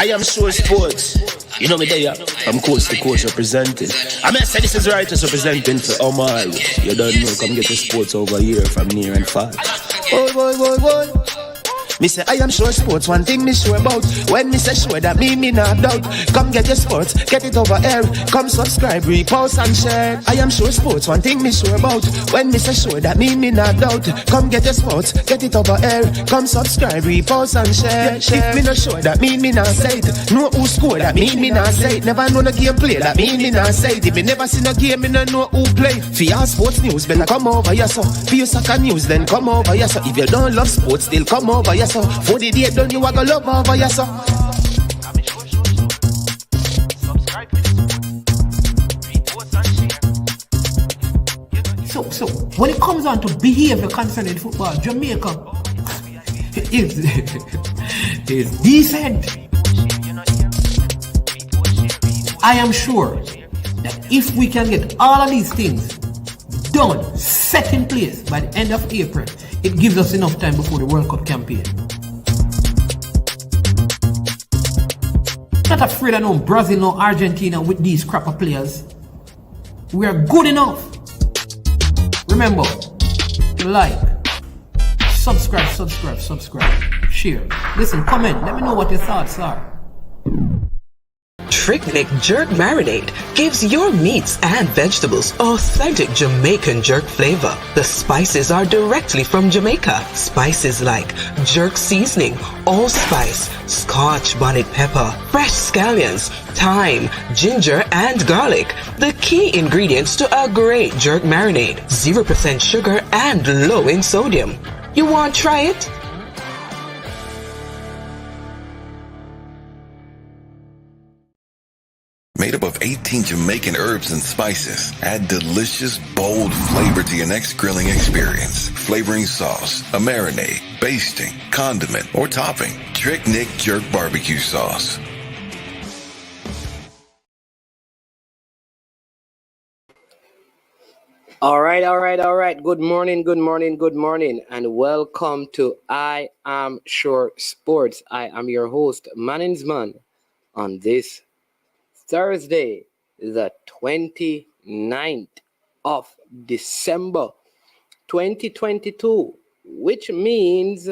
I am sure sports. You know me there. I'm coach to coach representing. I mean, I say this is Righteous representing for Omar. You don't know, come get the sports over here from near and far. Boy. Me say I am sure sports, one thing me sure about. When me say sure, that me not doubt. Come get your sports, get it over here. Come subscribe, repost and share. I am sure sports, one thing me sure about. When me say sure, that me not doubt. Come get your sports, get it over here. Come subscribe, repost and share. If me not sure, that me not say it. Know who score, that me not say it. Never know the game play, that me not say it. If me never seen a game, me not know who play. For your sports news, better come over here so. For your soccer news, then come over here so. If you don't love sports, still come over here so. For the day done, you are gonna love over here so. So when it comes on to behavior concerning football, Jamaica is decent. I am sure that if we can get all of these things done, set in place by the end of April, it gives us enough time before the World Cup campaign. Not afraid of no Brazil, no Argentina with these crap of players. We are good enough. Remember, like, subscribe, share. Listen, comment, let me know what your thoughts are. Trick Jerk Marinade gives your meats and vegetables authentic Jamaican jerk flavor. The spices are directly from Jamaica. Spices like jerk seasoning, allspice, Scotch bonnet pepper, fresh scallions, thyme, ginger, and garlic. The key ingredients to a great jerk marinade. 0% sugar and low in sodium. You want to try it? Made up of 18 Jamaican herbs and spices, add delicious, bold flavor to your next grilling experience. Flavoring sauce, a marinade, basting, condiment, or topping. Trick Nick Jerk Barbecue Sauce. All right. Good morning, and welcome to I Am Sure Sports. I am your host, Manningsman, on this Thursday, the 29th of December, 2022, which means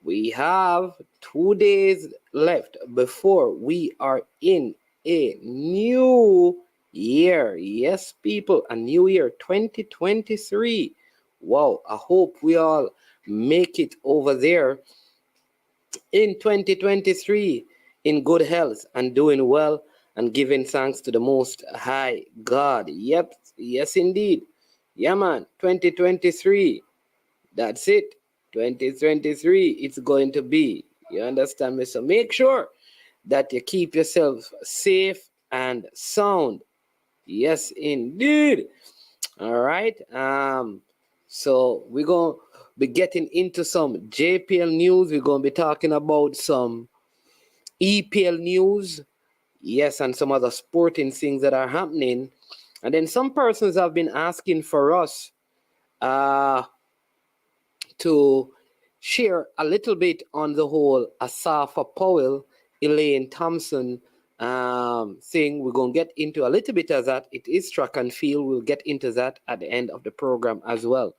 we have 2 days left before we are in a new year. Yes, people, a new year, 2023. Wow, I hope we all make it over there in 2023 in good health and doing well and giving thanks to the Most High God. Yep, yes indeed. Yeah, man, 2023. That's it. 2023, it's going to be. You understand me? So make sure that you keep yourself safe and sound. Yes, indeed. All right. So we're going to be getting into some JPL news. We're going to be talking about some EPL news. Yes, and some other sporting things that are happening. And then some persons have been asking for us to share a little bit on the whole Asafa Powell, Elaine Thompson thing. We're going to get into a little bit of that. It is track and field. We'll get into that at the end of the program as well.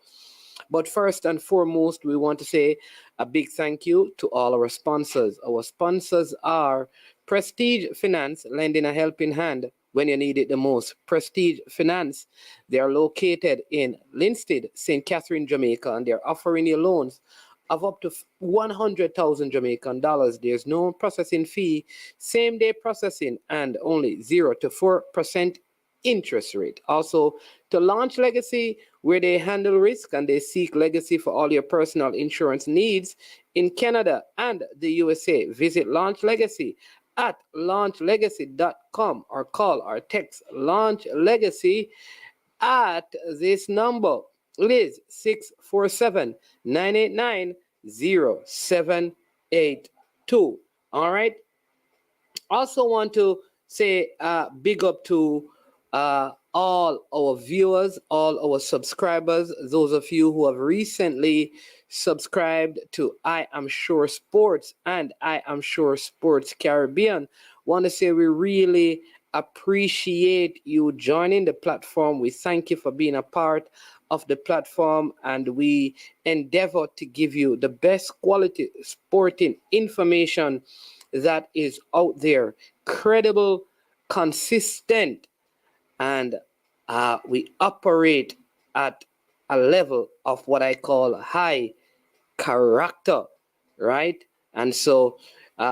But first and foremost, we want to say a big thank you to all our sponsors. Our sponsors are Prestige Finance, lending a helping hand when you need it the most. Prestige Finance, they are located in Linstead, St. Catherine, Jamaica, and they're offering you loans of up to 100,000 Jamaican dollars. There's no processing fee, same day processing, and only 0 to 4% interest rate. Also, to Launch Legacy, where they handle risk and they seek legacy for all your personal insurance needs in Canada and the USA. Visit Launch Legacy at launchlegacy.com or call or text Launch Legacy at this number. It is 647-989-0782. All right. Also want to say big up to all our viewers, all our subscribers, those of you who have recently subscribed to I Am Sure Sports and I Am Sure Sports Caribbean. Want to say we really appreciate you joining the platform. We thank you for being a part of the platform, and we endeavor to give you the best quality sporting information that is out there, credible, consistent, and we operate at a level of what I call high character, right? And so,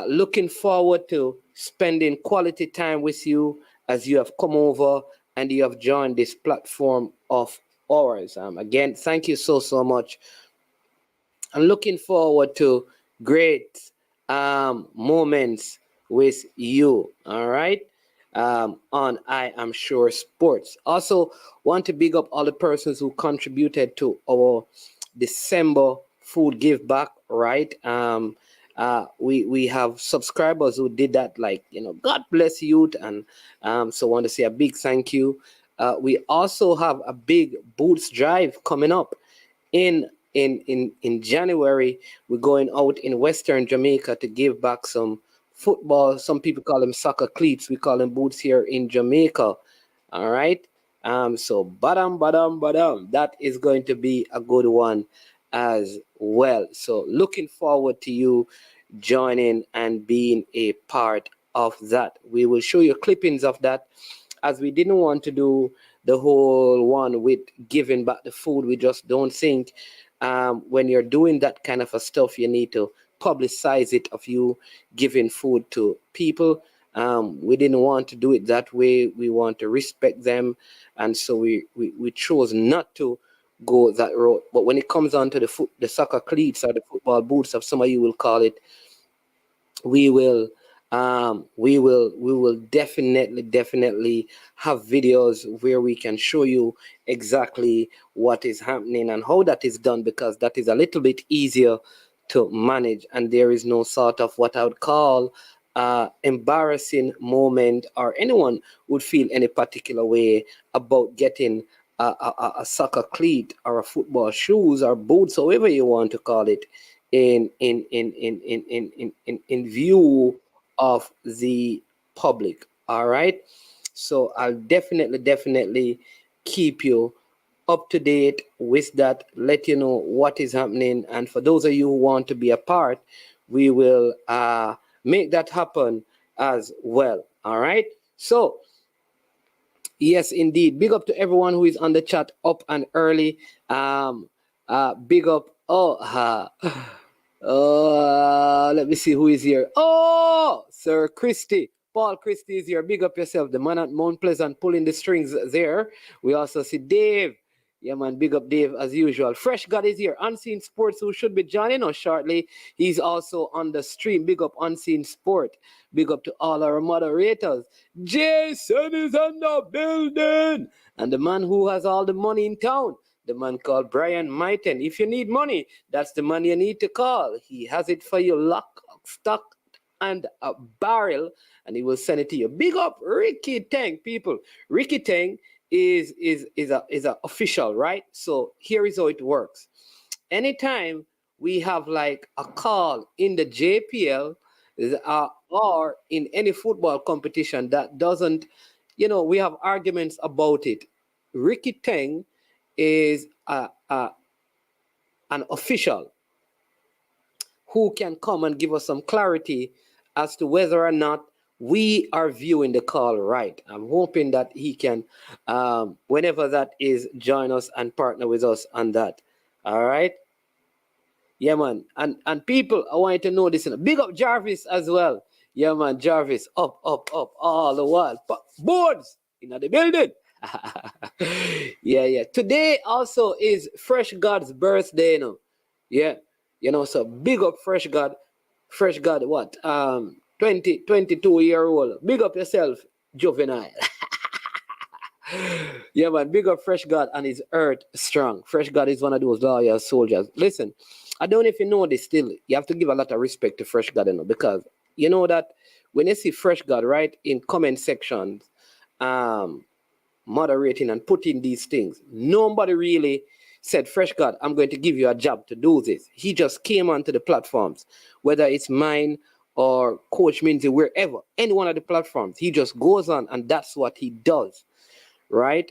looking forward to spending quality time with you as you have come over and you have joined this platform of ours. Again, thank you so much. I'm looking forward to great moments with you. All right. On I Am Sure Sports. Also, want to big up all the persons who contributed to our December food give back. Right. We have subscribers who did that. Like, God bless you, and so want to say a big thank you. We also have a big boots drive coming up in January. We're going out in Western Jamaica to give back some football. Some people call them soccer cleats. We call them boots here in Jamaica. All right. So badam. That is going to be a good one as well. So looking forward to you joining and being a part of that. We will show you clippings of that, as we didn't want to do the whole one with giving back the food. We just don't think when you're doing that kind of a stuff, you need to publicize it of you giving food to people. We didn't want to do it that way. We want to respect them. And so we chose not to go that road. But when it comes on to the soccer cleats or the football boots, of some of you will call it, we will definitely have videos where we can show you exactly what is happening and how that is done, because that is a little bit easier to manage, and there is no sort of what I would call embarrassing moment, or anyone would feel any particular way about getting a soccer cleat or a football shoes or boots, however you want to call it, in view of the public. All right. So I'll definitely keep you up to date with that, let you know what is happening. And for those of you who want to be a part, we will make that happen as well. All right. So yes, indeed. Big up to everyone who is on the chat up and early. Big up. Let me see who is here. Oh, Sir Christie. Paul Christie is here. Big up yourself. The man at Mount Pleasant pulling the strings there. We also see Dave. Yeah, man. Big up Dave as usual. Fresh God is here. Unseen Sports, who should be joining us shortly. He's also on the stream. Big up Unseen Sport. Big up to all our moderators. Jason is on the building. And the man who has all the money in town, the man called Brian Myton. If you need money, that's the man you need to call. He has it for you, lock, stock, and a barrel, and he will send it to you. Big up Ricky Tang, people. Ricky Tang is a official, right? So here is how it works. Anytime we have like a call in the JPL or in any football competition that doesn't, we have arguments about it. Ricky Tang is an official who can come and give us some clarity as to whether or not we are viewing the call right. I'm hoping that he can, whenever that is, join us and partner with us on that. All right? Yeah, man. And people, I want you to know this. Big up Jarvis as well. Yeah, man. Jarvis, up, all the while. Boards in the building. Yeah. Today also is Fresh God's birthday, Yeah. So big up Fresh God. Fresh God, what? 22-year-old. Big up yourself, juvenile. Yeah, man. Big up Fresh God and his earth strong. Fresh God is one of those loyal soldiers. Listen, I don't know if you know this still. You have to give a lot of respect to Fresh God, because you know that when you see Fresh God, right, in comment sections, moderating and putting these things, nobody really said, Fresh God, I'm going to give you a job to do this. He just came onto the platforms, whether it's mine or Coach Minzy, wherever, any one of the platforms. He just goes on, and that's what he does, right?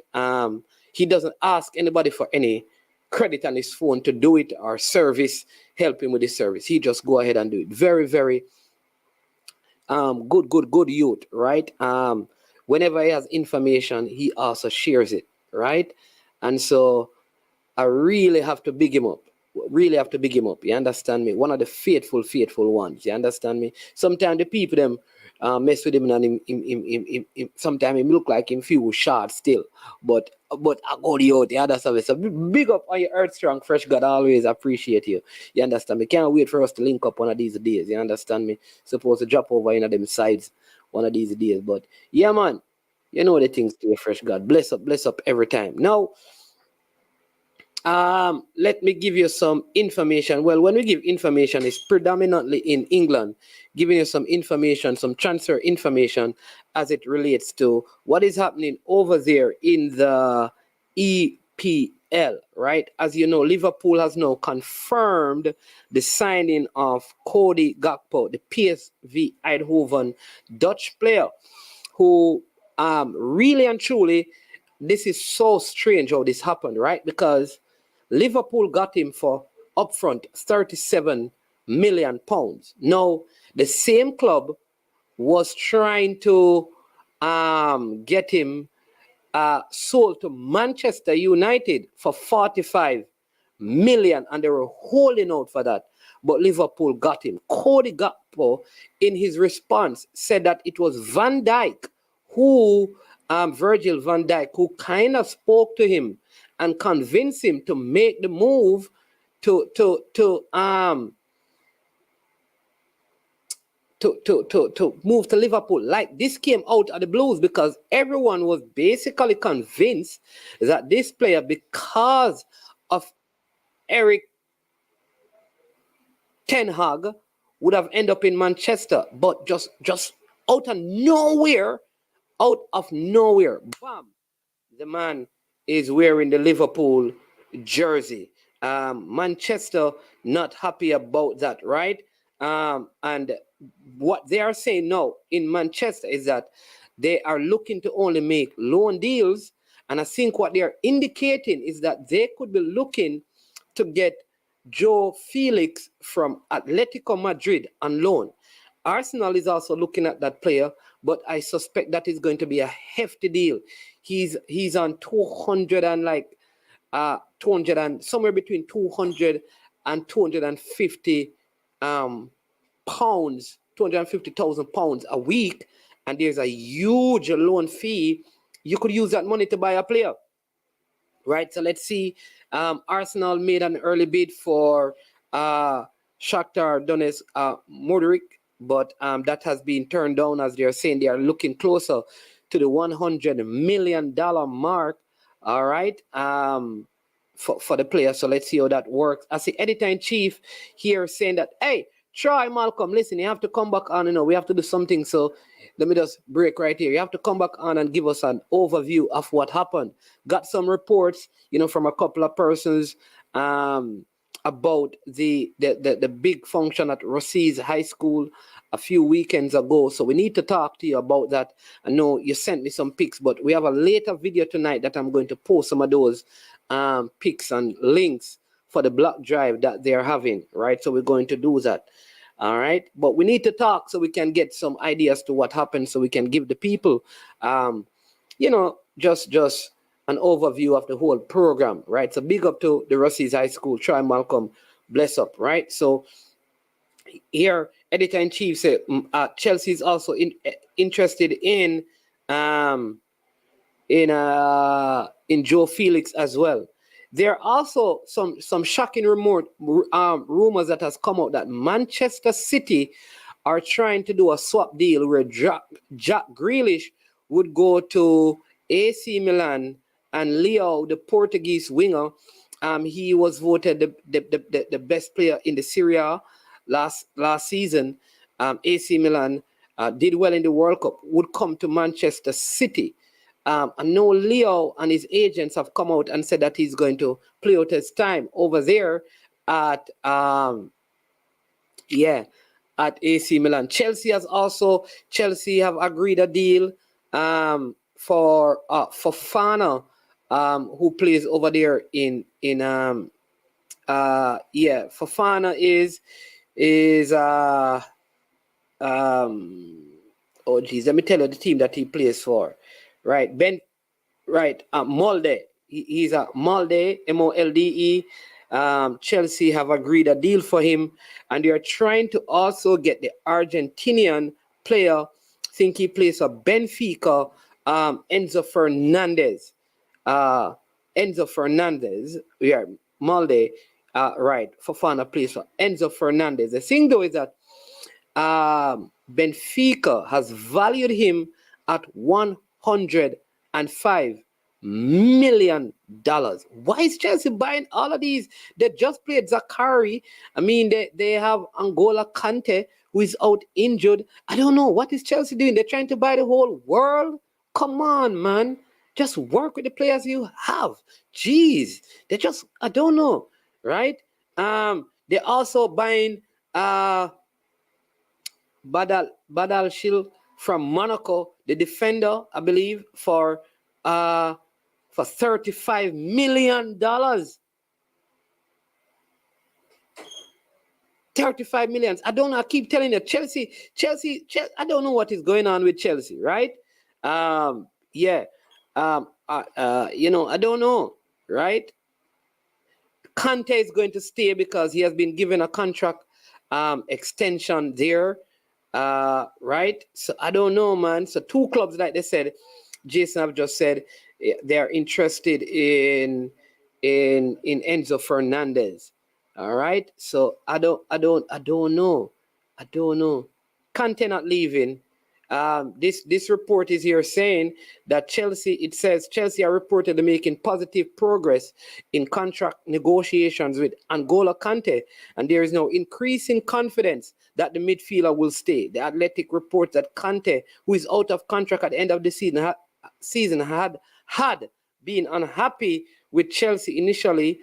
He doesn't ask anybody for any credit on his phone to do it or service, help him with his service. He just go ahead and do it. Very, very good youth, right? Whenever he has information, he also shares it, right? And so I really have to big him up. Really have to big him up. You understand me? One of the faithful ones. You understand me? Sometimes the people them mess with him and him sometimes him look like him feel short still. But I go the out the other service. So big up on your Earth Strong Fresh God. I always appreciate you. You understand me? Can't wait for us to link up one of these days. You understand me? Supposed to drop over in them sides one of these days. But yeah, man, you know the things to your Fresh God. Bless up every time. Now, let me give you some information. Well, when we give information, it's predominantly in England, giving you some information, some transfer information as it relates to what is happening over there in the EPL, right? As you know, Liverpool has now confirmed the signing of Cody Gakpo, the PSV Eindhoven Dutch player, who really and truly, this is so strange how this happened, right? Because Liverpool got him for upfront £37 million. Now, the same club was trying to get him sold to Manchester United for 45 million, and they were holding out for that. But Liverpool got him. Cody Gakpo, in his response, said that it was Van Dijk who, Virgil van Dijk, who kind of spoke to him and convince him to make the move to move to Liverpool. Like, this came out of the blues because everyone was basically convinced that this player, because of Eric Ten Hag, would have ended up in Manchester, but just out of nowhere, bam, the man is wearing the Liverpool jersey. Manchester not happy about that, right? And what they are saying now in Manchester is that they are looking to only make loan deals. And I think what they are indicating is that they could be looking to get Joe Felix from Atletico Madrid on loan. Arsenal is also looking at that player, but I suspect that is going to be a hefty deal. He's on 200 and like 200 and somewhere between 200 and 250 pounds, 250,000 pounds a week, and there's a huge loan fee. You could use that money to buy a player, right? So let's see. Arsenal made an early bid for Shakhtar Donetsk Modric, but that has been turned down, as they're saying they are looking closer to the $100 million mark, all right, for the player. So let's see how that works. I see editor-in-chief here saying that, hey, Troy Malcolm, listen, you have to come back on, we have to do something. So let me just break right here. You have to come back on and give us an overview of what happened. Got some reports, from a couple of persons about the big function at Rossi's High School a few weekends ago. So we need to talk to you about that. I know you sent me some pics, but we have a later video tonight that I'm going to post some of those pics and links for the block drive that they're having, right? So we're going to do that. All right. But we need to talk so we can get some ideas to what happened, so we can give the people, just an overview of the whole program, right? So big up to the Rossi's High School. Troy Malcolm, bless up, right? So here, editor-in-chief said Chelsea is also interested in Joe Felix as well. There are also some shocking rumors that has come out that Manchester City are trying to do a swap deal where Jack Grealish would go to AC Milan, and Leo, the Portuguese winger, he was voted the best player in the Serie A last season. AC Milan did well in the World Cup, would come to Manchester City. I know Leo and his agents have come out and said that he's going to play out his time over there at at AC Milan. Chelsea have agreed a deal for Fofana, who plays over there in Fofana is oh geez, let me tell you the team that he plays for. Right, Molde. He's a Molde, Molde. Chelsea have agreed a deal for him, and they are trying to also get the Argentinian player. I think he plays for Benfica, Enzo Fernandez. Yeah, Molde. Right, Fofana plays for Enzo Fernandez. The thing though is that Benfica has valued him at $105 million. Why is Chelsea buying all of these? They just played Zakari. I mean, they have Angola Kante, who is out injured. I don't know. What is Chelsea doing? They're trying to buy the whole world? Come on, man. Just work with the players you have. Jeez. I don't know. Right? They're also buying Badal from Monaco, the defender, I believe, for $35 million. 35 million. I don't know. I keep telling you, Chelsea. I don't know what is going on with Chelsea, right? I don't know, right? Kante is going to stay because he has been given a contract extension there. Right? So I don't know, man. So two clubs, like they said, Jason have just said, they are interested in Enzo Fernandez. All right. So I don't know. Kante not leaving. This report is here saying that Chelsea are reportedly making positive progress in contract negotiations with Angola Kante, and there is now increasing confidence that the midfielder will stay. The Athletic reports that Kante, who is out of contract at the end of the season, had been unhappy with Chelsea initially.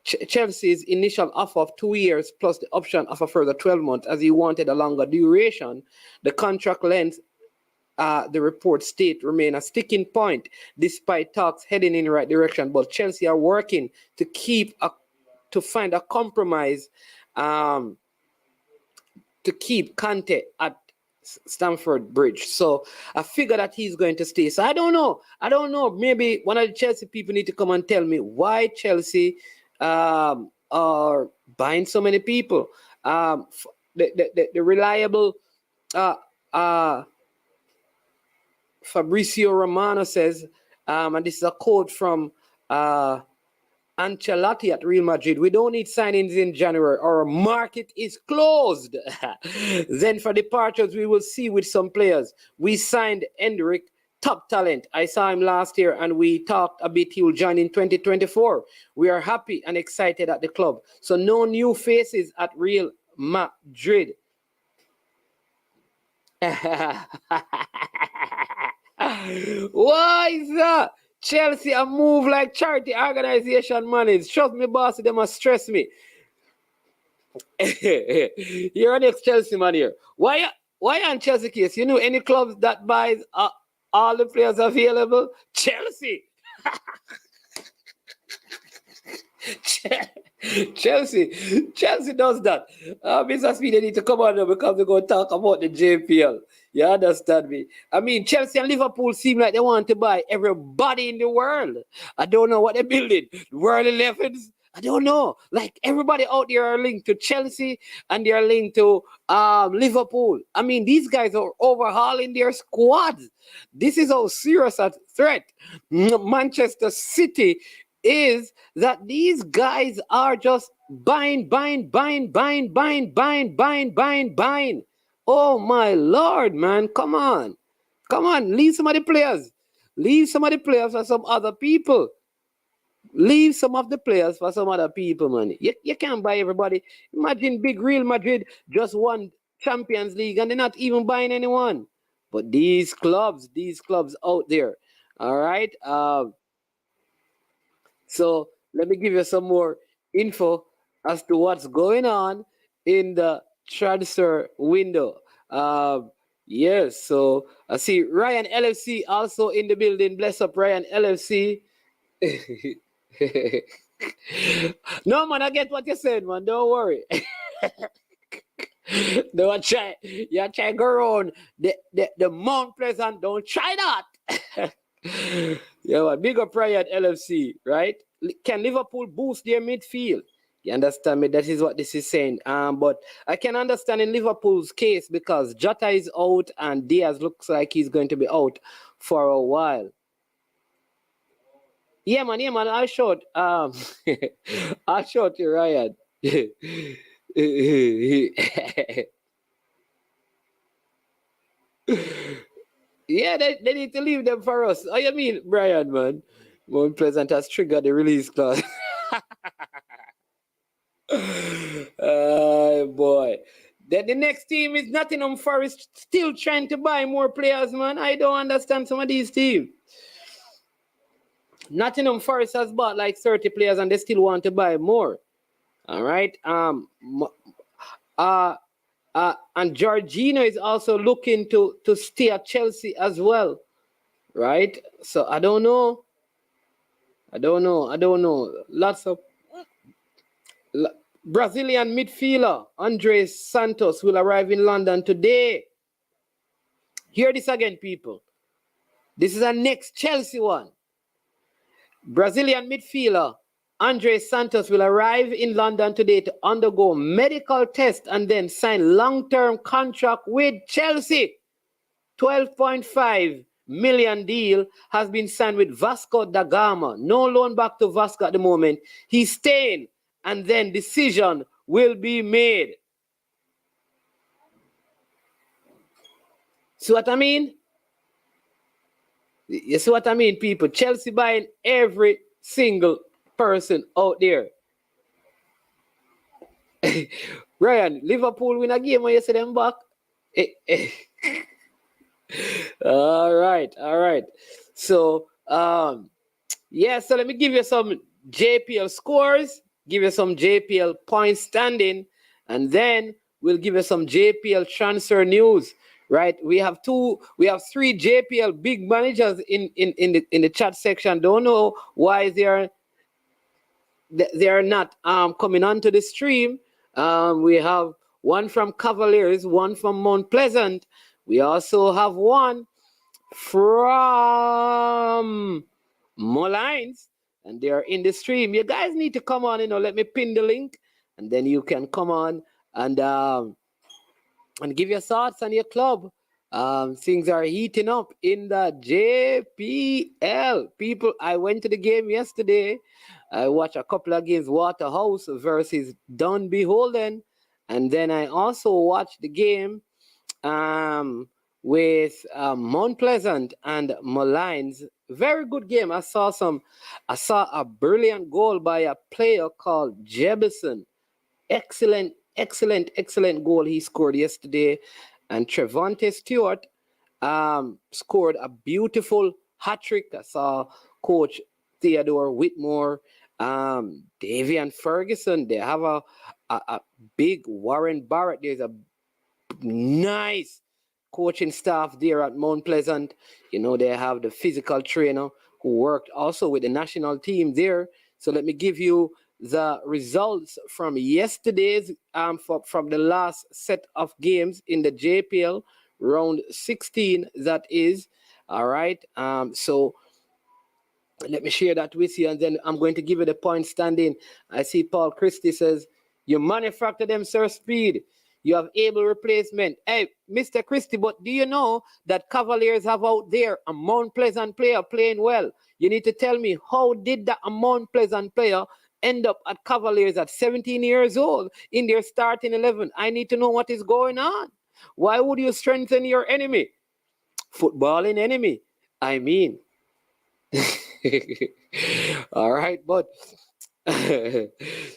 Chelsea's initial offer of 2 years plus the option of a further 12 months, as he wanted a longer duration. The contract length, the report state, remain a sticking point despite talks heading in the right direction. But Chelsea are working to find a compromise to keep Kante at Stamford Bridge. So I figure that he's going to stay. So I don't know. Maybe one of the Chelsea people need to come and tell me why Chelsea are buying so many people. The reliable Fabrizio Romano says, and this is a quote from Ancelotti at Real Madrid: "We don't need signings in January. Our market is closed." Then for departures, we will see with some players. We signed Endrick, top talent. I saw him last year and we talked a bit. He will join in 2024. We are happy and excited at the club. So no new faces at Real Madrid. Why is that? Chelsea a move like charity organization manage. Trust me, boss, they must stress me. You're an ex-Chelsea man here. Why on Chelsea case? You know any clubs that buys all the players available? Chelsea. Chelsea does that. Mr. Speed, they need to come on now because we're going to talk about the JPL. You understand me? I mean, Chelsea and Liverpool seem like they want to buy everybody in the world. I don't know what they're building. World 11s? I don't know. Like, everybody out there are linked to Chelsea and they are linked to Liverpool. I mean, these guys are overhauling their squads. This is how serious a threat Manchester City is, that these guys are just buying. Oh my Lord, man. Come on. Leave some of the players. Leave some of the players for some other people. Leave some of the players for some other people, man. You can't buy everybody. Imagine big Real Madrid just won Champions League and they're not even buying anyone. But these clubs out there All right. So let me give you some more info as to what's going on in the transfer window. Yes, so I see Ryan LFC also in the building. Bless up, Ryan LFC. No, man, I get what you said, man. Don't worry. Don't try. You try go around the Mount Pleasant. Don't try that. Yeah, man. Big up Ryan LFC, right? Can Liverpool boost their midfield? You understand me? That is what this is saying. But I can understand in Liverpool's case because Jota is out and Diaz looks like he's going to be out for a while. Yeah, man. I'll show it. I'll show it to Ryan. Yeah, they need to leave them for us. Oh, you mean, Brian, man? Mount Pleasant has triggered the release clause. Oh, boy. Then the next team is Nottingham Forest, still trying to buy more players, man. I don't understand some of these teams. Nottingham Forest has bought like 30 players and they still want to buy more. All right. And Jorginho is also looking to stay at Chelsea as well. Right? So I don't know. Lots of Brazilian midfielder Andres Santos will arrive in London today. Hear this again, people. This is our next Chelsea one. Brazilian midfielder Andres Santos will arrive in London today to undergo medical test and then sign long-term contract with Chelsea. 12.5 million deal has been signed with Vasco da Gama. No loan back to Vasco at the moment. He's staying and then decision will be made. See what I mean? You see what I mean, people? Chelsea buying every single person out there. Ryan, Liverpool win a game when you see them back. All right. So, so let me give you some JPL scores, give you some JPL points standing, and then we'll give you some JPL transfer news. Right, we have three JPL big managers in the chat section. Don't know why they are not coming onto the stream. We have one from Cavaliers, one from Mount Pleasant. We also have one from Moulins, and they are in the stream. You guys need to come on. Let me pin the link, and then you can come on and give your thoughts on your club. Things are heating up in the JPL. People, I went to the game yesterday. I watched a couple of games, Waterhouse versus Dunbeholden. And then I also watched the game with Mount Pleasant and Moulins. Very good game. I saw a brilliant goal by a player called Jebison. Excellent goal he scored yesterday. And Trevante Stewart scored a beautiful hat-trick. I saw Coach Theodore Whitmore, Davian Ferguson. They have a big Warren Barrett. There's a nice coaching staff there at Mount Pleasant. They have the physical trainer who worked also with the national team there. So let me give you the results from yesterday's from the last set of games in the JPL round 16. That is all right. So let me share that with you, and then I'm going to give you the point standing. I see Paul Christie says you manufacture them, Sir Speed. You have able replacement. Hey, Mr. Christie, but do you know that Cavaliers have out there a Mount Pleasant player playing well? You need to tell me, how did that Mount Pleasant player end up at Cavaliers at 17 years old in their starting 11? I need to know what is going on. Why would you strengthen your enemy? Footballing enemy, I mean. All right, but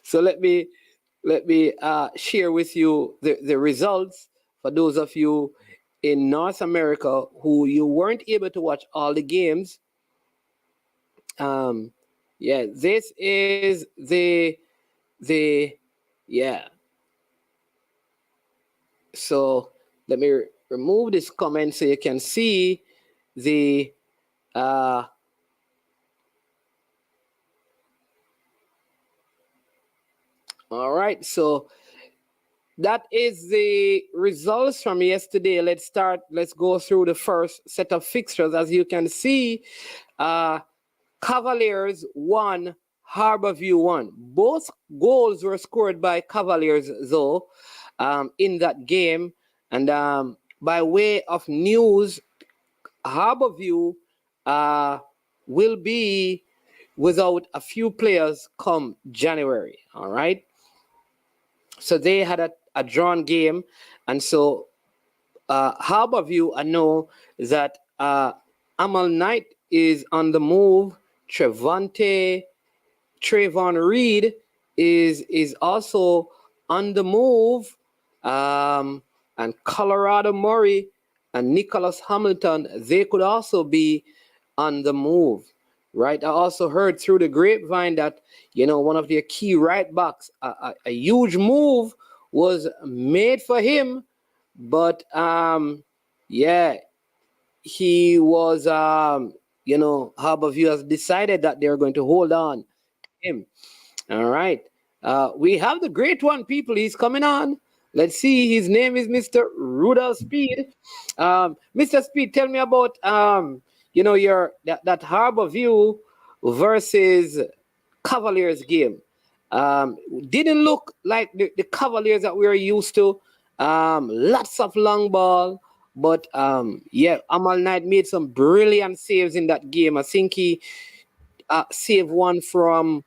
so let me share with you the results for those of you in North America who you weren't able to watch all the games. Yeah, this is the yeah. So let me remove this comment so you can see the uh all right. So that is the results from yesterday. Let's go through the first set of fixtures. As you can see, uh Cavaliers won, Harborview won. Both goals were scored by Cavaliers, though, in that game. And by way of news, Harborview uh, will be without a few players come January. All right. So they had a drawn game. And so Harborview, I know that Amal Knight is on the move. Trayvon Reed is also on the move, and Colorado Murray and Nicholas Hamilton, they could also be on the move, right? I also heard through the grapevine that one of their key right backs, a huge move was made for him, but yeah, he was Harborview has decided that they're going to hold on him. All right. We have the great one, people. He's coming on. Let's see. His name is Mr. Rudolph Speed. Mr. Speed, tell me about your that Harborview versus Cavaliers game. Didn't look like the Cavaliers that we are used to. Lots of long ball. But yeah, Amal Knight made some brilliant saves in that game. I think he saved one from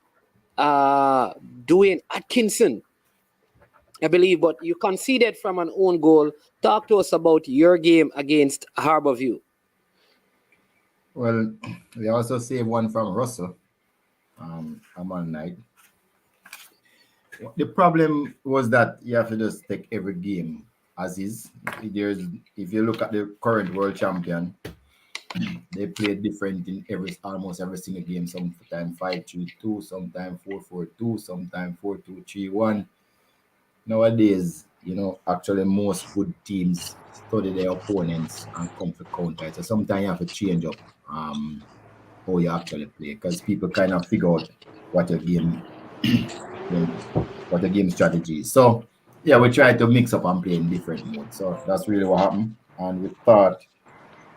Dwayne Atkinson, I believe, but you conceded from an own goal. Talk to us about your game against Harborview. Well, we also saved one from Russell. Amal Knight. The problem was that you have to just take every game as is. If you look at the current world champion, they play different in almost every single game. Sometimes 5-3-2, sometimes 4-4-2, sometimes 4-2-3-1. Nowadays, actually most good teams study their opponents and come for counter. So sometimes you have to change up how you actually play, because people kind of figure out what your game what the game strategy is. So yeah, we try to mix up and play in different modes. So that's really what happened. And we thought,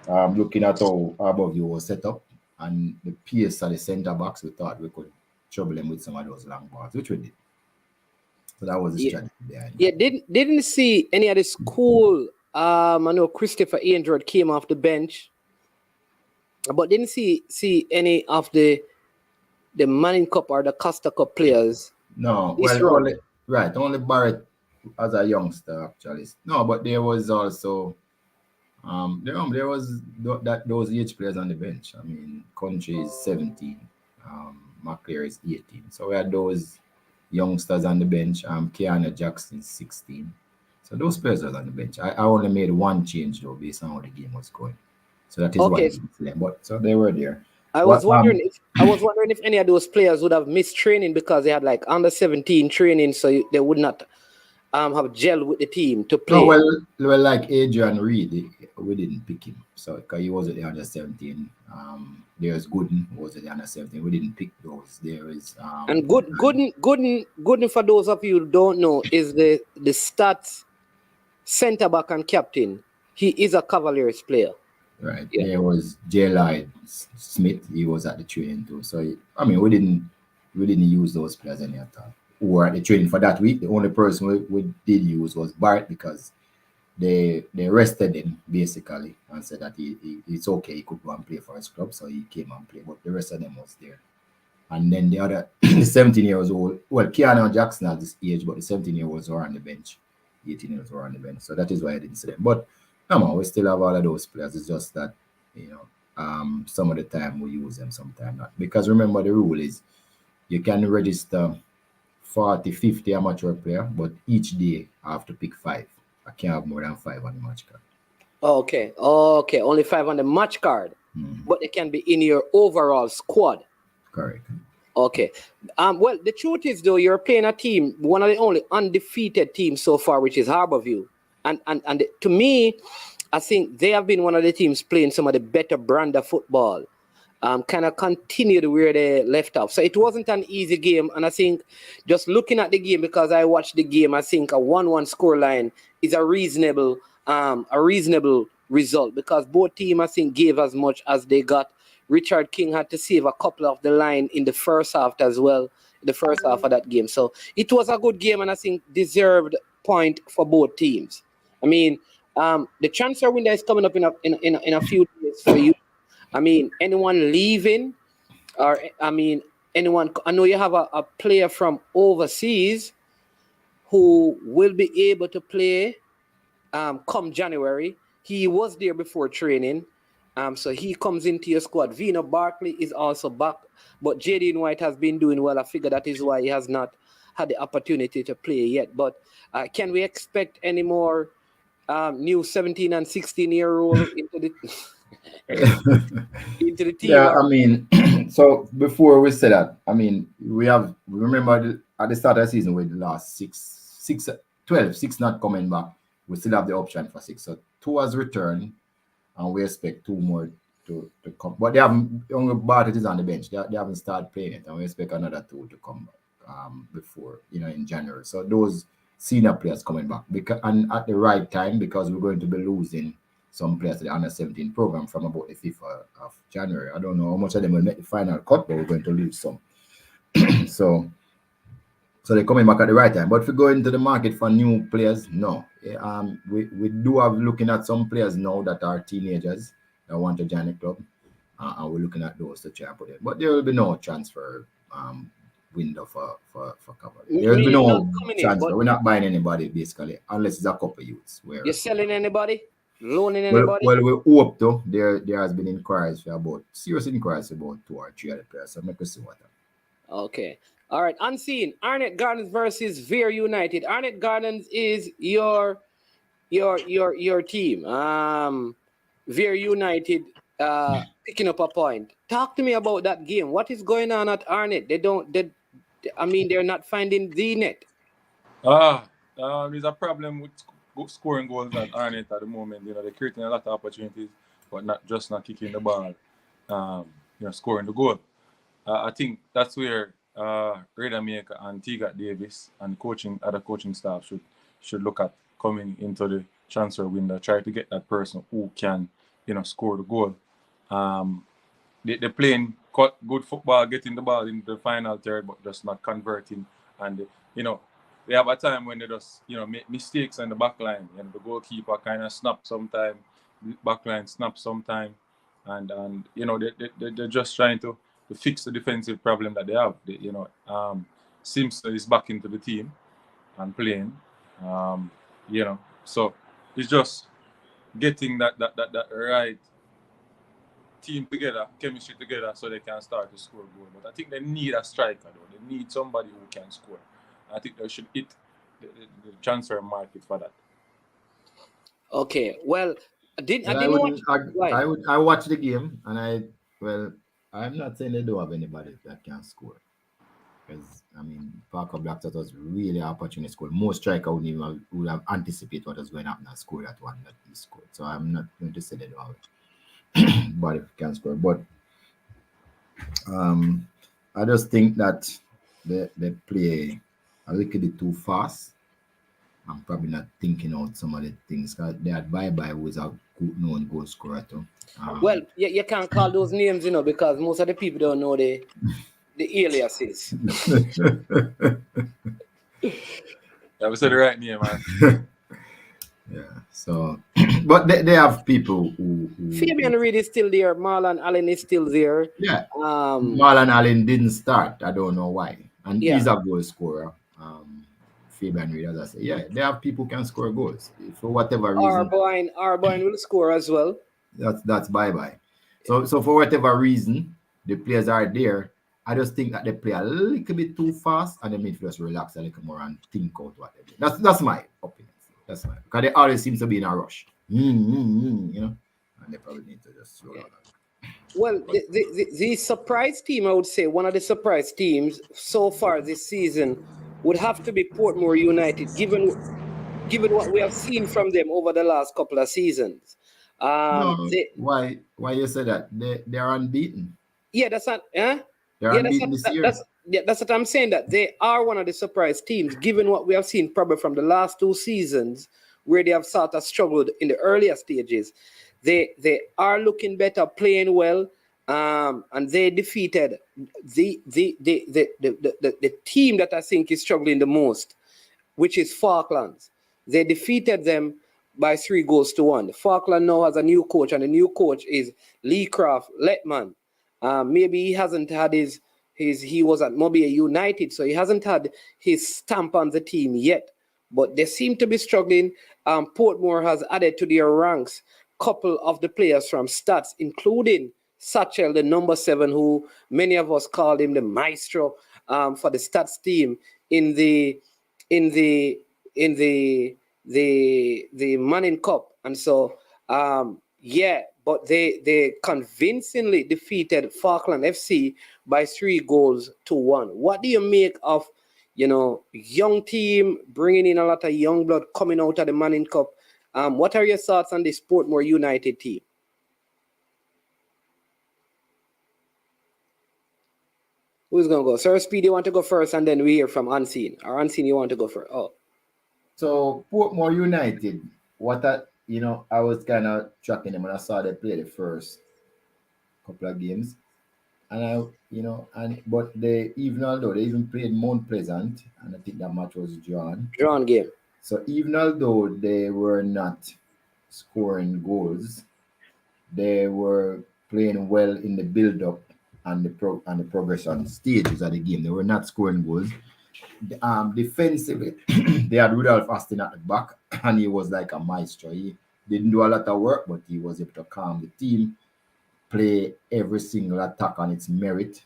looking at how Harborview was set up and the pace of the centre backs, we thought we could trouble them with some of those long balls, which we did. So that was the strategy behind it. Yeah, didn't see any of the school. I know Christopher Andrew came off the bench, but didn't see any of the Manning Cup or the Costa Cup players. No, only Barrett as a youngster actually. No, but there was also there was those age players on the bench. I mean, Country is 17, McClear is 18. So we had those youngsters on the bench. Keanu Jackson is 16. So those players were on the bench. I only made one change though based on how the game was going. So that is why I didn't play. But so they were there. I was wondering if any of those players would have missed training because they had like under 17 training, so they would not have gel with the team to play. Oh, well, like Adrian Reed, we didn't pick him, so because he was at the under 17. There's Gooden who was at the under 17. We didn't pick those. There is and Gooden for those of you who don't know is the stats centre back and captain. He is a Cavaliers player. Right. Yeah. There was J. Lloyd Smith. He was at the training too. So we didn't use those players any at all. Who were at the training for that week. The only person we did use was Barrett, because they rested him basically and said that it's okay, he could go and play for his club. So he came and played, but the rest of them was there. And then the other the 17-year-old, well, Keanu Jackson at this age, but the 17-year-olds were on the bench. 18-year-olds were on the bench. So that is why I didn't see them. But we still have all of those players. It's just that, some of the time we use them, sometimes not. Because remember, the rule is you can register 40, 50 amateur player, but each day I have to pick 5. I can't have more than 5 on the match card. Okay. Only 5 on the match card, but they can be in your overall squad. Correct. Okay. Well, the truth is, though, you're playing a team, one of the only undefeated teams so far, which is Harborview. And to me, I think they have been one of the teams playing some of the better brand of football. Kind of continued where they left off. So it wasn't an easy game. And I think just looking at the game, because I watched the game, I think a 1-1 scoreline is a reasonable result, because both teams, I think, gave as much as they got. Richard King had to save a couple of the line in the first half as well, the first half of that game. So it was a good game, and I think deserved point for both teams. I mean, the transfer window is coming up in a few days for you. I mean, anyone leaving, or anyone? I know you have a player from overseas who will be able to play come January. He was there before training. So he comes into your squad. Vino Barkley is also back, but Jaden White has been doing well. I figure that is why he has not had the opportunity to play yet. But can we expect any more new 17 and 16-year-old into the team? Yeah, I mean, so before we say that, I mean, we remember at the start of the season with the last 6 not coming back. We still have the option for 6. So 2 has returned, and we expect 2 more to come. But they haven't, only Bartlett is on the bench. They haven't started playing it, and we expect another 2 to come before, in January. So those senior players coming back, and at the right time, because we're going to be losing some players to the under 17 program from about the 5th of January. I don't know how much of them will make the final cut, but we're going to lose some. So they're coming back at the right time. But if we go into the market for new players, no. We do have looking at some players now that are teenagers that want to join the club, and we're looking at those to try and put it. But there will be no transfer window for cover. There will be no transfer. We're not buying anybody basically, unless it's a couple of youths. You're selling anybody? Loaning anybody? Well, we hope though. There has been inquiries for serious inquiries about 2 or 3 other players. So make us see what happens. Okay. All right. Unseen. Arnett Gardens versus Veer United. Arnett Gardens is your team. Veer United picking up a point. Talk to me about that game. What is going on at Arnett? They're not finding the net. There's a problem with scoring goals at Arnett at the moment. They're creating a lot of opportunities, but not kicking the ball. Scoring the goal. I think that's where Raider Maker and Teagat Davis and other coaching staff should look at coming into the transfer window, try to get that person who can, score the goal. They're playing good football, getting the ball in the final third, but just not converting. And they have a time when they just make mistakes on the back line. The goalkeeper kind of snaps sometime, back line snaps sometime, and they're just trying to fix the defensive problem that they have. Simpson is back into the team and playing. So it's just getting that right team together, chemistry together, so they can start to score goal. But I think they need a striker, though. They need somebody who can score. I think they should hit the transfer market for that. Okay. Well, I watched the game, and I'm not saying they don't have anybody that can score. Because, Parker Blackstone was really an opportunity to score. Most striker would have anticipated what was going to happen and score that one that he scored. So I'm not going to say they don't have it. But if he can score. But I just think that they play a little bit too fast. I'm probably not thinking out some of the things. They had Bye-Bye, who is a good known goal scorer too. Well, you can't call those names, because most of the people don't know the aliases. Yeah, we said the right name, man. Yeah. So, but they have people who Fabian Reed is still there. Marlon Allen is still there. Yeah. Marlon Allen didn't start. I don't know why. And he's a goal scorer. Fabian Reed, as I say, they have people who can score goals for whatever reason. Arboin will score as well. That's Bye-Bye. So for whatever reason, the players are there. I just think that they play a little bit too fast, and they need to just relax a little more and think out what they do. That's my opinion. Because they always seem to be in a rush. And they probably need to just slow down. Well, the surprise team, I would say, one of the surprise teams so far this season would have to be Portmore United, given what we have seen from them over the last couple of seasons. No, They, why you say that? They're unbeaten. yeah, that's not, eh? They're Yeah, that's unbeaten not, this that, year. that's yeah, that's what I'm saying. That they are one of the surprise teams, given what we have seen probably from the last two seasons, where they have sort of struggled in the earlier stages. They are looking better, playing well, and they defeated the team that I think is struggling the most, which is Falklands. They defeated them by 3-1. Falkland now has a new coach, and the new coach is Lee Craft Letman. Maybe he hasn't had he was at Mobile United, so he hasn't had his stamp on the team yet. But they seem to be struggling. Portmore has added to their ranks couple of the players from Stats, including Satchel, the number 7, who many of us called him the maestro for the Stats team in the Manning Cup. And so but they convincingly defeated Falkland FC by 3-1. What do you make of, young team bringing in a lot of young blood coming out of the Manning Cup? What are your thoughts on this Portmore United team? Who's going to go? Sir Speed, you want to go first, and then we hear from Unseen. Or Unseen, you want to go first? Oh. So Portmore United, I was kind of tracking them when I saw they play the first couple of games, and but although they even played Mount Pleasant, and I think that match was drawn Game. So even although they were not scoring goals, they were playing well in the build-up and the progression stages of the game. They were not scoring goals. Defensively, they had Rudolph Austin at the back, and he was like a maestro. He didn't do a lot of work, but he was able to calm the team, play every single attack on its merit.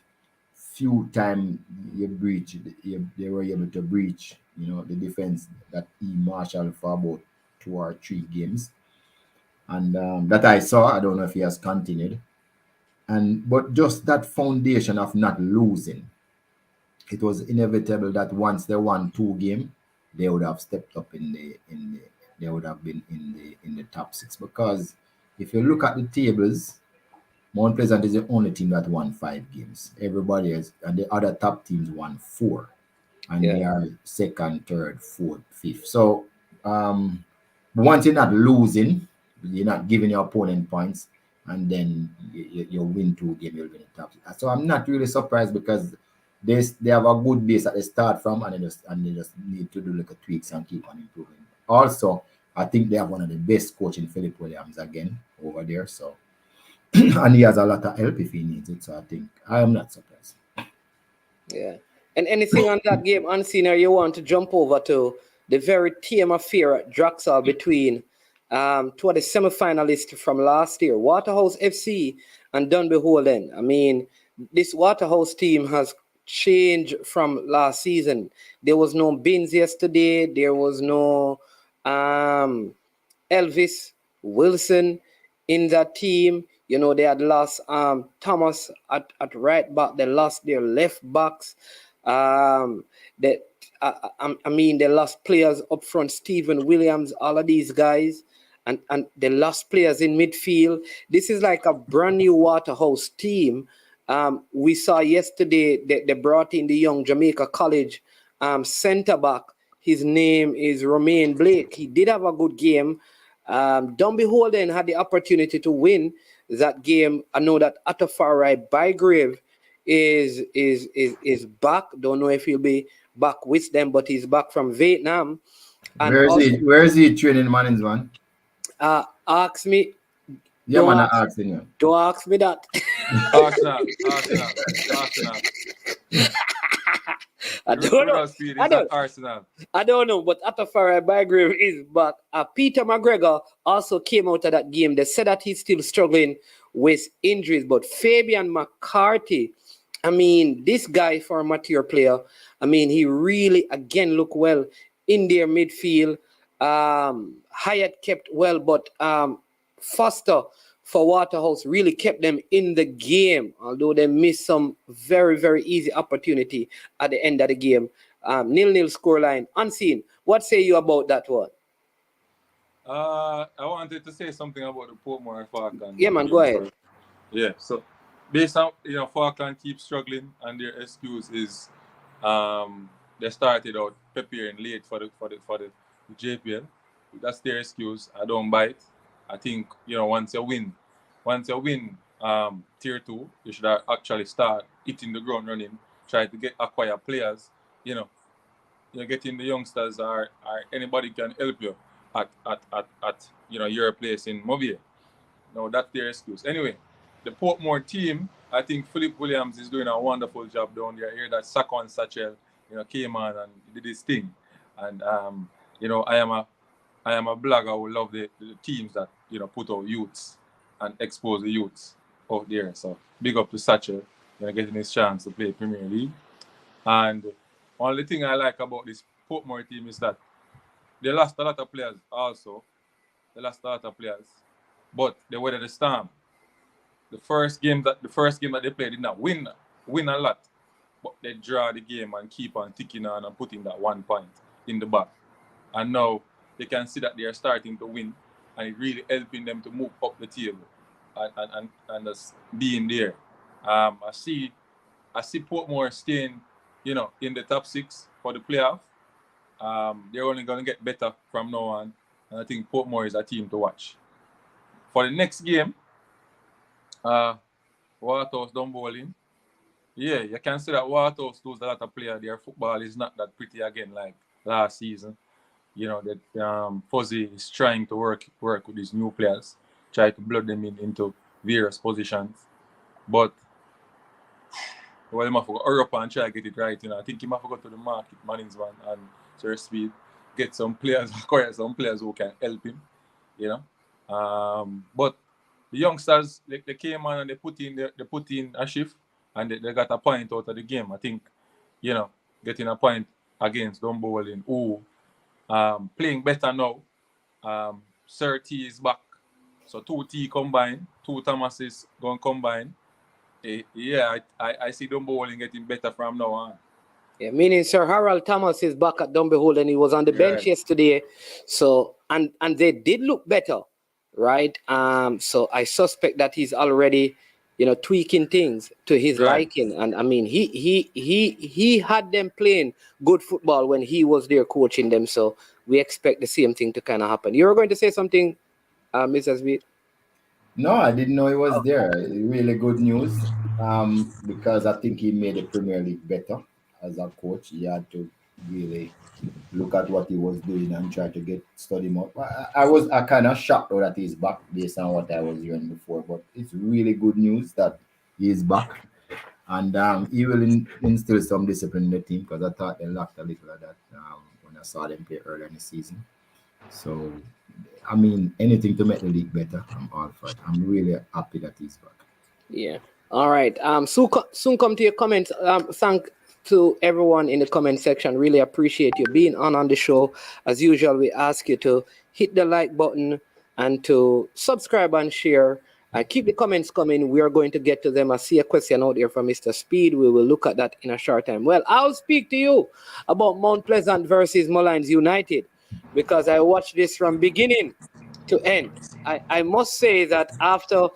Few times they were able to breach, the defense that he marshaled for about 2 or 3 games, and that I saw. I don't know if he has continued, but just that foundation of not losing. It was inevitable that once they won 2 games, they would have stepped up they would have been in the top 6, because if you look at the tables, Mount Pleasant is the only team that won 5 games. Everybody else and the other top teams won 4, and they are second, third, fourth, fifth. So once you're not losing, you're not giving your opponent points, and then you win 2 games, you'll be in the top 6. So I'm not really surprised, because they have a good base that they start from, and they just need to do little tweaks and keep on improving. Also, I think they have one of the best coaching, Philip Williams, again over there. So, and he has a lot of help if he needs it. So I am not surprised. Yeah. And anything on that game, Unseen, or you want to jump over to the very team affair at Draxall between 2 of the semi-finalists from last year, Waterhouse FC and Dunbeholden. I mean, this Waterhouse team has changed from last season. There was no Bins yesterday. There was no Elvis Wilson in that team. They had lost Thomas at right back. They lost their left backs. They lost players up front, Stephen Williams, all of these guys. And they lost players in midfield. This is like a brand new Waterhouse team. We saw yesterday that they brought in the young Jamaica College centre back. His name is Romain Blake. He did have a good game. Dunbeholden had the opportunity to win that game. I know that Atafari Bygrave is back. Don't know if he'll be back with them, but he's back from Vietnam. And where is he training, Mannings, man? Ask me. Yeah, man, I'm asking you. Don't ask me that. Arsenal. I don't know, but Atafari Bygrave is back. Peter McGregor also came out of that game. They said that he's still struggling with injuries, but Fabian McCarthy, I mean, this guy for a mature player, I mean, he really, again, looked well in their midfield. Hyatt kept well, but Foster for Waterhouse really kept them in the game, although they missed some very, very easy opportunity at the end of the game. 0-0 scoreline, unseen. What say you about that one? I wanted to say something about the Portmore Falcons. Yeah, man, go ahead. Yeah, so based on Falcons keep struggling, and their excuse is they started out preparing late for the JPL. That's their excuse. I don't buy it. I think once you win tier 2, you should actually start hitting the ground running, try to acquire players. Getting the youngsters or anybody can help you at your place in Mobile. No, that's their excuse. Anyway, the Portmore team, I think Philip Williams is doing a wonderful job down there. I hear that Sakon Satchel, came on and did his thing. And I am a blogger who love the teams that put out youths and expose the youths out there. So big up to Satchel, getting his chance to play Premier League. And only thing I like about this Portmore team is that they lost a lot of players also. But they weathered the storm. The first game that they played did not win a lot. But they draw the game and keep on ticking on and putting that 1 point in the bag. And now they can see that they are starting to win, and it really helping them to move up the table and just being there. I see Portmore staying, in the top 6 for the playoff. They're only going to get better from now on, and I think Portmore is a team to watch. For the next game, Waterhouse done bowling. Yeah, you can see that Waterhouse lose a lot of players. Their football is not that pretty again like last season. That Fuzzy is trying to work with these new players, try to blood them into various positions. But he must hurry up and try to get it right. I think he must go to the market, management and Sir Speed, get some players, acquire some players who can help him. But the youngsters, they came on and they put in a shift, and they got a point out of the game. I think, getting a point against Dunbowling, who playing better now. Sir T is back, so 2 T combined, 2 Thomases going combine. I see Dunbowling getting better from now on. Yeah, meaning Sir Harold Thomas is back at Dunbehold, and he was on the bench yesterday. So and they did look better, right? So I suspect that he's already, tweaking things to his liking. And I mean, he had them playing good football when he was there coaching them. So we expect the same thing to kind of happen. You were going to say something, Mrs. B? No, I didn't know he was there. Really good news. Because I think he made the Premier League better as a coach. He had to really look at what he was doing and try to study more. I kind of shocked though that he's back based on what I was hearing before, but it's really good news that he's back, and he will instill some discipline in the team, because I thought they lacked a little of that when I saw them play earlier in the season. So, I mean, anything to make the league better, I'm all for it. I'm really happy that he's back. Yeah. All right. Soon come to your comments. Thank to everyone in the comment section. Really appreciate you being on the show. As usual, we ask you to hit the like button and to subscribe and share. And keep the comments coming. We are going to get to them. I see a question out there from Mr. Speed. We will look at that in a short time. Well, I'll speak to you about Mount Pleasant versus Mullines United, because I watched this from beginning to end. I must say that after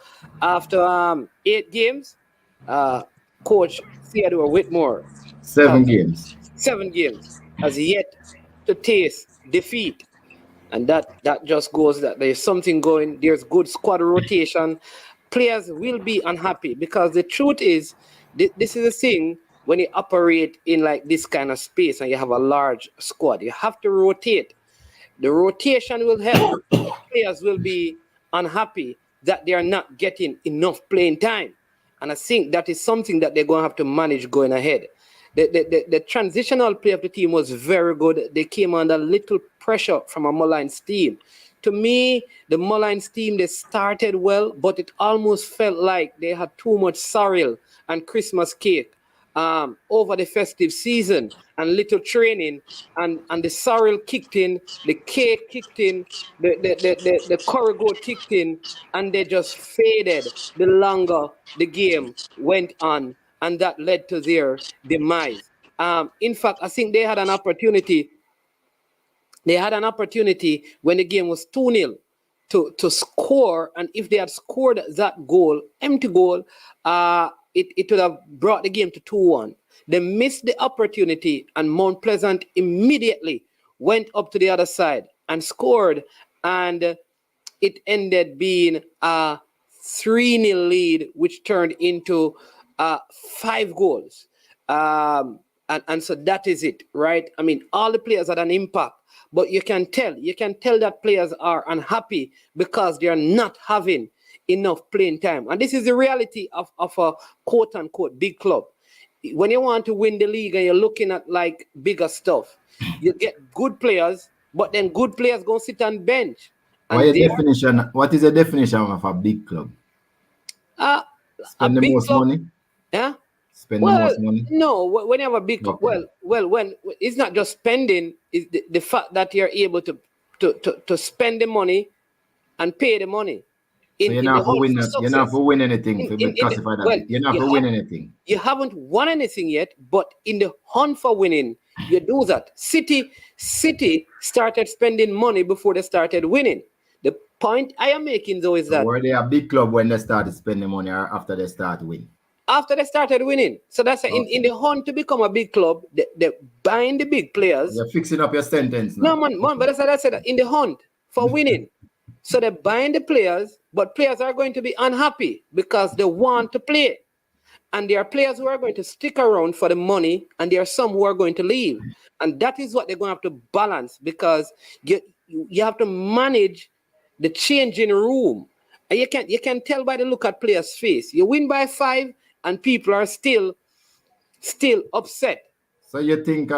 8 games, Coach Theodore Whitmore 7 games has yet to taste defeat, and that just goes that there's something going. There's good squad rotation. Players will be unhappy, because the truth is, this is a thing when you operate in like this kind of space and you have a large squad. You have to rotate. The rotation will help. Players will be unhappy that they are not getting enough playing time. And I think that is something that they're going to have to manage going ahead. The transitional play of the team was very good. They came under little pressure from a Mullines team. To me, the Mullines team, they started well, but it almost felt like they had too much sorrel and Christmas cake over the festive season and little training, and the sorrel kicked in, the cake kicked in, the corrigo kicked in, and they just faded the longer the game went on, and that led to their demise. In fact, I think they had an opportunity. They had an opportunity when the game was 2-0 to score, and if they had scored that goal, empty goal, it would have brought the game to 2-1. They missed the opportunity, and Mount Pleasant immediately went up to the other side and scored, and it ended being a 3-0 lead, which turned into 5 goals. And so that is it, right? I mean, all the players had an impact, but you can tell that players are unhappy because they are not having enough playing time. And this is the reality of a quote unquote big club. When you want to win the league and you're looking at like bigger stuff, you get good players, but then good players go sit on bench. What is the definition of a big club? Spend the most money? Yeah. Spend the most money? No, when you have a big club, Okay. when it's not just spending, it's the fact that you're able to spend the money and pay the money. So you're not for win anything to be classified that. You're not for win anything. You haven't won anything yet, but in the hunt for winning, you do that. City started spending money before they started winning. The point I am making though is that were they a big club when they started spending money or after they start winning? After they started winning. So that's in the hunt to become a big club, they buying the big players. You're fixing up your sentence now. No, man, but that's what I said, in the hunt for winning. So they're buying the players, but players are going to be unhappy because they want to play. And there are players who are going to stick around for the money, and there are some who are going to leave. And that is what they're going to have to balance, because you have to manage the changing room. And you can tell by the look at players' face. You win by 5, and people are still upset. So you think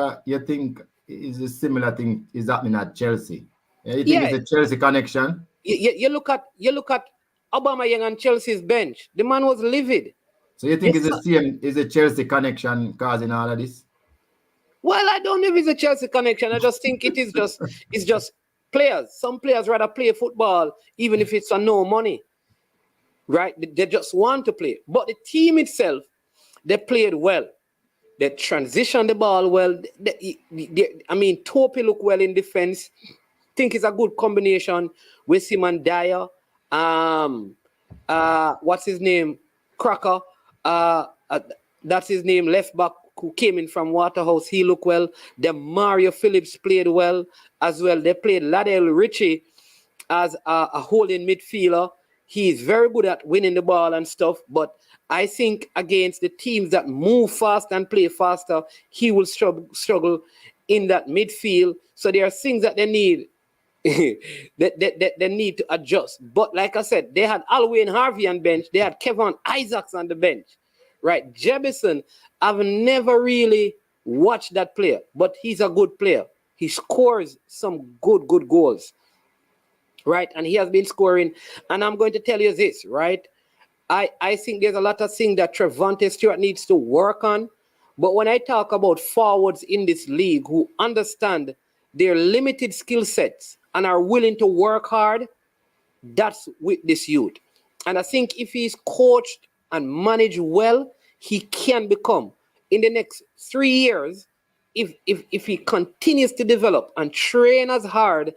is a similar thing is happening at Chelsea? You think it's a Chelsea connection? You look at Aubameyang and Chelsea's bench. The man was livid. So you think is a Chelsea connection causing all of this? Well, I don't know if it's a Chelsea connection. I just think it's just players. Some players rather play football even if it's for no money. Right? They just want to play. But the team itself, they played well. They transitioned the ball well. Topi look well in defense. Think it's a good combination with Simon Dyer. What's his name? Cracker. That's his name, left back, who came in from Waterhouse. He looked well. Then Mario Phillips played well as well. They played Ladell Richie as a holding midfielder. He's very good at winning the ball and stuff, but I think against the teams that move fast and play faster, he will struggle in that midfield. So there are things that they need that they need to adjust. But like I said, they had Alwyn Harvey on bench. They had Kevin Isaacs on the bench. Right? Jebison, I've never really watched that player, but he's a good player. He scores some good goals. Right? And he has been scoring. And I'm going to tell you this, right? I think there's a lot of things that Trevante Stewart needs to work on. But when I talk about forwards in this league who understand their limited skill sets and are willing to work hard, that's with this youth. And I think if he's coached and managed well, he can become, in the next 3 years, if he continues to develop and train as hard,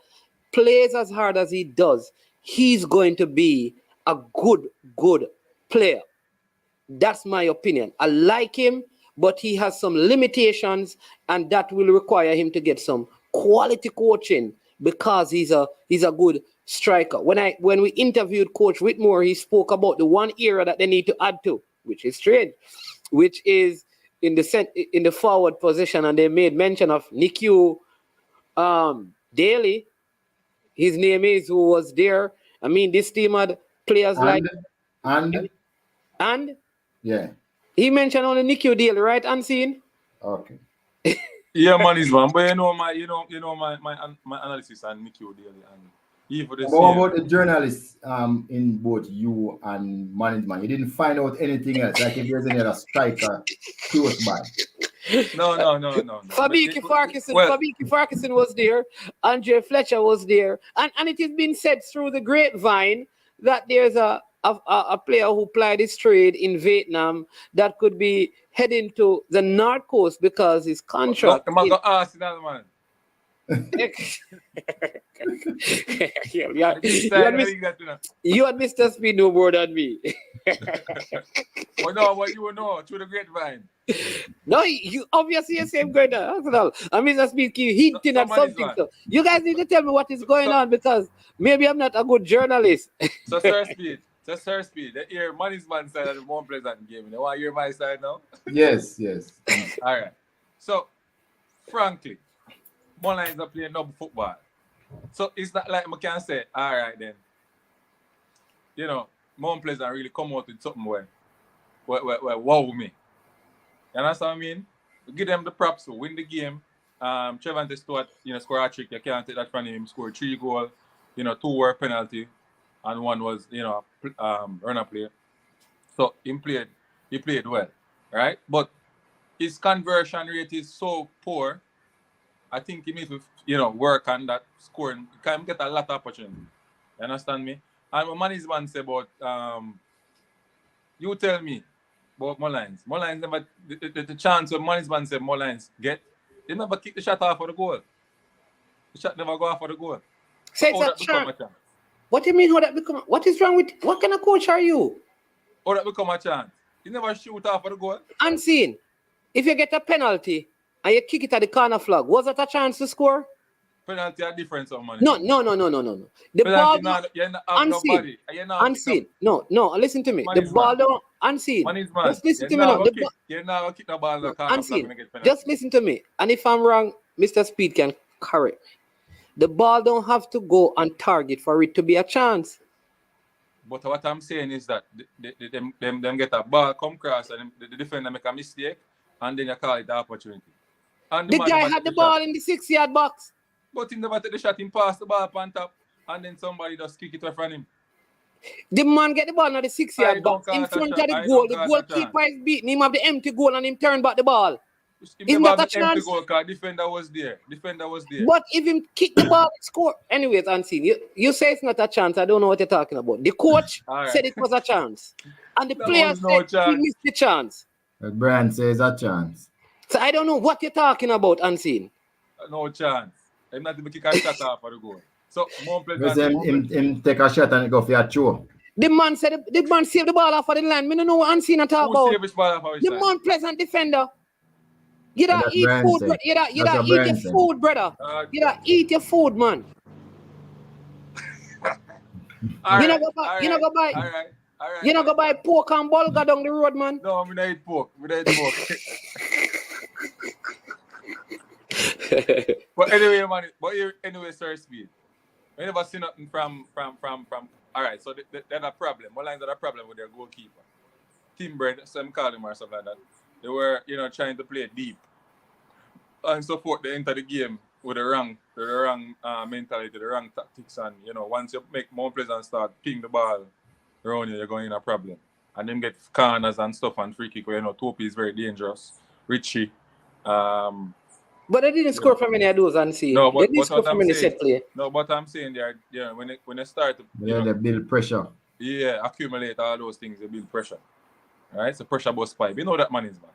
plays as hard as he does, he's going to be a good player. That's my opinion. I like him, but he has some limitations, and that will require him to get some quality coaching because he's a good striker. When we interviewed Coach Whitmore, he spoke about the one area that they need to add to, which is strange, which is in the forward position, and they made mention of Nikiu Daly. His name is, who was there. I mean, this team had players and yeah. He mentioned only Nikiu Daly, right? Unseen. Okay. Yeah, man, is man. But you know my analysis on Nikiu Daly, and Even the But what same. about the journalists in both you and management? You didn't find out anything else, like if there's any other striker close by. No. Fabiki Well, Farkason was there. Andre Fletcher was there. And it has been said through the grapevine that there's a player who plied his trade in Vietnam that could be heading to the North Coast because his contract. I'm going to ask that, man. You and Mr. Speed know more than me. But no, what you will know through the grapevine. No, you obviously you're same going on. And Mr. Speed keep hinting at something. So you guys need to tell me what is going on because maybe I'm not a good journalist. So Sir Speed, the ear money's man side of the more pleasant game. You want to hear my side now? Yes. All right. So, frankly, Mullines are playing noble football. So it's not like I can say, all right then. You know, Mount Pleasant really come out with something where wow me. You understand what I mean? We give them the props to win the game. Trevante Stewart, score a trick. You can't take that from him. Scored 3 goals, 2 were penalty, and 1 was, runner play. So he played well, right? But his conversion rate is so poor. I think he needs to, work on that scoring. He can get a lot of opportunity. You understand me? And what management say about, you tell me about Mullines. Mullines never, the chance of management say Mullines get, they never kick the shot off for the goal. The shot never go off for the goal. Say it's a chance. What do you mean how that become? What is wrong with, what kind of coach are you? How that become a chance? You never shoot off for the goal. Unseen. If you get a penalty, and you kick it at the corner flag, was that a chance to score? Penalty a difference of money. No. The penalty ball you're not unseen. Unseen. No, listen to me. The ball don't unseen. Just listen to me now. You're not kick the ball at the corner unseen. flag when you get penalty. Just listen to me. And if I'm wrong, Mr. Speed can correct. The ball don't have to go on target for it to be a chance. But what I'm saying is that them get a ball come cross and the defender make a mistake and then you call it the opportunity. And the guy had the ball in the 6-yard box. But he never take the shot, he passed the ball on top, and then somebody just kick it away from him. The man get the ball in the 6-yard box in front of the goal. The goalkeeper is beating him of the empty goal and him turn back the ball. Isn't that a chance? Goal, defender was there. But if him kick the ball, score. Anyways, Unseen, you say it's not a chance. I don't know what you're talking about. The coach said it was a chance. And the player said he missed the chance. Brian says a chance. So I don't know what you're talking about, Unseen. No chance. I'm not even kick a shot off for the goal. So, him take a shot and go for a throw. The man saved the ball off of the line. I don't know what Unseen at all about. The man pleasant defender. You don't eat food, brother. You don't eat your food, brother. You don't eat your food, man. You don't go buy pork and bulgur down the road, man. No, I'm not eat pork. But anyway, man. Anyway, Sir Speed. We never see nothing from. All right, so they're a problem. Mullines had a problem with their goalkeeper. Timbred, some call him or something like that. They were, trying to play deep and so forth. They enter the game with the wrong mentality, the wrong tactics, and once you make Mount Pleasant start ping the ball around you, you're going in a problem. And then get corners and stuff and free kick where Topi is very dangerous. Richie. But they didn't score from any of those Unseen. No, but they didn't score from any set play. No, but I'm saying when they start to they build pressure. Yeah, accumulate all those things, they build pressure. Right? So pressure bust pipe. You know that man is man.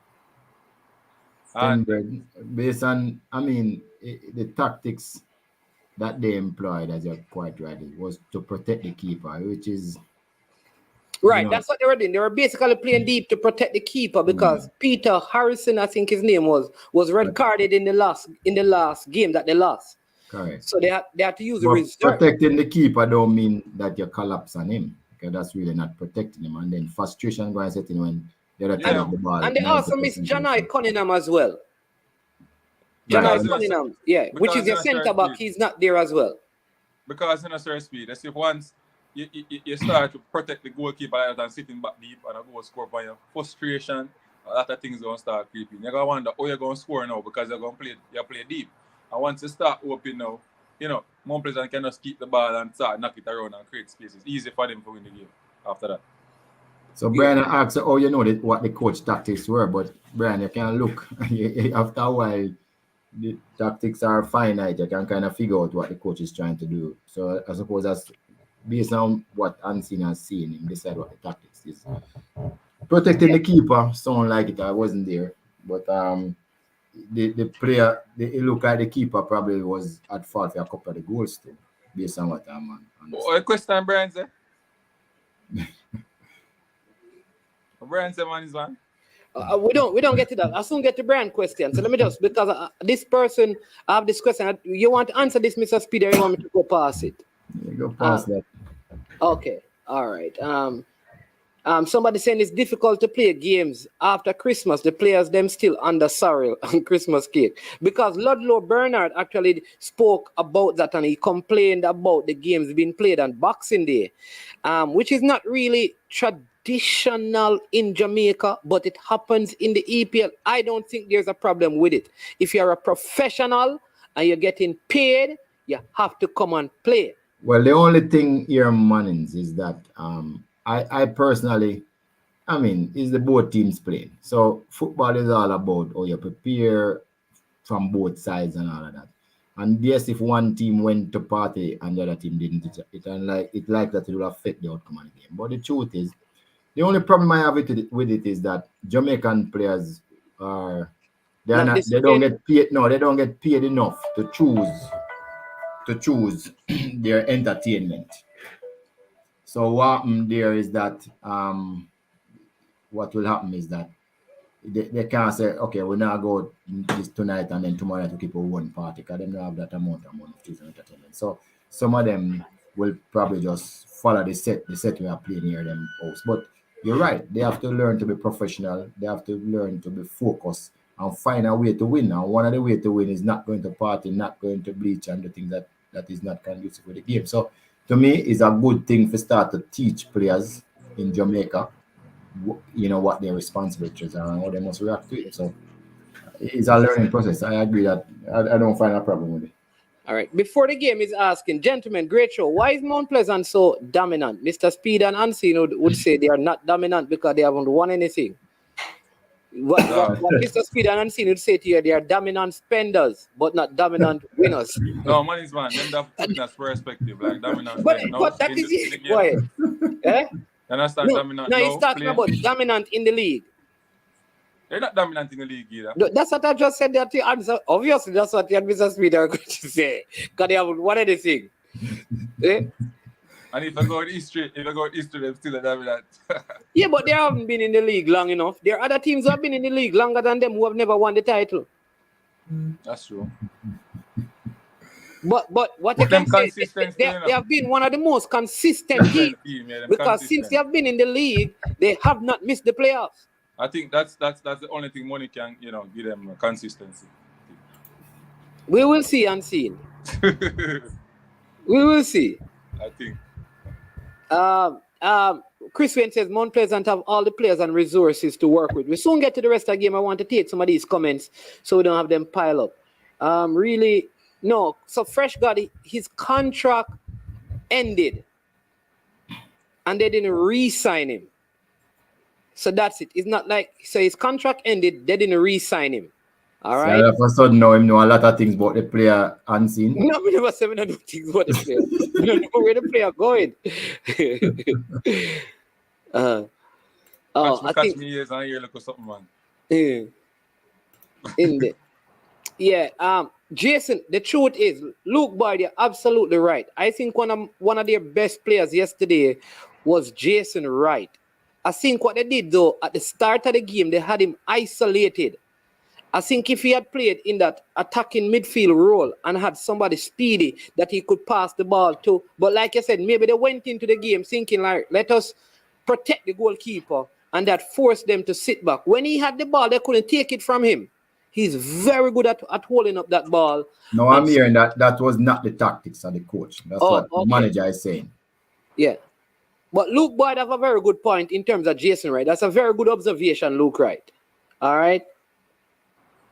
And based on, the tactics that they employed, as you're quite right, was to protect the keeper, which is right. That's what they were doing. They were basically playing deep to protect the keeper because Peter Harrison, I think his name was red carded in the last game that they lost. Correct. So they had to use the reserve. Protecting the keeper don't mean that you collapse on him, because that's really not protecting him, and then frustration going to set in when the other team have the ball. And they also miss Janai Cunningham as well. Janai Cunningham, which is your centre back. He's not there as well. Because Sir Speed, as if once you start to protect the goalkeeper and sitting back deep and a goal score by your frustration, a lot of things going to start creeping. You're going to wonder, you're going to score now because you're going to play deep. And once you start opening now, Mount Pleasant can just keep the ball and start knock it around and create space. It's easy for them to win the game after that. So Brian asked, "Oh, you know what the coach tactics were?" But Brian, you can look after a while. The tactics are finite. You can kind of figure out what the coach is trying to do. So I suppose that's based on what Unseen has seen him decide what the tactics is. Protecting the keeper sound like it. I wasn't there, but the player, it looked like the keeper probably was at fault for a couple of the goals too, based on what I'm What question, Brian say? Brian say, man, is man. We don't get to that. I soon get to Brian question. So let me just, because this person, I have this question. You want to answer this, Mr. Speed, or you want me to go past it? Yeah, go past that. Okay, all right. Somebody saying it's difficult to play games after Christmas. The players them still under sorrel on Christmas cake, because Ludlow Bernard actually spoke about that, and he complained about the games being played on Boxing Day, which is not really traditional in Jamaica, but it happens in the EPL. I don't think there's a problem with it. If you're a professional and you're getting paid, you have to come and play. Well, the only thing here, Mannings, is that I personally, is the both teams playing. So football is all about how you prepare from both sides and all of that. And yes, if one team went to party and the other team didn't, it like that it will affect the outcome of the game. But the truth is, the only problem I have with it is that Jamaican players they don't get paid. No, they don't get paid enough to choose their entertainment. So what there is that what will happen is that they can't say, okay, we'll now go this tonight and then tomorrow to keep a one party, because they don't have that amount of money to choose entertainment. So some of them will probably just follow the set we are playing here them house. But you're right, they have to learn to be professional, they have to learn to be focused and find a way to win. And one of the ways to win is not going to party, not going to bleach and the things that is not conducive for the game. So to me, it's a good thing to start to teach players in Jamaica, what their responsibilities are and how they must react to it. So it's a learning process. I agree that I don't find a problem with it. All right. Before the game is asking, gentlemen, great show. Why is Mount Pleasant so dominant? Mr. Speed and Unseen would say they are not dominant because they haven't won anything. What Mr. Speed and Unseen would say to you, they are dominant spenders, but not dominant winners. No, man, is man. Them have put that perspective, like dominant. But that is it. Why? Eh? Understand dominant? No, he's talking about dominant in the league. They're not dominant in the league either. No, that's what I just said there to answer. Obviously, that's what Mr. Speed are going to say. Because they haven't won anything. Eh? And if I go with history, they're still a dominant. Yeah, but they haven't been in the league long enough. There are other teams who have been in the league longer than them who have never won the title. That's true. But what you can say, they have been one of the most consistent teams. Because since they have been in the league, they have not missed the playoffs. I think that's the only thing money can, give them consistency. We will see, Unseen. We will see. I think. Chris Wayne says Mount Pleasant have all the players and resources to work with. We soon get to the rest of the game. I want to take some of these comments so we don't have them pile up. Really, no. So Fresh got his contract ended, and they didn't re-sign him. So that's it. It's not like his contract ended, they didn't re-sign him. All right. So all of a sudden now him know a lot of things about the player Unseen. No, we never said we don't know things about the player. We don't know where the player going. I think me years and year look or something, man. Jason, the truth is, Luke Boyd, you're absolutely right. I think one of their best players yesterday was Jason Wright. I think what they did though, at the start of the game, they had him isolated. I think if he had played in that attacking midfield role and had somebody speedy that he could pass the ball to, but like I said, maybe they went into the game thinking like, let us protect the goalkeeper, and that forced them to sit back. When he had the ball, they couldn't take it from him. He's very good at holding up that ball. No, I'm hearing that was not the tactics of the coach. That's what the manager is saying. Yeah. But Luke Boyd have a very good point in terms of Jason Wright. That's a very good observation, Luke Wright. All right.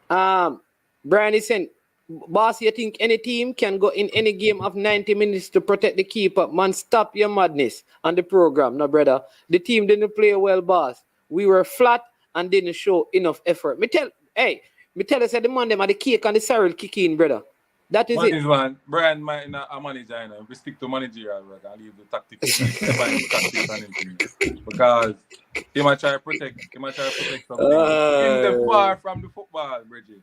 Brian is saying, Boss, you think any team can go in any game of 90 minutes to protect the keeper? Man, stop your madness on the program. No, brother. The team didn't play well, boss. We were flat and didn't show enough effort. Me tell you, say the man them are the cake and the cereal kick in, brother. That is it. Brian might not a manager, you know. If we stick to managerial work and leave the tactics and everything. Because he might try to protect something. In the far from the football, Bridget.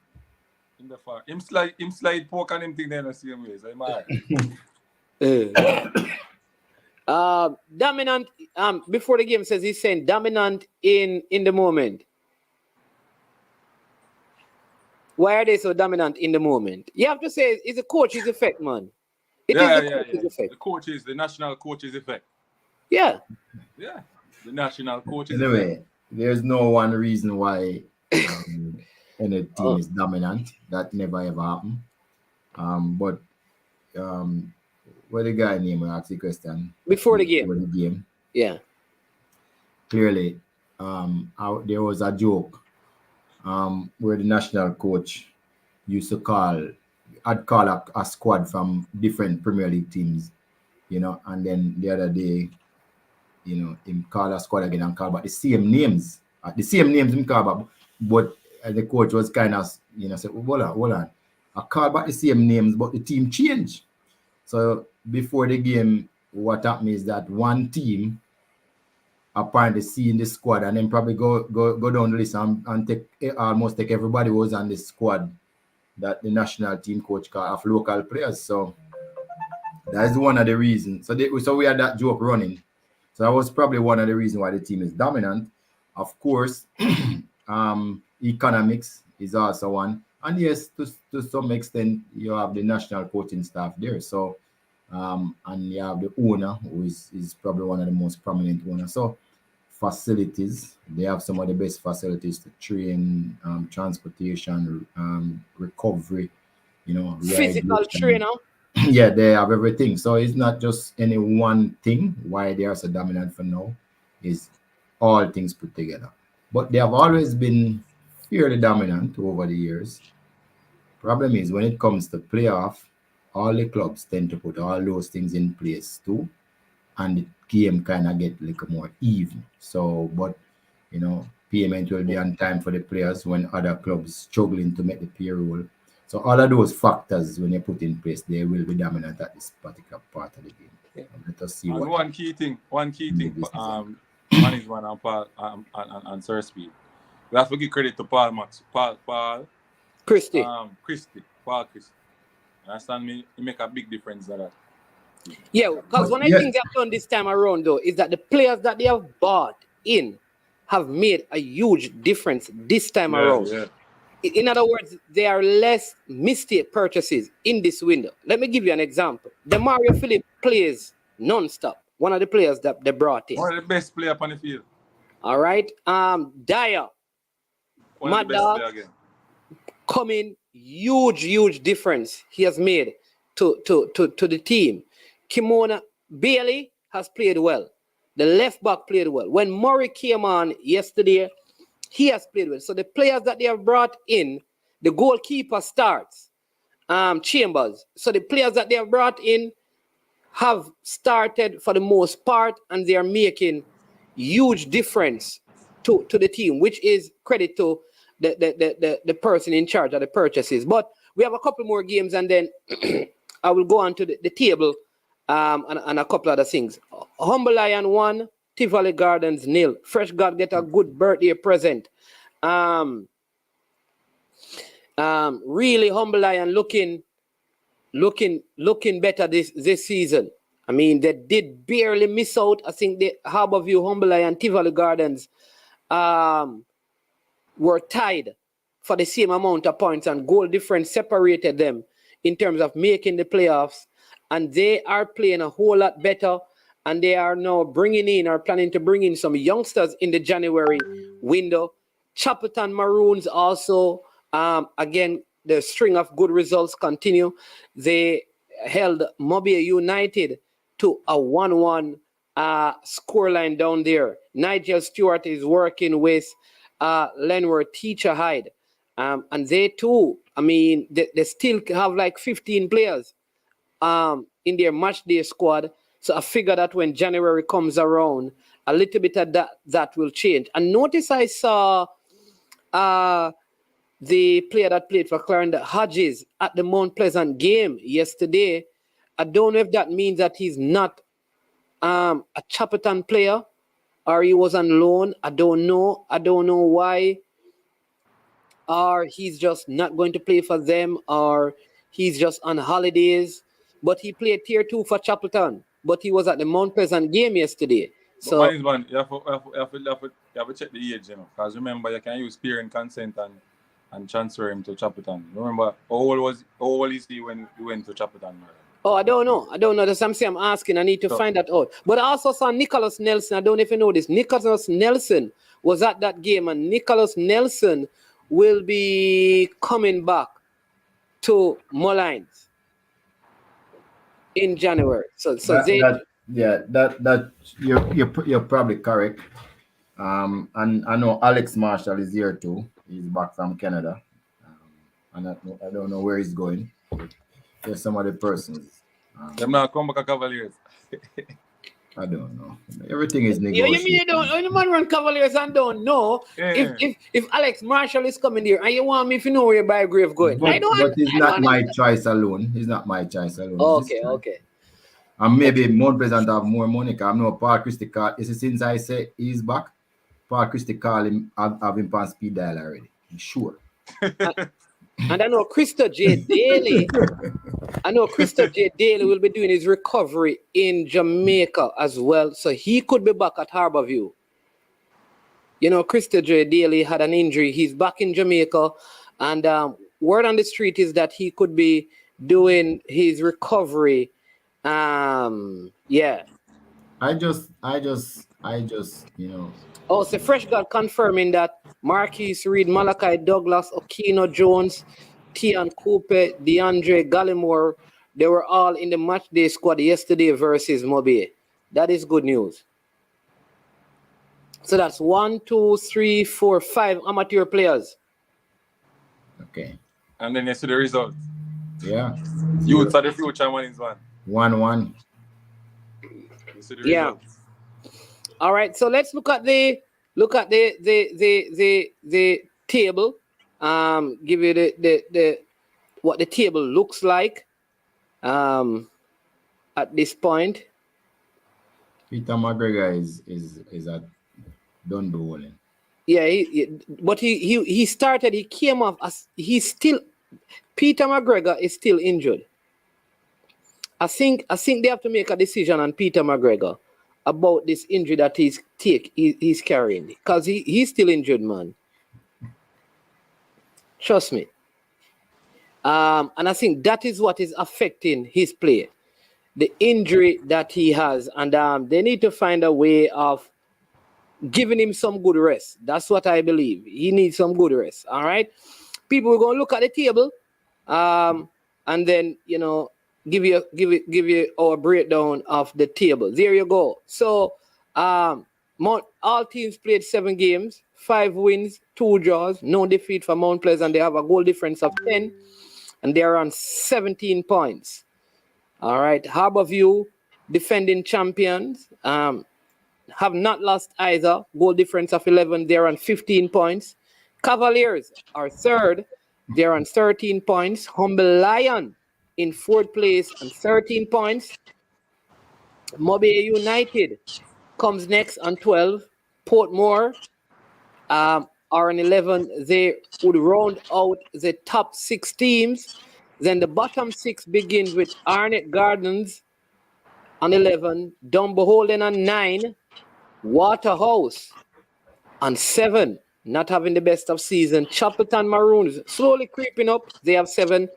In the far. Him slide poke and him thing there in the same way. So he might. Dominant. Before the game says he's saying dominant in the moment. Why are they so dominant in the moment? You have to say it's the coach's effect, man. It is the coach's effect. The national coach's effect. Yeah. Yeah. The national coach's Anyway, effect. there's no one reason why any team is dominant. That never ever happened. But what the guy name will ask the question before the game. Before the game. Yeah. Clearly, there was a joke where the national coach used to call a squad from different Premier League teams, you know, and then the other day, you know, him call a squad again and call back the same names. Him call back, but the coach was kind of, you know, said, hold on. I call back the same names, but the team changed. So before the game, what happened is that one team apparently see in the squad and then probably go down the list and take everybody who was on the squad that the national team coach called of local players. So that's one of the reasons. So we had that joke running. So that was probably one of the reasons why the team is dominant. Of course, economics is also one. And yes, to some extent, you have the national coaching staff there. So, and you have the owner, who is probably one of the most prominent owners. So, facilities, they have some of the best facilities to train, transportation, recovery, you know. Physical trainer. Yeah, they have everything. So it's not just any one thing why they are so dominant for now. Is all things put together. But they have always been fairly dominant over the years. Problem is when it comes to playoff, all the clubs tend to put all those things in place too, and the game kind of get a little more even. So, but you know, payment will be on time for the players when other clubs struggling to make the payroll. So all of those factors, when you put in place, they will be dominant at this particular part of the game. Yeah. Let us see. And one key thing, management and Paul and Sir Speed. We have to give credit to Paul Christie. Paul Christie. Understand me? He make a big difference in that. Yeah, because one of the things they have done this time around though is that the players that they have bought in have made a huge difference this time around. Yeah. In other words, there are less mistake purchases in this window. Let me give you an example. The Mario Phillips plays non-stop. One of the players that they brought in. One of the best players on the field. All right. Dyer. One of the best players again. Coming, huge difference he has made to the team. Kimona Bailey has played well. The left back played well. When Murray came on yesterday, he has played well. So the players that they have brought in, the goalkeeper starts, Chambers. So the players that they have brought in have started for the most part, and they are making huge difference to the team, which is credit to the person in charge of the purchases. But we have a couple more games, and then I will go on to the table and a couple other things. Humble Lion 1, Tivoli Gardens 0. Fresh God get a good birthday present. Really Humble Lion looking better this season. I mean, they did barely miss out. I think the Harborview, Humble Lion, Tivoli Gardens were tied for the same amount of points, and goal difference separated them in terms of making the playoffs. And they are playing a whole lot better, and they are now planning to bring in some youngsters in the January window. Chapelton Maroons also, again, the string of good results continue. They held Mobile United to a 1-1 scoreline down there. Nigel Stewart is working with Lenworth Teacher Hyde. And they too, I mean, they still have like 15 players in their match day squad. So I figure that when January comes around, a little bit of that will change. And notice I saw the player that played for Clarendon, Hodges, at the Mount Pleasant game yesterday. I don't know if that means that he's not a Chapperton player or he was on loan. I don't know. I don't know why. Or he's just not going to play for them, or he's just on holidays. But he played tier 2 for Chapelton. But he was at the Mount Pleasant game yesterday. So Man, you have to check the age, you know. Because remember, you can use parent consent and transfer him to Chapelton. Remember, how old is he when he went to Chapelton? I don't know. That's something I'm asking. I need to find that out. But I also saw Nicholas Nelson. I don't know if you know this. Nicholas Nelson was at that game, and Nicholas Nelson will be coming back to Mullines in January. You're probably correct. And I know Alex Marshall is here too. He's back from Canada. And I don't know where he's going. There's some other persons. Them not come back to Cavaliers. I don't know. Everything is negotiable. You mean you don't? When the man run Cavaliers and don't know if Alex Marshall is coming here, and you want me if you know where your Bygrave going? But it's not my choice alone. It's not my choice alone. Okay. And maybe Mount Pleasant have more money. I know Paul Christie call. Since I say he's back, Paul Christie call him, have him on speed dial already. I'm sure. And I know Krista J. Daly will be doing his recovery in Jamaica as well. So he could be back at Harborview. You know, Krista J. Daly had an injury. He's back in Jamaica. And word on the street is that he could be doing his recovery. Yeah. I just, you know. So Fresh got confirming that Marquise Reed, Malachi Douglas, Okino Jones, Tian Coupe, DeAndre Gallimore, they were all in the match day squad yesterday versus Mobile. That is good news. So that's 1, 2, 3, 4, 5 amateur players. Okay. And then you see the result. Yeah. Youths are the future, man, is one. 1-1. You see the result. All right, so let's look at the table. Give you the what the table looks like at this point. Peter McGregor is at Dunbowling. Yeah, but he started. He came off as Peter McGregor is still injured. I think they have to make a decision on Peter McGregor about this injury that he's carrying, because he's still injured, man. Trust me. And I think that is what is affecting his play, the injury that he has, and they need to find a way of giving him some good rest. That's what I believe. He needs some good rest. All right, people, we're gonna look at the table, and then give you our breakdown of the table. There you go. So all teams played 7 games, 5 wins, 2 draws, no defeat for Mount Pleasant. They have a goal difference of 10, and they are on 17 points. All right, Harborview, defending champions, have not lost either. Goal difference of 11. They're on 15 points. Cavaliers are third. They're on 13 points. Humble Lion in 4th place on 13 points. Mobile United comes next on 12. Portmore are on 11. They would round out the top 6 teams. Then the bottom 6 begins with Arnett Gardens on 11. Dumberholden on 9. Waterhouse on 7. Not having the best of season. Chapelton Maroons slowly creeping up. They have 7.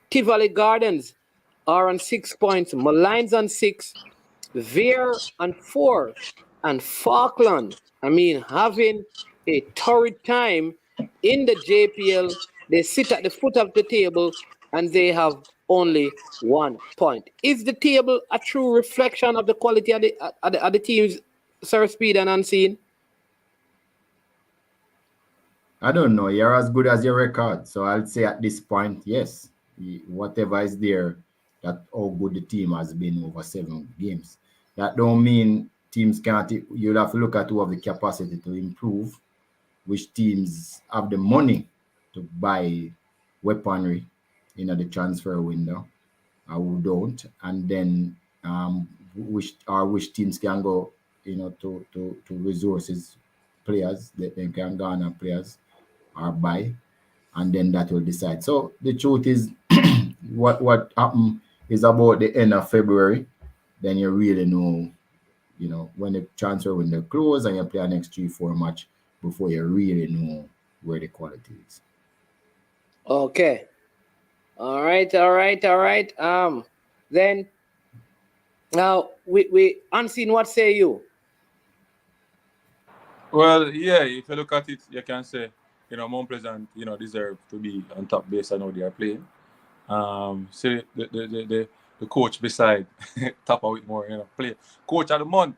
Tivoli Gardens are on 6 points. Mullines on 6. Vere on 4. And Falkland, having a torrid time in the JPL. They sit at the foot of the table and they have only 1 point. Is the table a true reflection of the quality of the teams, Sir Speed and Unseen? I don't know. You're as good as your record. So I'll say at this point, yes. Whatever is there, that how good the team has been over 7 games. That don't mean teams can't. You'll have to look at who have the capacity to improve, which teams have the money to buy weaponry in the transfer window, who don't, and then which teams can go, to resources players that they can garner players or buy, and then that will decide. So the truth is, what happened is about the end of February. Then you really know, when the transfer window close and you play our next 3-4 match before you really know where the quality is. Okay. All right. Then now we unseen. What say you? Well, yeah, if you look at it, you can say, Mount Pleasant, deserve to be on top based on how they are playing. See the coach beside Tappa Whitmore, play coach of the month.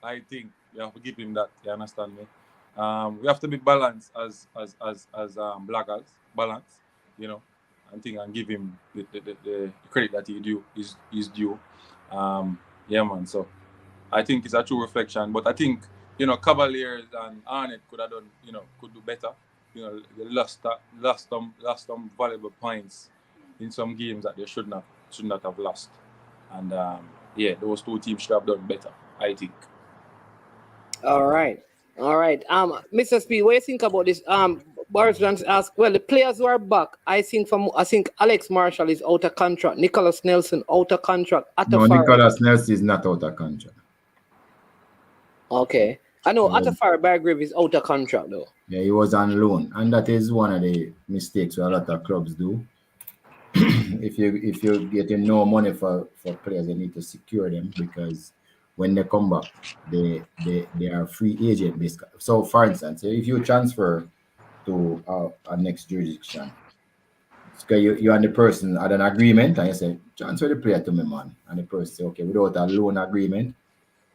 I think you have to give him that. You understand me? We have to be balanced as blackers, balance, and give him the credit that he is due. Yeah, man. So I think it's a true reflection. But I think, Cavaliers and Arnett could have done, could do better. They lost some valuable points in some games that they should not have lost. And those two teams should have done better, I think. All right. Mr. Speed, what do you think about this? Boris Johnson asked, well, the players who are back, I think Alex Marshall is out of contract, Nicholas Nelson out of contract. No, Nicholas Nelson is not out of contract. Okay. I know Atafari Bargrave is out of contract though. Yeah, he was on loan, and that is one of the mistakes that a lot of clubs do. If you're getting no money for players, you need to secure them, because when they come back, they are free agent based. So, for instance, if you transfer to a next jurisdiction, so you and the person had an agreement, and you say, transfer the player to me, man, and the person say, okay, without a loan agreement,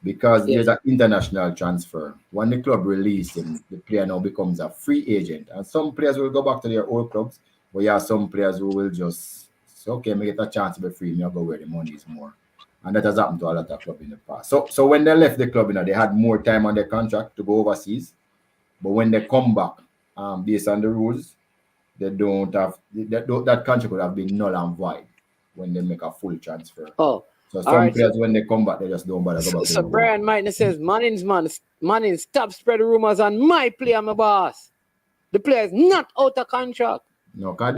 because there's an international transfer. When the club releases him, the player now becomes a free agent, and some players will go back to their old clubs, but you have some players who will just say, okay, me get a chance to be free, me I'll go where the money is more. And that has happened to a lot of clubs in the past. So when they left the club, they had more time on their contract to go overseas. But when they come back, based on the rules, they don't have that contract would have been null and void when they make a full transfer. Oh, so some players, when they come back, they just don't bother go back. So Brian Meitner says, Mannings, stop spread rumors on my player, my boss. The player is not out of contract. No, because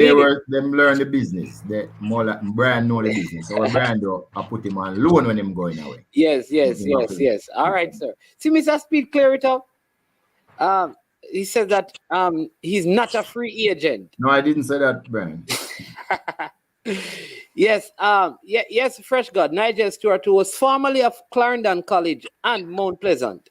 them learn the business. They more like Brian know the business. So Brian do, I put him on loan when him going away. Yes. All right, sir. See, Mr. Speed, clear it up. He said that he's not a free agent. No, I didn't say that, Brian. Yes, Fresh God, Nigel Stewart, who was formerly of Clarendon College and Mount Pleasant.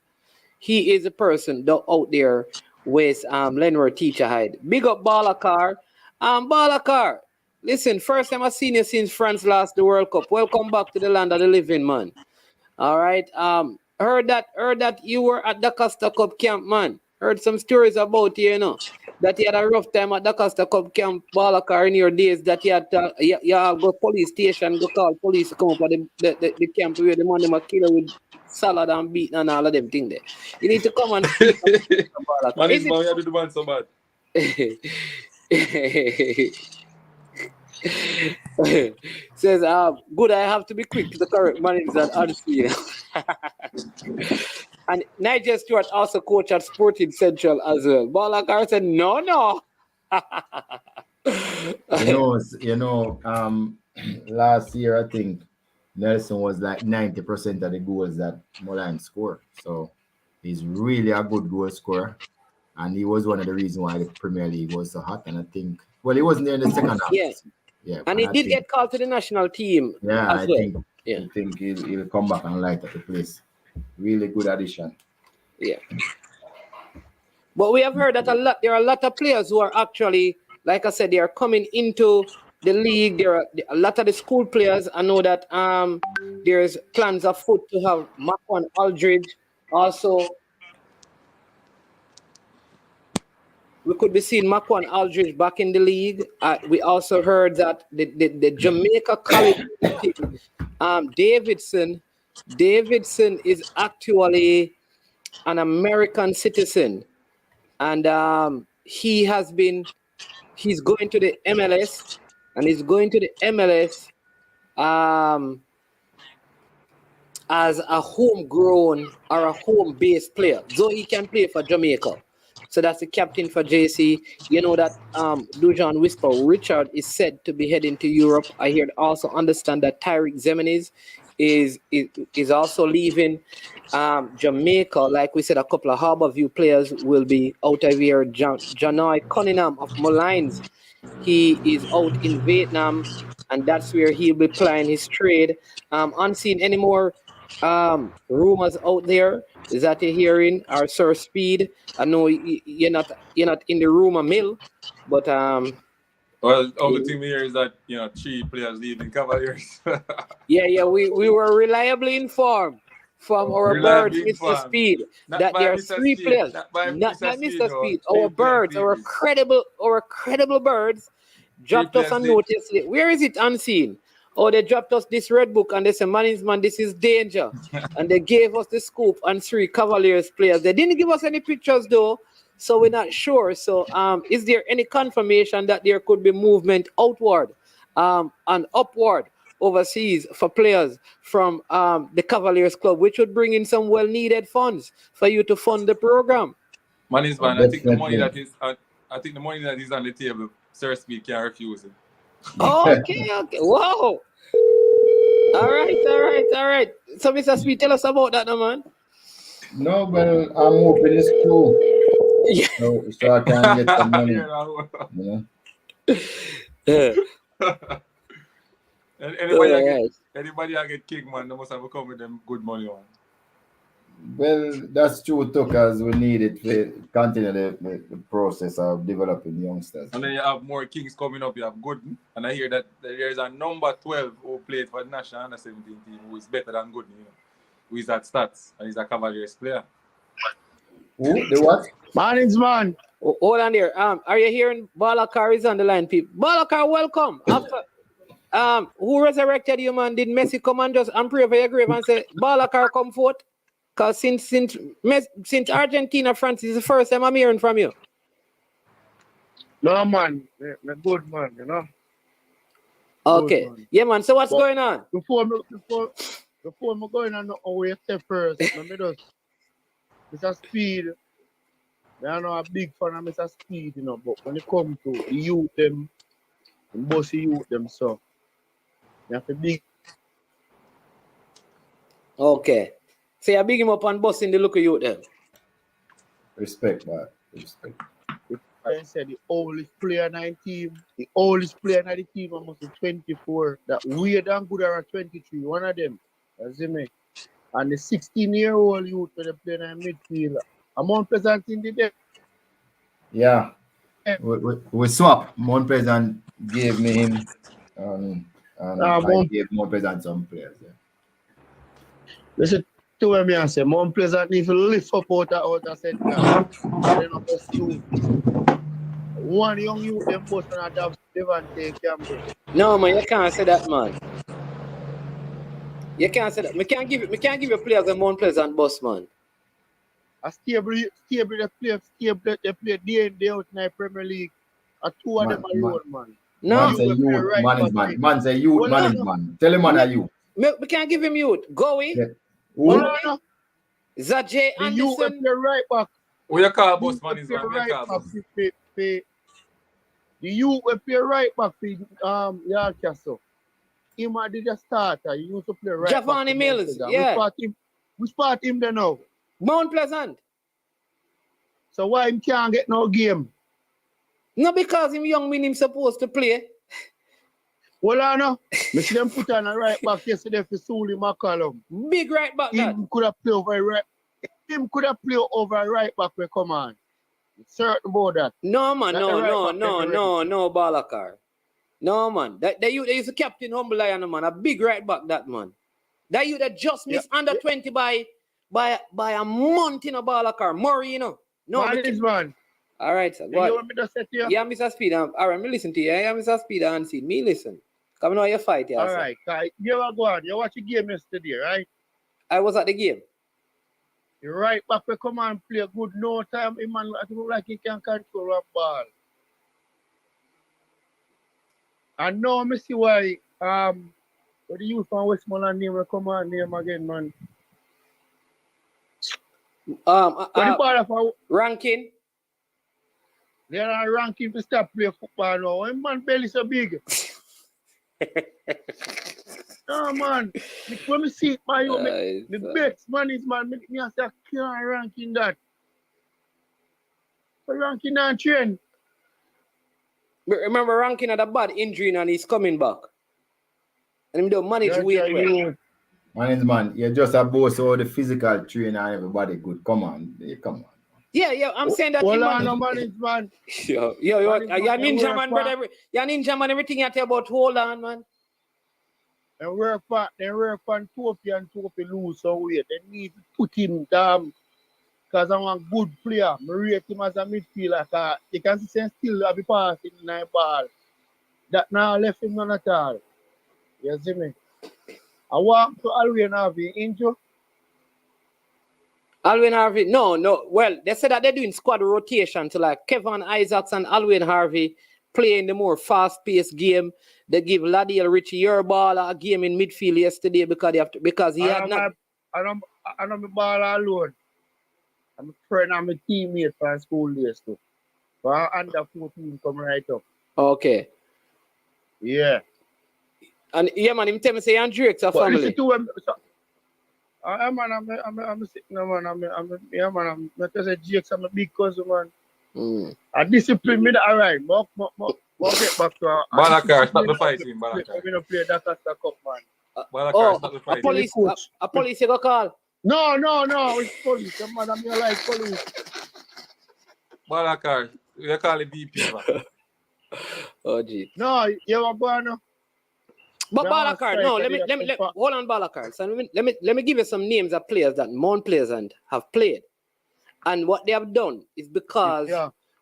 He is a person out there with Lenore Teacher Hyde. Big up Balakar. Balakar, listen, first time I've seen you since France lost the World Cup. Welcome back to the land of the living, man. All right. Heard that you were at the Costa Cup camp, man. Heard some stories about you, that you had a rough time at the Costa Cup camp, Balakar, in your days, that you had go police station, go call police to come up at the camp where the man them a killer with salad and beating and all of them things there. You need to come and speak about man, is man, you do the man so bad. Says, good, I have to be quick to the correct managers at Huddersfield. And Nigel Stewart also coach at Sporting Central as well. Balakar said, no. Last year, I think Nelson was like 90% of the goals that Moline scored. So he's really a good goal scorer. And he was one of the reasons why the Premier League was so hot. And I think, well, he wasn't there in the second half. Yeah. And he did get called to the national team. Yeah, I think he'll come back and light up the place. Really good addition. Yeah. But we have heard that there are a lot of players who are actually, like I said, they are coming into the league. There are a lot of the school players. I know that there's plans afoot to have Macon Aldridge also. we could be seeing Makwan Aldridge back in the league. We also heard that the Jamaica college Davidson is actually an American citizen, and he's going to the MLS, and he's going to the MLS as a homegrown or a home-based player, though he can play for Jamaica. So that's the captain for JC. You know that Dujan Whisper Richard is said to be heading to Europe. I understand that Tyreek Zemeniz is also leaving Jamaica. Like we said, a couple of Harborview players will be out of here. Janoi Cunningham of Malines, he is out in Vietnam, and that's where he'll be plying his trade. Unseen any more rumors out there that you're hearing? Or Sir Speed, I know you're not in the rumor mill, but well, all the thing here is that 3 players leaving Cavaliers. yeah, we were reliably informed from our birds, Mr. Speed, that there are 3 players, not by Mr. Speed. Our birds, our credible birds dropped us on notice. Where is it unseen? Oh, they dropped us this red book and they said, man, this is danger. And they gave us the scoop on 3 Cavaliers players. They didn't give us any pictures though, so we're not sure. So is there any confirmation that there could be movement outward and upward overseas for players from the Cavaliers club, which would bring in some well-needed funds for you to fund the program? I think the money that is on the table, Sir Speed can't refuse it. Okay. Wow. All right. So, Mr. Speed, tell us about that, man. No, well, I'm hoping it's cool. Yeah. So I can get some money. Anybody that get kicked, man, they must have come with them good money on. Well, that's true too, because we need it to continue the process of developing youngsters. And then you have more Kings coming up. You have Gooden, and I hear that there is a number 12 who played for the national under 17 team who is better than Gooden, who is at stats, and he's a Cavaliers player. Who? The what? Mornings, man. Hold on there. Are you hearing Balakar is on the line, people? Balakar, welcome. After who resurrected you, man? Did Messi come and just pray for your grave and say, Balakar, come forth? Because since Argentina, France is the first time I'm hearing from you. No, man. We're good, man, you know. Okay. Good, man. Yeah, man. So what's going on? Before I'm going on, we step first. Let me just, Mr. Speed, I'm not a big fan of Mr. Speed, but when it comes to the youth, the bossy youth, so you have to big. Okay. So you big him up and busting the look of you then. Respect, man. Respect. I said the oldest player in the team, almost 24. That weird and good are 23. One of them. You see me? And the 16-year-old youth when they play in midfield. Mount Pleasant in the day. Yeah. We swap. Mount Pleasant gave me him. And I gave Mount Pleasant some players. Yeah. Listen to me and say, Mount Pleasant needs to lift up out of center. One young youth, them both on a Devante Campbell. No, man, you can't say that, man. You can't say that. We can't give you players a Mount Pleasant boss, man. A stable they play day in, day out in the Premier League. A 2 of them are old, man. No. Man's a youth management. Man's a youth management. Tell him man are you. We can't give him youth. Goey. Yeah. No. Zajay The youth will Anderson. play right back. We are call boss, man. The youth will play right back for Yardcastle. Him did a starter. He used to play right back. Javani Mills, yeah. We spot him there now. Mount Pleasant. So why him can't get no game? No, because him young mean him supposed to play. Well, I know. Me see them put on a right back yesterday for Sully McCallum. Big right back that. Him could have played over a right back where come on. Certain about that. No, man, no, Balakar. No, man. That you used to captain Humble Lion, man. A big right back, that man. That you that just missed under 20 by a month in a Balakar. Murray, No, man. All right, sir. You Go hear on. what me just said to you? Yeah, Mr. Speed. All right, me listen to you. Yeah, Mr. Speed and see. Me listen. Come on, you fight, yeah, All sir. right. You ever go on? You watch the game yesterday, right? I was at the game. You right back we come and play good no time. Him man I look like he can control a ball. And now me see why what the youth from Westmoreland name will come on name again, man. But the ball for Ranking. they are ranking to stop play football now. When man belly so big. No man. When me see it, man, me bets man is man. Me I say I can't ranking that. So ranking and train. Remember, Rankin had a bad injury and he's coming back. And he don't manage weight well. Man, you're just a boss all the physical trainer and everybody good. Come on. Come on. Yeah, I'm saying that. Hold on, man. Yo, you're ninja man, brother. You're ninja man, everything you tell about hold on, man. They work on Topi and Topi lose some weight. They need to put him down because I'm a good player. I rate him as a midfielder. You can see still have a pass in the ball. That now left him none at all. You see me? I want to Alwyn Harvey injured. Alwyn Harvey, no. Well, they said that they're doing squad rotation to like Kevin Isaacs and Alwyn Harvey playing the more fast-paced game. They give Ladiel Richie Yerball a game in midfield yesterday because he had not. I don't ball alone. I'm a friend, I'm a teammate from school days too. But under 14 come right up. Okay. Yeah. And yeah, man, him tell me say and Drake's a family. Listen to him. I'm sitting there, man. I'm just a Jake's, I'm a big cousin, man. I discipline me, all right. But get back to Balakar, stop the fighting, Balakar. I'm going to play that Costa Cup, man. Balakar, stop the fighting. A police you go call? No, it's police. Man, I'm here like police. Balakar, you call it DP, man. Oh, gee. No, you ever go now? But Balakar, no, let me hold on, Balakar. So let me give you some names of players that Mount Pleasant have played. And what they have done is because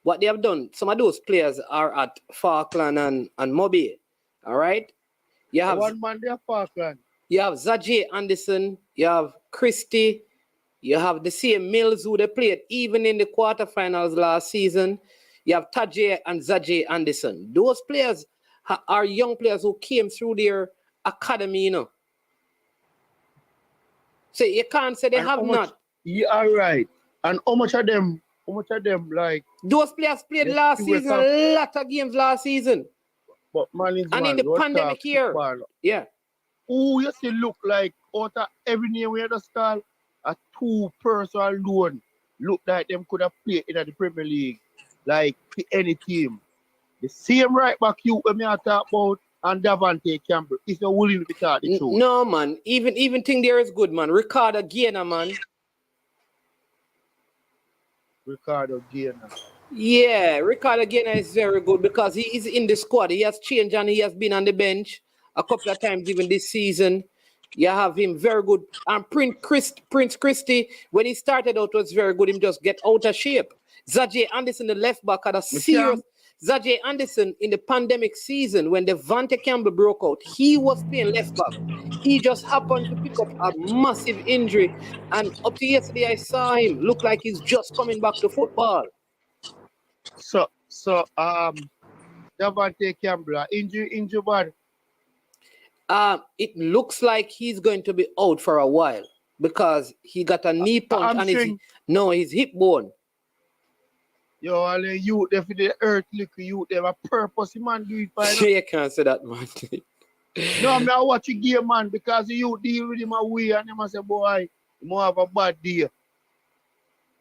what they have done, some of those players are at Falkland and Mobile. All right? You have one man there, Falkland. You have Zajay Anderson, you have Christie, you have the same Mills who they played even in the quarterfinals last season. You have Tajay and Zajay Anderson. Those players are young players who came through their academy, you know. So you can't say they have not. You are right. And how much of them, like... Those players played last season, a lot of games last season. But man, in the pandemic year. Yeah. Who you see look like out of every name we just call a 2-person alone look like them could have played in the Premier League, like any team. The same right back you when me I talk about and Davante Campbell is not willing to talk the truth. No man, even thing there is good man. Ricardo Gainer, man. Ricardo Gainer. Yeah, Ricardo Gainer is very good because he is in the squad. He has changed and he has been on the bench a couple of times even this season. You have him very good. And Prince Christie, when he started out, was very good. Him just get out of shape. Zajay Anderson, the left back, had a serious... Zajay Anderson in the pandemic season when Davante Campbell broke out, he was playing left back. He just happened to pick up a massive injury. And up to yesterday, I saw him look like he's just coming back to football. So Davante Campbell, injury bad. It looks like he's going to be out for a while because he got a knee punch on his hip bone. Yo, all the youth, they for the earth, look youth, they have a purpose, man, do it fine. You can't say that, man. No, I'm not watching game, man, because the youth deal with him away and them say, boy, you have a bad day.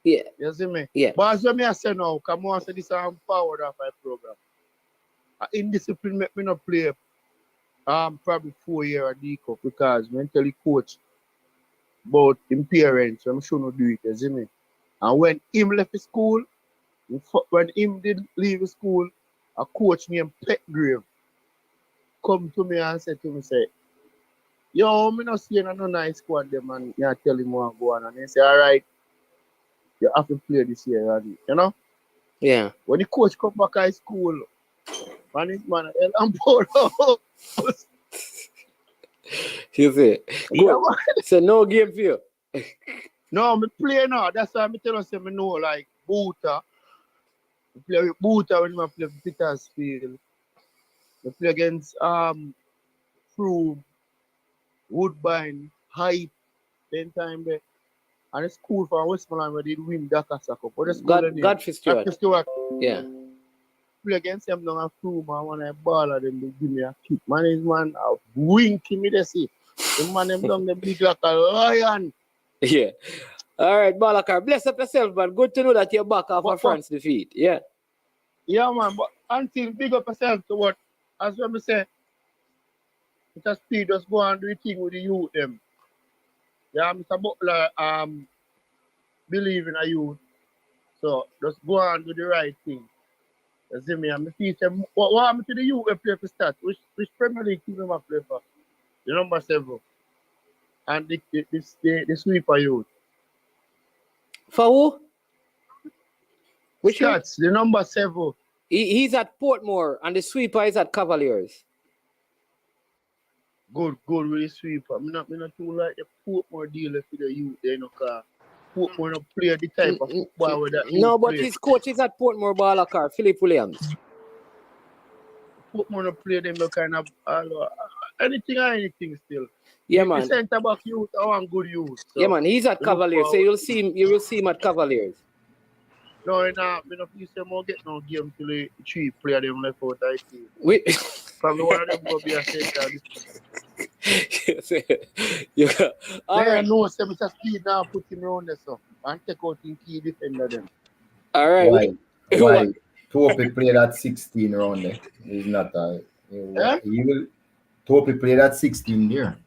Yeah. You see me? Yeah. But as I say now, come on, say this is empowered of my program. Indiscipline make me not play probably 4 years at D Cup because mentally coach about him parents, I'm sure not do it, you see me? And when him left the school, when him did leave school, a coach named Petgrave come to me and said to me, say, yo, I'm not seeing no nice squad them and you tell him what go on. And he say, all right, you have to play this year, you know? Yeah. When the coach come back high school, man, I'm bored. You see. Yeah, Good. man. So no game for you. No, me play now. That's why I tell us me know like Buta. We play with Buta when we play for Petersfield. We play against Froome, Woodbine, Hype, then time there. And the school from Westmoreland where they win Dakar Cup. What the school name? Godfrey Stewart. Godfrey Stewart. Yeah. Play against them down at Froome, and when I ball at them, they give me a kick. Man, is man, a winking me, they see. The man, them down, them big like a lion. Yeah. All right, Balakar. Bless up yourself, man. Good to know that you're back after France defeat. Yeah. Yeah, man, but until big up yourself to what, as we say, it has speed, just go and do the thing with the youth, them. Yeah, Mr. Butler, believe in a youth. So just go and do the right thing. You see me, and me see them. What happened to the youth we play for start? Which Premier League team them a play for? The number 7. And the sweeper youth. For who? Which one? Stats, the number 7. He's at Portmore and the sweeper is at Cavaliers. Good with the sweeper. I'm not too like the Portmore dealer for the youth there, no car. Portmore no play the type of football with that. No, but play. his coach is at Portmore Balakar, Philip Williams. Portmore no play them no kind of anything still. Yeah, The man. centre back youth, I want good youth. So. Yeah, man. He's at Cavaliers. So you will see him at Cavaliers. No, I don't think they won't get no game till the 3 player them left out, I think. Probably one of them will be a centre. Yeah. All I right. know some Mr. Speed now put him around there, so and take out in key defender them. All right. Why? Topi played at 16 around there. He's not he will Topi played at 16 there.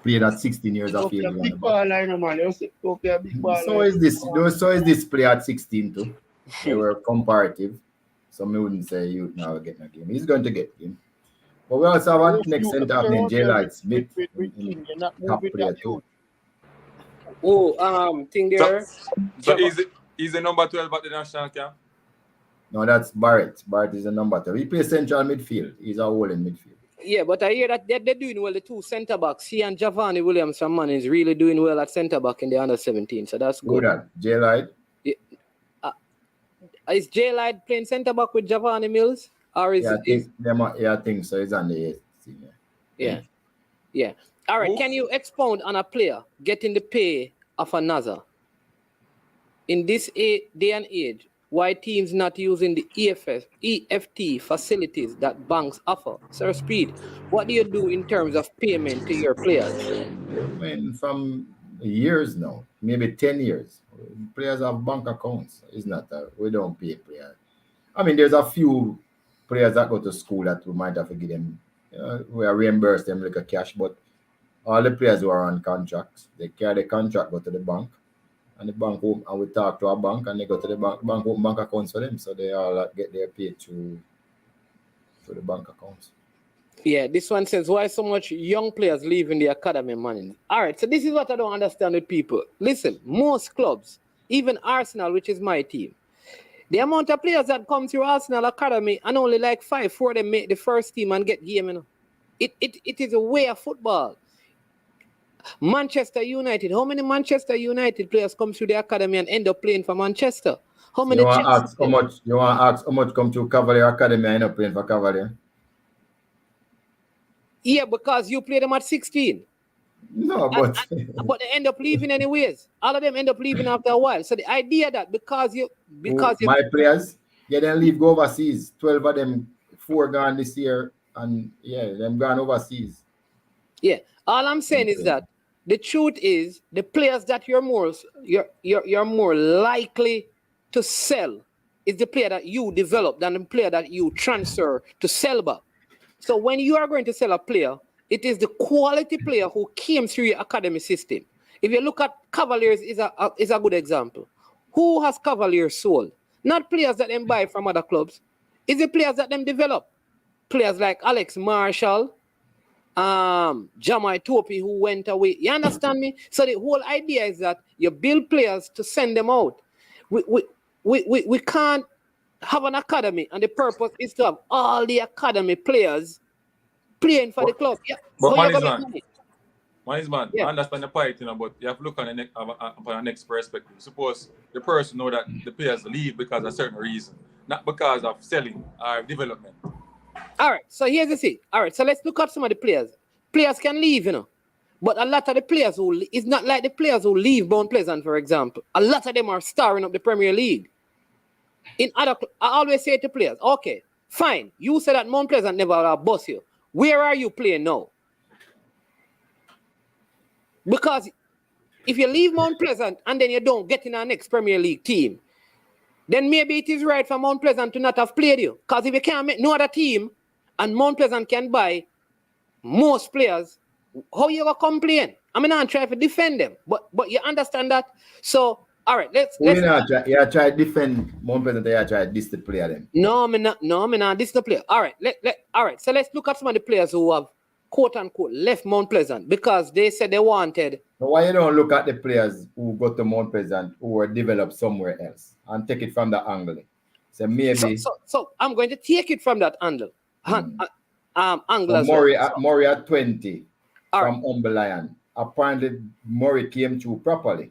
Played at 16 years of age. Big ball line, man. You see, a big ball So is this play at 16 too. They were comparative. So I wouldn't say youth now getting a game. He's going to get game. But we also have a next centre half named J Light Smith. Top player too. Oh, thing there. So he's the number 12 at the national camp? No, that's Barrett. Barrett is the number 12. He plays central midfield. He's a hole in midfield. Yeah, but I hear that they're doing well. The 2 centre backs, he and Giovanni Williams from Man is really doing well at centre back in the under 17. So that's good. J Light. Is J Light playing centre back with Giovanni Mills? Or is I think so. He's on the 8th team. Yeah. All right. Can you expound on a player getting the pay of another? In this day and age, why teams not using the EFT facilities that banks offer? Sir Speed, what do you do in terms of payment to your players? I mean, from years now, maybe 10 years, players have bank accounts. It's not that we don't pay players. I mean, there's a few players that go to school that we might have to give them, we reimburse them like a cash, but all the players who are on contracts, they carry the contract, go to the bank, and the bank home, and we talk to a bank, and they go to the bank open bank accounts for them, so they all get their pay through the bank accounts. Yeah, this one says, why so much young players leaving the academy money? All right, so this is what I don't understand with people. Listen, most clubs, even Arsenal, which is my team, the amount of players that come through Arsenal Academy and only like 4 of them make the first team and get game, It is a way of football. Manchester United. How many Manchester United players come through the academy and end up playing for Manchester? How many? You want to ask how much come to Cavalier Academy and end up playing for Cavalier? Yeah, because you play them at 16. No, but but they end up leaving anyways. All of them end up leaving after a while. So the idea that because my players, then leave, go overseas. 12 of them, 4 gone this year, and them gone overseas. Yeah, all I'm saying is that the truth is the players that you're more likely to sell is the player that you develop than the player that you transfer to sell back. So when you are going to sell a player, it is the quality player who came through your academy system. If you look at Cavaliers is a good example. Who has Cavaliers sold? Not players that them buy from other clubs. It's the players that them develop. Players like Alex Marshall, Jamai Topi who went away. You understand me? So the whole idea is that you build players to send them out. We can't have an academy, and the purpose is to have all the academy players playing for the club. Yeah. But How you man is gonna make man. money? Man is man. Yeah. I understand the point, but you have to look on upon the next perspective. Suppose the person know that the players leave because of a certain reason, not because of selling or development. All right, so here's the thing. All right, so let's look at some of the players. Players can leave, but a lot of the players it's not like the players who leave Mount Pleasant, for example. A lot of them are starring up the Premier League. I always say to players, okay, fine, you said that Mount Pleasant never boss you. Where are you playing now? Because if you leave Mount Pleasant and then you don't get in our next Premier League team, then maybe it is right for Mount Pleasant to not have played you. Because if you can't make no other team and Mount Pleasant can buy most players, how you gonna complain? I mean, I'm trying to defend them, but you understand that. So, all right, let's. You try to defend Mount Pleasant. You try to diss the player then. No, me not diss the player. All right, all right. So let's look at some of the players who have quote unquote left Mount Pleasant because they said they wanted. So why you don't look at the players who got to Mount Pleasant who were developed somewhere else and take it from the angle? So maybe. So I'm going to take it from that angle. Angle as Murray, well. Murray at 20 All from Humble Lion. Apparently, Murray came through properly.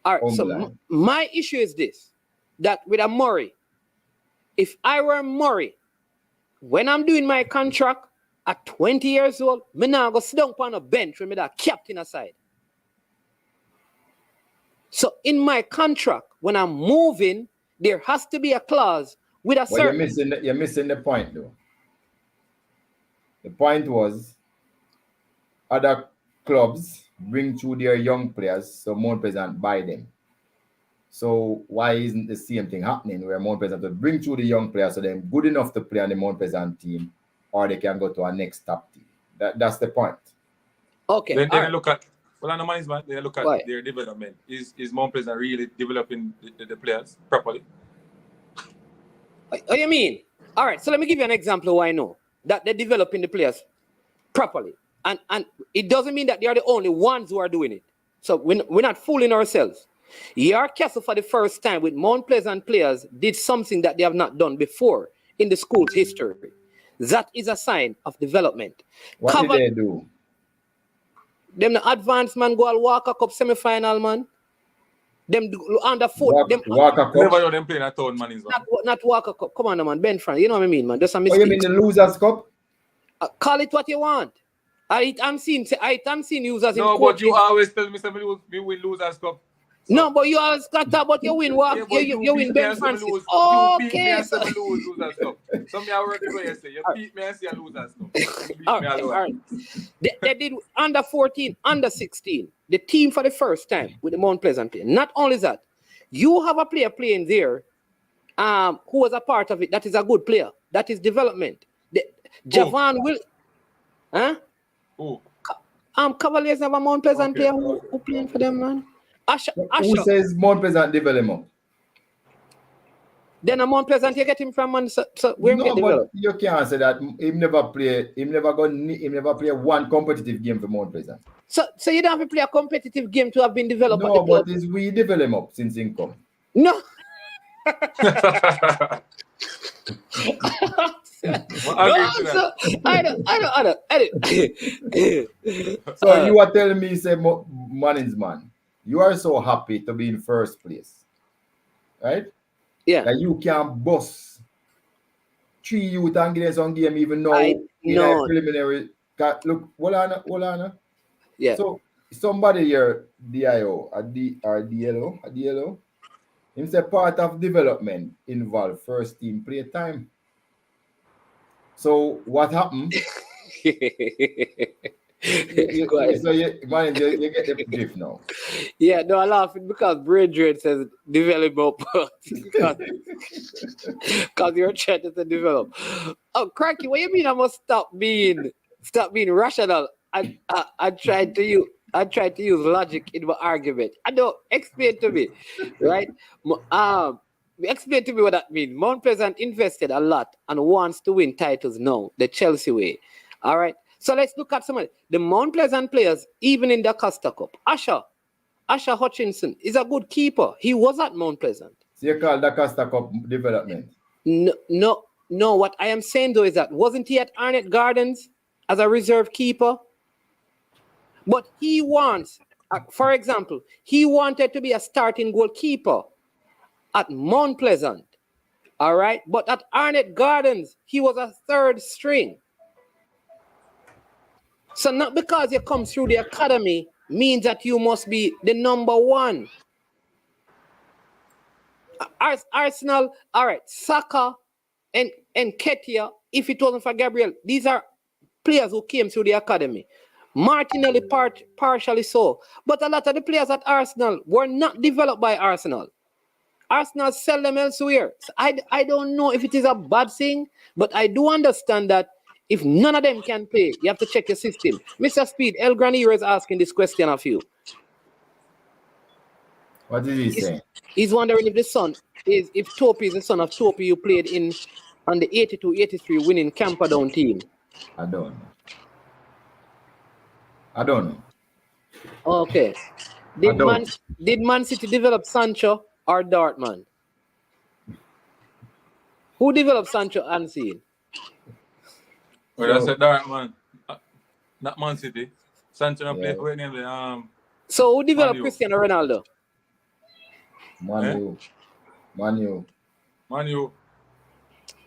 All right. So my issue is this: that with a Murray, if I were Murray, when I'm doing my contract at 20 years old, me now go sit down on a bench with me that captain aside. So in my contract, when I'm moving, there has to be a clause with a certain. You're missing the point, though. The point was other clubs bring through their young players, so Mount Pleasant buy them. So why isn't the same thing happening where Mount Pleasant will bring through the young players so they're good enough to play on the Mount Pleasant team, or they can go to our next top team? That's the point. Okay. Then they look at they look at Why? their development. Is Mount Pleasant really developing the players properly? What do you mean? All right, so let me give you an example of why I know that they're developing the players properly. And it doesn't mean that they are the only ones who are doing it. So we're not fooling ourselves. Castle for the first time with Mount Pleasant players did something that they have not done before in the school's history. That is a sign of development. What did they do? Them the advanced man go al Walker Cup semi-final, man. Them under foot. Walker Cup. Never know them playing at town, man. Not Walker Cup. Come on, man. Ben Frank. You know what I mean, man. That's a Oh, mistake. you mean the Losers Cup? Call it what you want. I'm seeing users in No, coaching. but you always tell me we will Losers Cup. So, no, but you always got that, but you win what? Yeah, you win Ben Francis. You beat me Okay. and say me Losers Cup. Some I work the way you say. You beat me and say Losers Cup. You beat All me right, alone. all right. They did under 14, under 16. The team for the first time with the Mount Pleasant player. Not only that, you have a player playing there who was a part of it. That is a good player. That is development. Javon will. Huh? Who? Cavaliers have a Mount Pleasant player who playing for them, man. Asha. Who says Mount Pleasant development? Then a Mount Pleasant, you get him from man. So where No, but you can't say that. He never play one competitive game for Mount Pleasant. So you don't have to play a competitive game to have been developed. No, but we develop up since income. No. I don't. So you are telling me, say, Mannings man, you are so happy to be in first place, right? Yeah. That you can boss 3 youth and get some game even now I know. a preliminary. Look, hold on. Yeah. So somebody here, DIO, or DLO, him say part of development involve first team play time. So what happened? You get the drift now. Yeah, no, I laugh because Braidred says develop up because you're trying to develop. Oh, Cracky, what you mean I must stop being rational? I tried to use logic in my argument. I don't explain to me, right? Explain to me what that means. Mount Pleasant invested a lot and wants to win titles now, the Chelsea way. All right. So let's look at some of the Mount Pleasant players, even in the Costa Cup. Asher Hutchinson is a good keeper. He was at Mount Pleasant. So you call the Costa Cup development? No. What I am saying though is that wasn't he at Arnett Gardens as a reserve keeper? But he wants, for example, he wanted to be a starting goalkeeper at Mount Pleasant. All right. But at Arnett Gardens, he was a third string. So not because you come through the academy means that you must be the number one. Arsenal, all right, Saka and Ketia, if it wasn't for Gabriel, these are players who came through the academy. Martinelli partially so. But a lot of the players at Arsenal were not developed by Arsenal. Arsenal sell them elsewhere. So I don't know if it is a bad thing, but I do understand that if none of them can play, you have to check your system. Mr. Speed, El Granero is asking this question of you. What is he saying? He's wondering if the son is, if Topi is the son of Topi you played in on the 82-83 winning Camperdown team. I don't know. Okay. Did Man City develop Sancho or Dortmund? Who developed Sancho unseen? Well, I said Dortmund, not Man City. Sancho played for the So who developed Manu. Cristiano Ronaldo? Manu.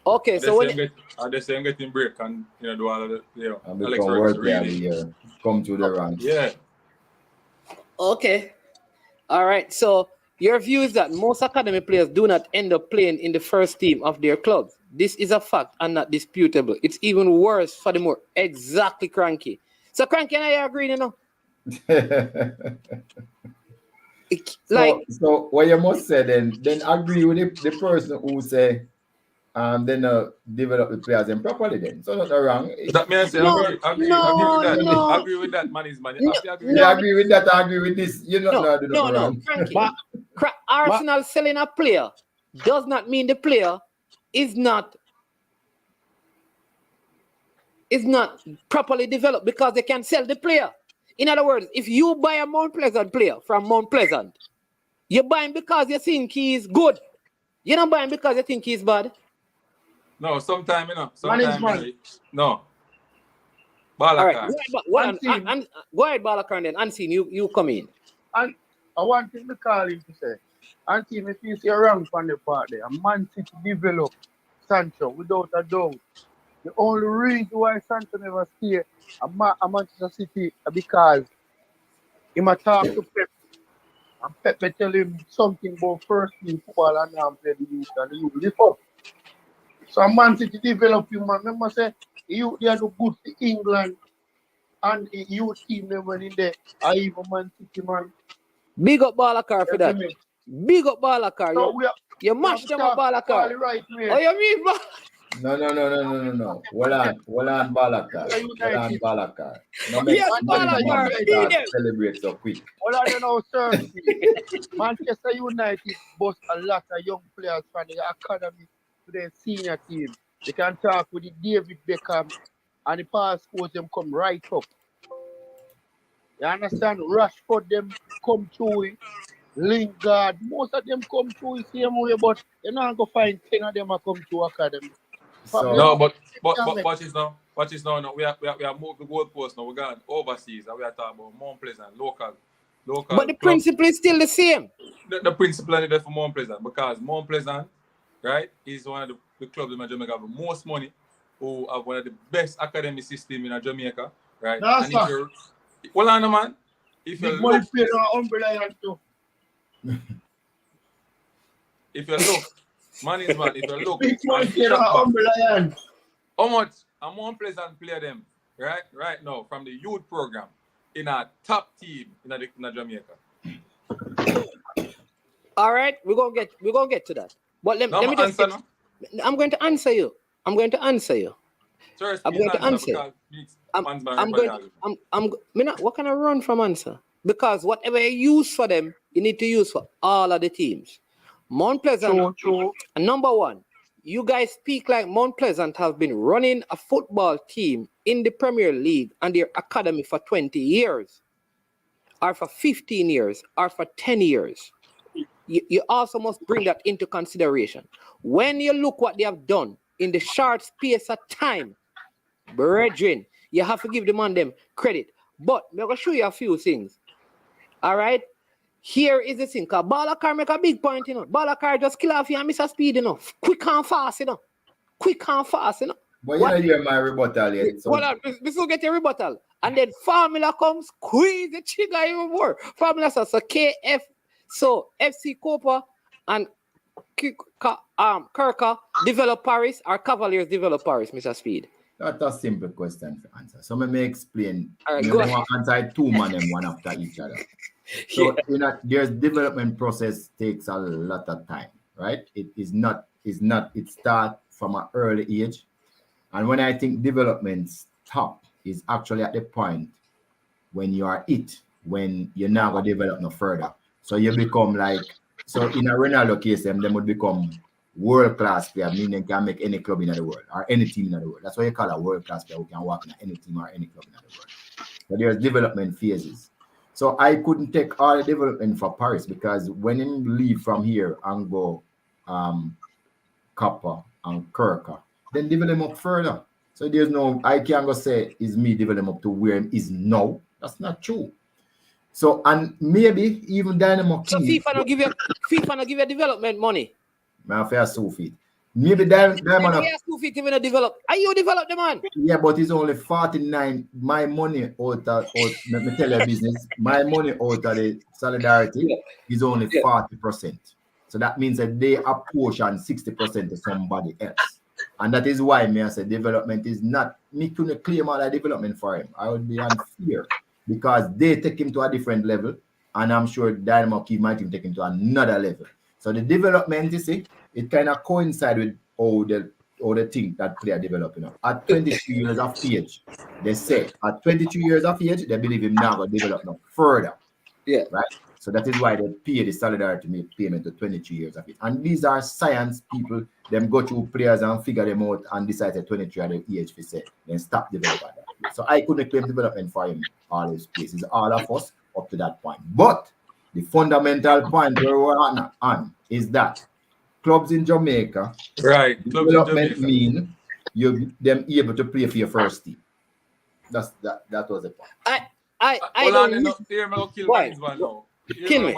Okay, so when they say I'm getting break and do all of the and become worthy every year. Come to the ranks. Yeah. okay. All right. So your view is that most academy players do not end up playing in the first team of their clubs. This is a fact and not disputable. It's even worse for the more exactly Cranky. So Cranky and I agree, So what you must say then agree with the person who say then develop the players and properly then. So not wrong. That means agree with that, man is money. I agree with that, I agree with this. No, Cranky. Arsenal selling a player does not mean the player is not properly developed because they can sell the player. In other words, if you buy a Mount Pleasant player from Mount Pleasant, you're buying because you think he's good. You're not buying because you think he's bad. No, sometimes, no. Balakar. All right, go ahead, Balakar, then Unseen, you come in. And I want him to call him to say, Auntie, if you see wrong from the part there, a Man City develop Sancho without a doubt. The only reason why Sancho never stay at Manchester City because he might talk to Pep. And Pep may tell him something about first team football and now play the youth and the youth lift up. So a Man City develop him, man. Remember say you they are no good for England and the youth team them when in there. I even Man City man. Big up Balakar for that. Big up Balakar. So you mash them up Balakar. Right, oh, you mean No. Hold on, Balakar. No, yes, Balakar. Celebrate so quick. Well, sir. Manchester United bust a lot of young players from the academy to their senior team. They can talk with the David Beckham and the pass scores them come right up. You understand? Rashford them come through. Lingard, most of them come through the same way, but you're not going to find 10 of them are come to academy. So, no, but watch this now. No, we have moved the goalpost now. We're going overseas and we are talking about Mount Pleasant, local. But the principle is still the same. The principle is there for Mount Pleasant because Mount Pleasant, right, is one of the clubs in Jamaica have the most money, who have one of the best academy system in Jamaica, right? No, and if you're, well, on man, if you look, if you look, man is man, if you look, how much a Mount Pleasant play them, right now from the youth program in a top team in Jamaica. All right, we're gonna get to that. But let me just answer. I'm going to answer you. Sir, I'm going to answer. What can I run from answer? Because whatever you use for them, you need to use for all of the teams. Mount Pleasant, number one, you guys speak like Mount Pleasant have been running a football team in the Premier League and their academy for 20 years, or for 15 years, or for 10 years. you also must bring that into consideration. When you look what they have done in the short space of time, brethren, you have to give the man them credit. But I'm going to show you a few things. All right? Here is the thing. Because Balakar make a big point, you know. Balakar just kill off you and miss a speed, you know. Quick and fast, you know. Quick and fast, you know. But you know, you're my rebuttal yet. So. Hold on, this will get a rebuttal. And then Formula comes, squeeze the trigger even more. Formula says, so KF, so FC Copa and Kirka develop Paris, or Cavaliers develop Paris, Mr. Speed? That's a simple question to answer. So let me explain. Right, you want to answer two men and one after each other. So there's development process takes a lot of time, right? It starts from an early age. And when I think development stop is actually at the point when you are when you're not going to develop no further. So you become like, so in a Ronaldo case, them would become world-class player, meaning they can make any club in the world or any team in the world. That's why you call a world-class player who can work in any team or any club in the world. So there's development phases. So I couldn't take all the development for Paris because when you leave from here and go Kappa and Kirka, then develop him up further. So there's no, I can't go say, is me develop him up to where he is now. That's not true. So, and maybe even Dynamo So King. FIFA don't give you development money. Man, fair so fit. Maybe Dynamo. Even a develop. Are you develop the man? Yeah, but it's only 49. My money out of, let me tell you business. My money out of the solidarity is only 40%. So that means that they apportion 60% to somebody else. And that is why me I say development is not, me couldn't claim all that development for him. I would be unfair because they take him to a different level. And I'm sure Dynamo Key might even take him to another level. So the development, you see, it kind of coincides with all the things that player develop. You know. At 22 years of age, they say at 22 years of age, they believe him now will develop no further. Yeah. Right? So that is why they pay the solidarity payment to 22 years of age. And these are science people, them go through players and figure them out and decide at 23 at the age, say, then stop developing that. So I couldn't claim development for him all his places, all of us up to that point. But the fundamental point where we're on is that clubs in Jamaica, right? Development mean them able to play for your first team. That was the point. I don't hear me kill management now. Kill me.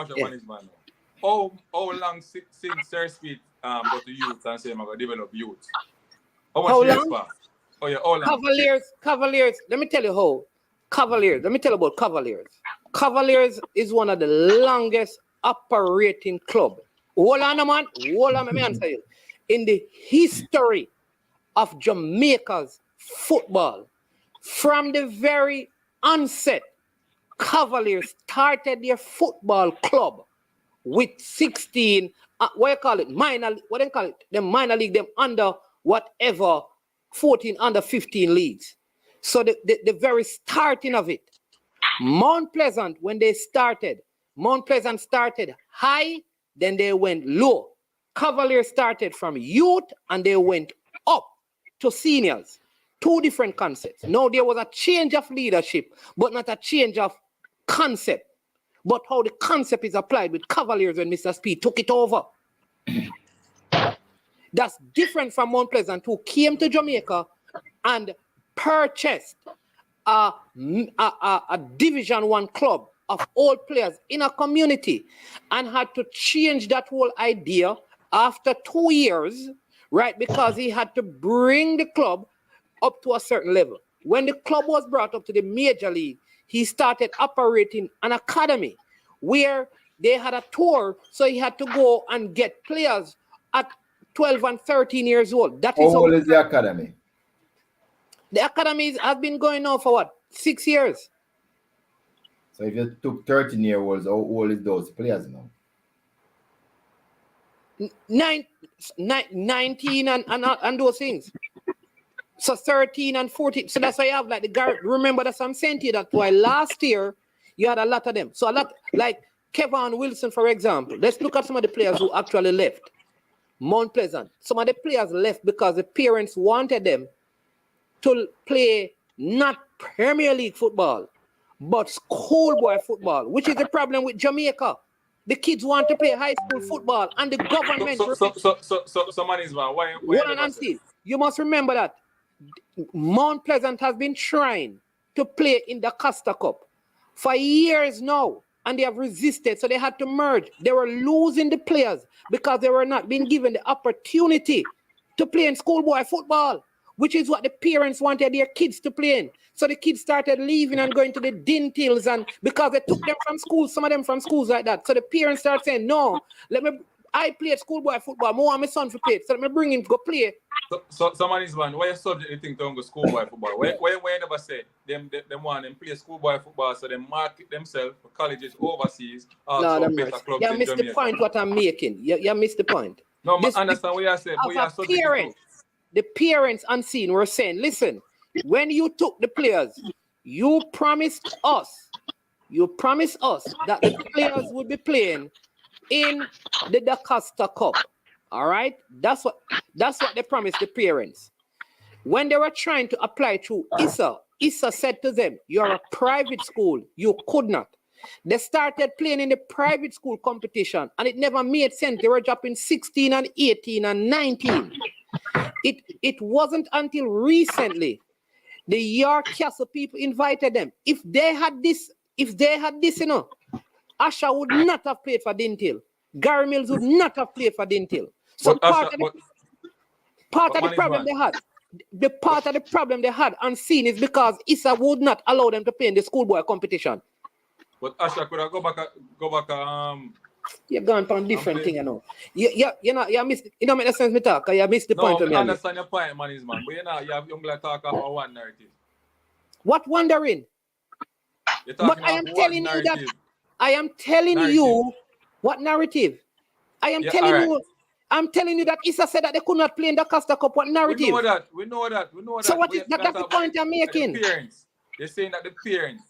How long since Sir Speed go to youth and say I'm gonna develop youth? How long? Oh yeah, how long? Cavaliers. Let me tell you how. Cavaliers. Let me tell you about Cavaliers. Cavaliers is one of the longest operating club. Hold on, man. Hold on, let me answer you. In the history of Jamaica's football, from the very onset, Cavaliers started their football club with 16, minor league, them under whatever, 14, under 15 leagues. So the very starting of it, Mount Pleasant, when they started, Mount Pleasant started high, then they went low. Cavaliers started from youth and they went up to seniors. Two different concepts. Now there was a change of leadership, but not a change of concept. But how the concept is applied with Cavaliers when Mr. Speed took it over. That's different from Mount Pleasant, who came to Jamaica and purchased a Division 1 club of all players in a community and had to change that whole idea after 2 years, right? Because he had to bring the club up to a certain level. When the club was brought up to the major league, he started operating an academy where they had a tour, so he had to go and get players at 12 and 13 years old. That is how old is the academy? The academy has been going on for what? 6 years. So if you took 13-year-olds, how old is those players now? 19 and those things. So 13 and 14. So that's why you have like the guard. Remember that's what I'm saying to you. That's why last year you had a lot of them. So a lot like Kevin Wilson, for example. Let's look at some of the players who actually left. Mount Pleasant. Some of the players left because the parents wanted them to play not Premier League football, but schoolboy football, which is the problem with Jamaica. The kids want to play high school football, and the government. So man is man. Why Hold on, never say? Nancy. You must remember that Mount Pleasant has been trying to play in the Costa Cup for years now, and they have resisted, so they had to merge. They were losing the players because they were not being given the opportunity to play in schoolboy football, which is what the parents wanted their kids to play in. So the kids started leaving and going to the Dintils, and because they took them from school, some of them from schools like that. So the parents started saying, no, I played schoolboy football, I want my son to play, so let me bring him to go play. So someone is man, why you subject you think to go schoolboy football? Why you never say them want them play schoolboy football so they market themselves for colleges overseas, also better clubs you in missed Jamaica? the point what I'm making. You missed the point. No, I understand what you said, but you are subject to. The parents unseen were saying, listen, when you took the players, you promised us that the players would be playing in the DaCosta Cup. All right? That's what they promised the parents. When they were trying to apply to Issa said to them, you're a private school. You could not. They started playing in the private school competition, and it never made sense. They were dropping 16 and 18 and 19. It wasn't until recently the York Castle people invited them. If they had this, you know, Asha would not have played for Dintil. Gary Mills would not have played for Dintil. So part of the problem they had unseen is because Issa would not allow them to play in the schoolboy competition. But Asha could have go back. You're going for a different thing, you know. You missed. You don't make the sense me talk. You missed the point of me. I understand your point, man, but you have young like talk about one narrative. What wondering? But I am telling you that. I am telling you what narrative. I'm telling you that Issa said that they could not play in the Costa Cup. What narrative? We know that. So what is that's the point I'm making? They're saying that the parents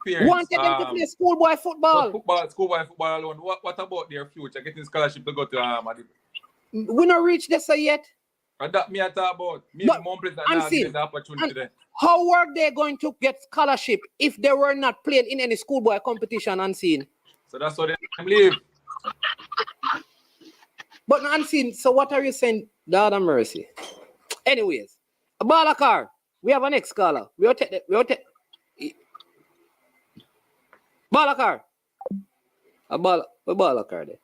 wanted them to play schoolboy football. Schoolboy football alone. What about their future? Getting scholarship to go to we not reached this yet. And that me I talk about. Me the Mount Pleasant not get the opportunity there. How were they going to get scholarship if they were not playing in any schoolboy competition unseen? So that's what they leave. But unseen. So what are you saying? Lord have mercy. Anyways, Balakar, we have a next caller. We'll take Balakar. Balakar there.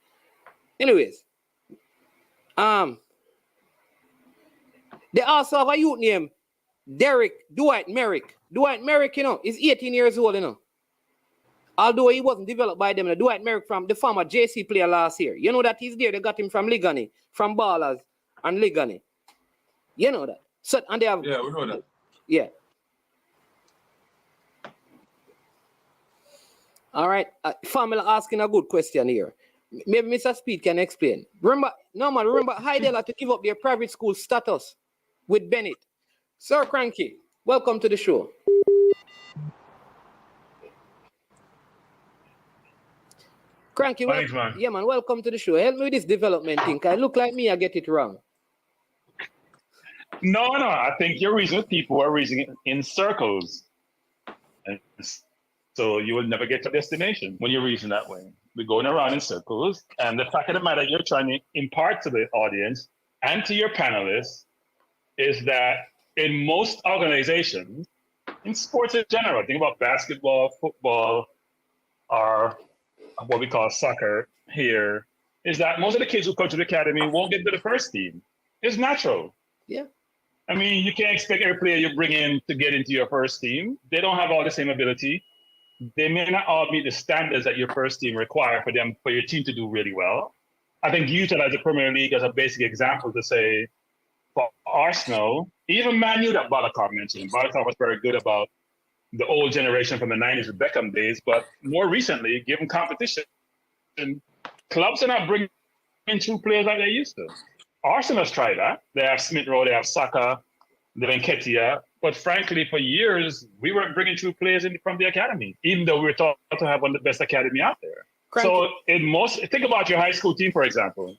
Anyways, they also have a youth name, Dwight Merrick. Dwight Merrick, you know, is 18 years old, you know. Although he wasn't developed by them, Dwight Merrick from the former JC player last year. You know that he's there. They got him from Ligani, from Ballers and Ligani. You know that. So and they have. Yeah, we know that. Yeah. All right. Family asking a good question here. Maybe Mr. Speed can explain. Remember Hydela to give up their private school status with Bennett. Sir Cranky, welcome to the show. Cranky, thanks, man. Yeah, man, welcome to the show. Help me with this development thing. I look like me, I get it wrong. No, I think you're reasoning. People are reasoning in circles. And so you will never get to destination when you reason that way. We're going around in circles. And the fact of the matter you're trying to impart to the audience and to your panelists is that in most organizations, in sports in general, think about basketball, football, or what we call soccer here, is that most of the kids who come to the academy won't get to the first team. It's natural. Yeah. I mean, you can't expect every player you bring in to get into your first team. They don't have all the same ability. They may not all meet the standards that your first team require for your team to do really well. I think utilize the Premier League as a basic example to say, for Arsenal, even Man U that Balakar mentioned, Balakar was very good about the old generation from the 90s with Beckham days, but more recently, given competition, clubs are not bringing in true players like they used to. Arsenal's tried that. They have Smith Rowe, they have Saka, they have Nketiah, but frankly, for years, we weren't bringing true players in from the academy, even though we were taught to have one of the best academy out there. So think about your high school team, for example.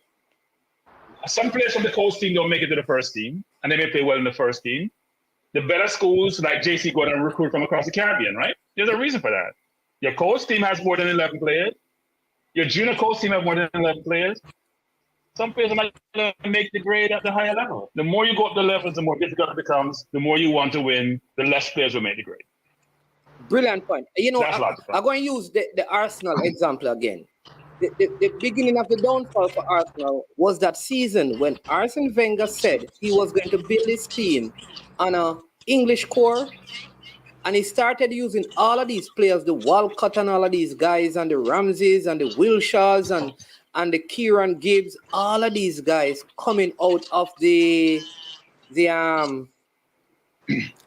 Some players from the coach team don't make it to the first team, and they may play well in the first team. The better schools like JC go out and recruit from across the Caribbean, right? There's a reason for that. Your coach team has more than 11 players. Your junior coach team have more than 11 players. Some players are not going to make the grade at the higher level. The more you go up the levels, the more difficult it becomes. The more you want to win, the less players will make the grade. Brilliant point. You know, That's logical. I'm going to use the Arsenal example again. The beginning of the downfall for Arsenal was that season when Arsene Wenger said he was going to build his team on a English core, and he started using all of these players, the Walcott and all of these guys, and the Ramses and the Wilshires and the Kieran Gibbs, all of these guys coming out of the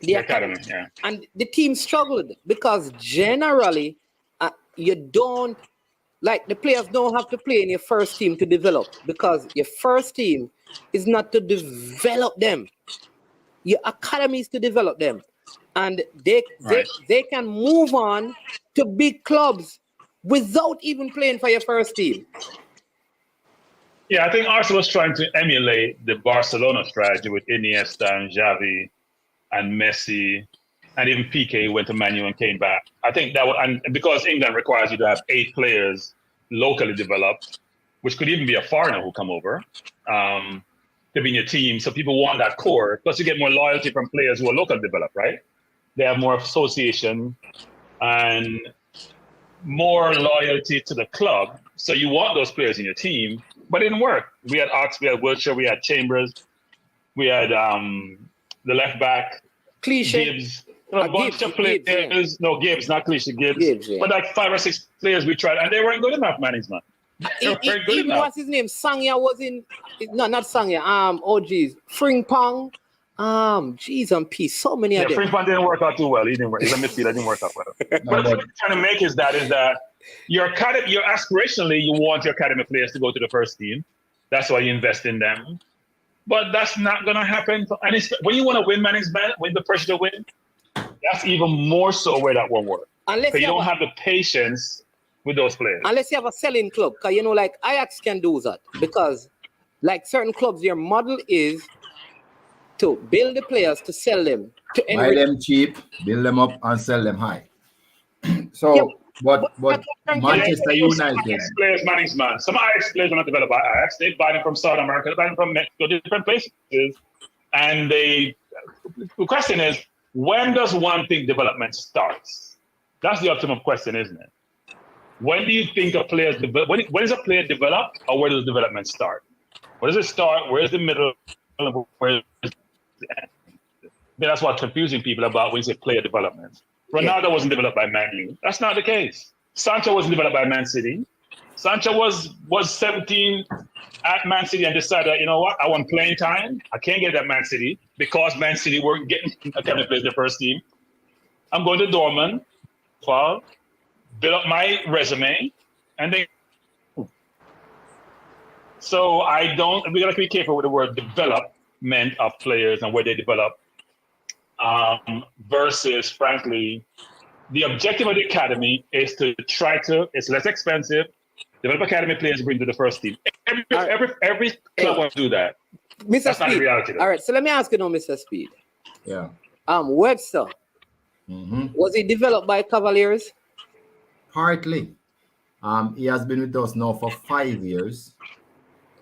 academy. Yeah. And the team struggled because generally you don't, like, the players don't have to play in your first team to develop, because your first team is not to develop them. Your academy is to develop them. And they can move on to big clubs without even playing for your first team. Yeah, I think Arsenal was trying to emulate the Barcelona strategy with Iniesta and Xavi and Messi, and even Piqué went to Man U and came back. I think that would, and because England requires you to have 8 players locally developed, which could even be a foreigner who come over to be in your team. So people want that core. Plus, you get more loyalty from players who are locally developed, right? They have more association and more loyalty to the club. So you want those players in your team, but it didn't work. We had Ox, we had Wilshere, we had Chambers, we had the left back, Cliche. Gibbs. A bunch of players. Gibbs, yeah. No, Gibbs, not Cliche, Gibbs. Yeah. But like 5 or 6 players we tried, and they weren't good enough, management. Even what's his name? Sangya was in, no, not Sangya. Frimpong. Geez and peace. So many of them. Frimpong didn't work out too well. He didn't work. He's a midfielder. Didn't work out well. But what I'm trying to make is that your academy, you're aspirationally, you want your academy players to go to the first team. That's why you invest in them. But that's not going to happen. And when you want to win management, when the pressure to win, that's even more so where that won't work. Unless you don't have the patience with those players. Unless you have a selling club. Because, you know, like Ajax can do that. Because, like certain clubs, their model is to build the players, to sell them. To buy them cheap, build them up, and sell them high. So, yeah, but Manchester United. Players management. Some Ajax players are not developed by Ajax. They buy them from South America, they buy them from Mexico, different places. And the question is, when does one think development starts? That's the ultimate question, isn't it? When do you think a player develop? When is a player developed, or where does development start? Where does it start? Where's the middle? Where's the end? That's what's confusing people about when you say player development. Ronaldo wasn't developed by Man U. That's not the case. Sancho wasn't developed by Man City. Sancho was 17 at Man City and decided, you know what, I want playing time. I can't get at Man City because Man City weren't getting academy players the first team. I'm going to Dortmund, build up my resume, and then. So we gotta be careful with the word development of players and where they develop. Versus, frankly, the objective of the academy is to it's less expensive, develop academy players, bring to the first team. Every club wants to do that. Mr. That's Speed. Not the reality, though. All right, so let me ask you now, Mr. Speed. Yeah. Webster, was he developed by Cavaliers? Partly. He has been with us now for 5 years.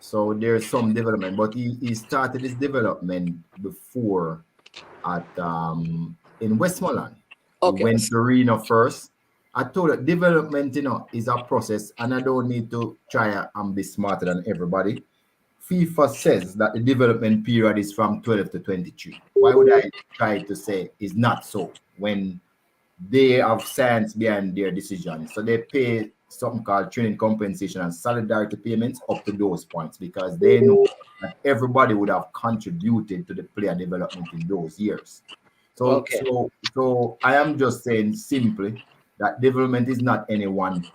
So there's some development, but he started his development before in Westmoreland. Okay. He went to Reno first. I told you, development, is a process, and I don't need to try and be smarter than everybody. FIFA says that the development period is from 12 to 23. Why would I try to say it's not so when they have science behind their decision? So they pay something called training compensation and solidarity payments up to those points, because they know that everybody would have contributed to the player development in those years. So, so I am just saying simply that development is not any one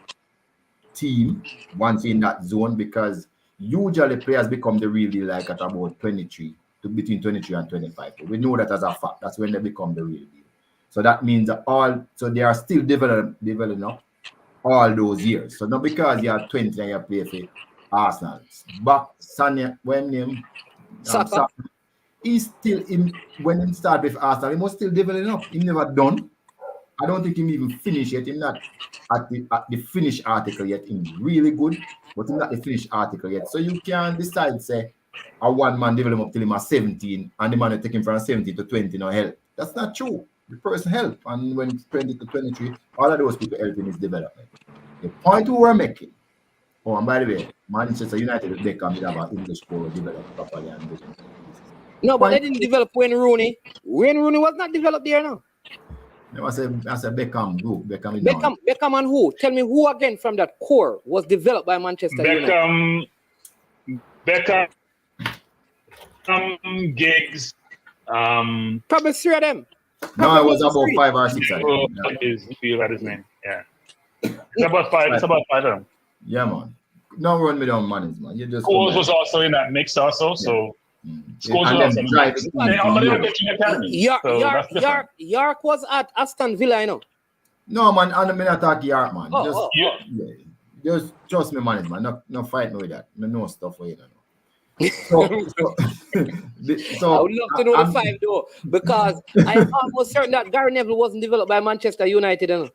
team once in that zone, because usually players become the real deal like at about 23 to between 23 and 25. We know that as a fact. That's when they become the real deal. So that means that they are still developing up all those years. So not because you are 20 and you play for Arsenal. But Sanya, Saka, he's still in when he started with Arsenal, he was still developing up. He never done. I don't think him even finished yet. Him not at the finished article yet. Him really good, but him not the finished article yet. So you can decide, say, a one man develop up till him at 17, and the man will take him from 17 to 20 no help. That's not true. The person help, and when it's 20 to 23, all of those people help in his development. The point we were making. Oh, and by the way, Manchester United with Beckham did have an English core developed properly and vision. No, but they didn't develop Wayne Rooney. Wayne Rooney was not developed there now. I say Beckham group. Beckham and who? Tell me who again from that core was developed by Manchester United? Beckham, Giggs. Probably 3 of them. No, it was about 5 or 6 of them. That his name. Yeah. It's about 5. It's about 5 of them. Yeah, man. Don't run me down, man. You just. Scholes was also in that mix, also. So. Scholes was also. York was at Aston Villa, you know. No, man. I'm not talking York, man. Just trust me, man. No fight me with that. No stuff for you, know. So, I would love to know the 5 though, because I'm almost certain that Gary Neville wasn't developed by Manchester United. You know?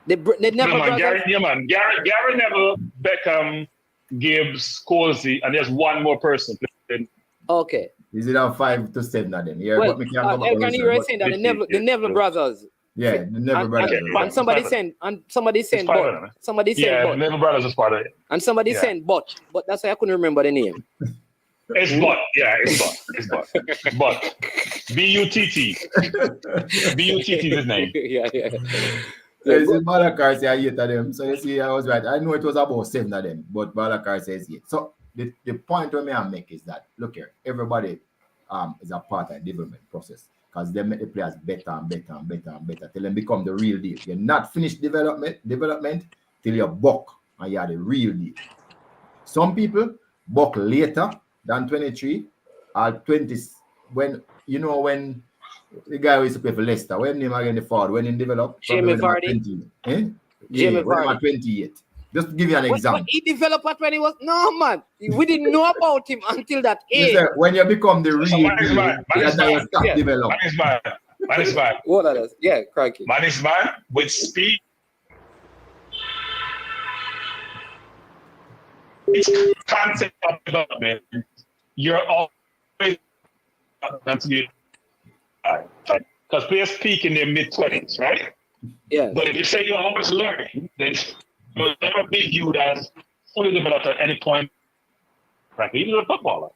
They never. Gary Neville, Beckham, Gibbs, Colsey, and there's one more person. Okay. Is it a 5 to 7 of them? Yeah, well, you're saying that the Neville brothers. Yeah, the Neville brothers. And somebody said, but. The Neville brothers is part of it. And somebody said, but that's why I couldn't remember the name. It's Butt. Yeah, it's Butt. Butt. B-U-T-T. B-U-T-T is his name. Yeah. So you see, Balakar say I 8 of them. So you see, I was right. I know it was about 7 of them, but Balakar says 8. So the point I make is that, look here, everybody is a part of the development process, because they make the players better and better and better and better till they become the real deal. You're not finished development till you're buck and you're the real deal. Some people buck later than 23 or 20s when the guy who used to play for Leicester, when him again the forward, when he developed, Jamie Vardy. Jamie Vardy at 28. Just to give you an example. But he developed at when he was man. We didn't know about him until that age. Listen, when you become the real deal, that's how you stop developing. Man is man. What are those? Yeah, crikey. Man is man with speed. It's concept of development. You're always that's good. Because players peak in their mid-20s, right? Yeah. But if you say you're always learning, then you'll never be viewed as fully developed at any point. Frankly, even as a footballer.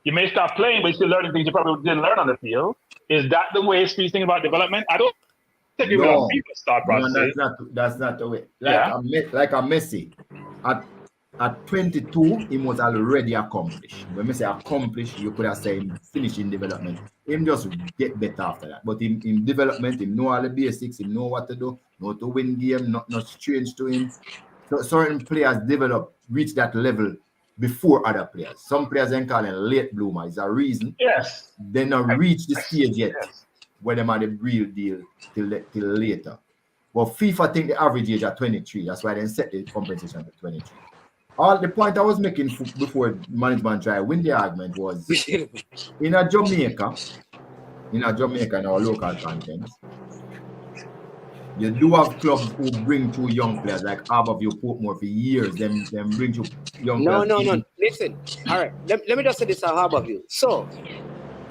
You may stop playing, but you're still learning things you probably didn't learn on the field. Is that the way Speed's thinking about development? I don't think you will people start process. No, that's not the way. Like a Messi. At 22, he was already accomplished. When we say accomplished, you could have said him finishing development. Him just get better after that. But in development, him know all the basics, him know what to do, know to win game, not strange to him. So certain players reach that level before other players. Some players then call it late bloomer. It's a reason. Yes. They not reach the stage yet where they are the real deal till later. But FIFA think the average age at 23. That's why they set the compensation at 23. All the point I was making before management try win the argument was in Jamaica, in our local content, you do have clubs who bring through young players like Harborview, Portmore for years. Them bring through young players. No. Listen, all right. Let me just say this at Harborview. So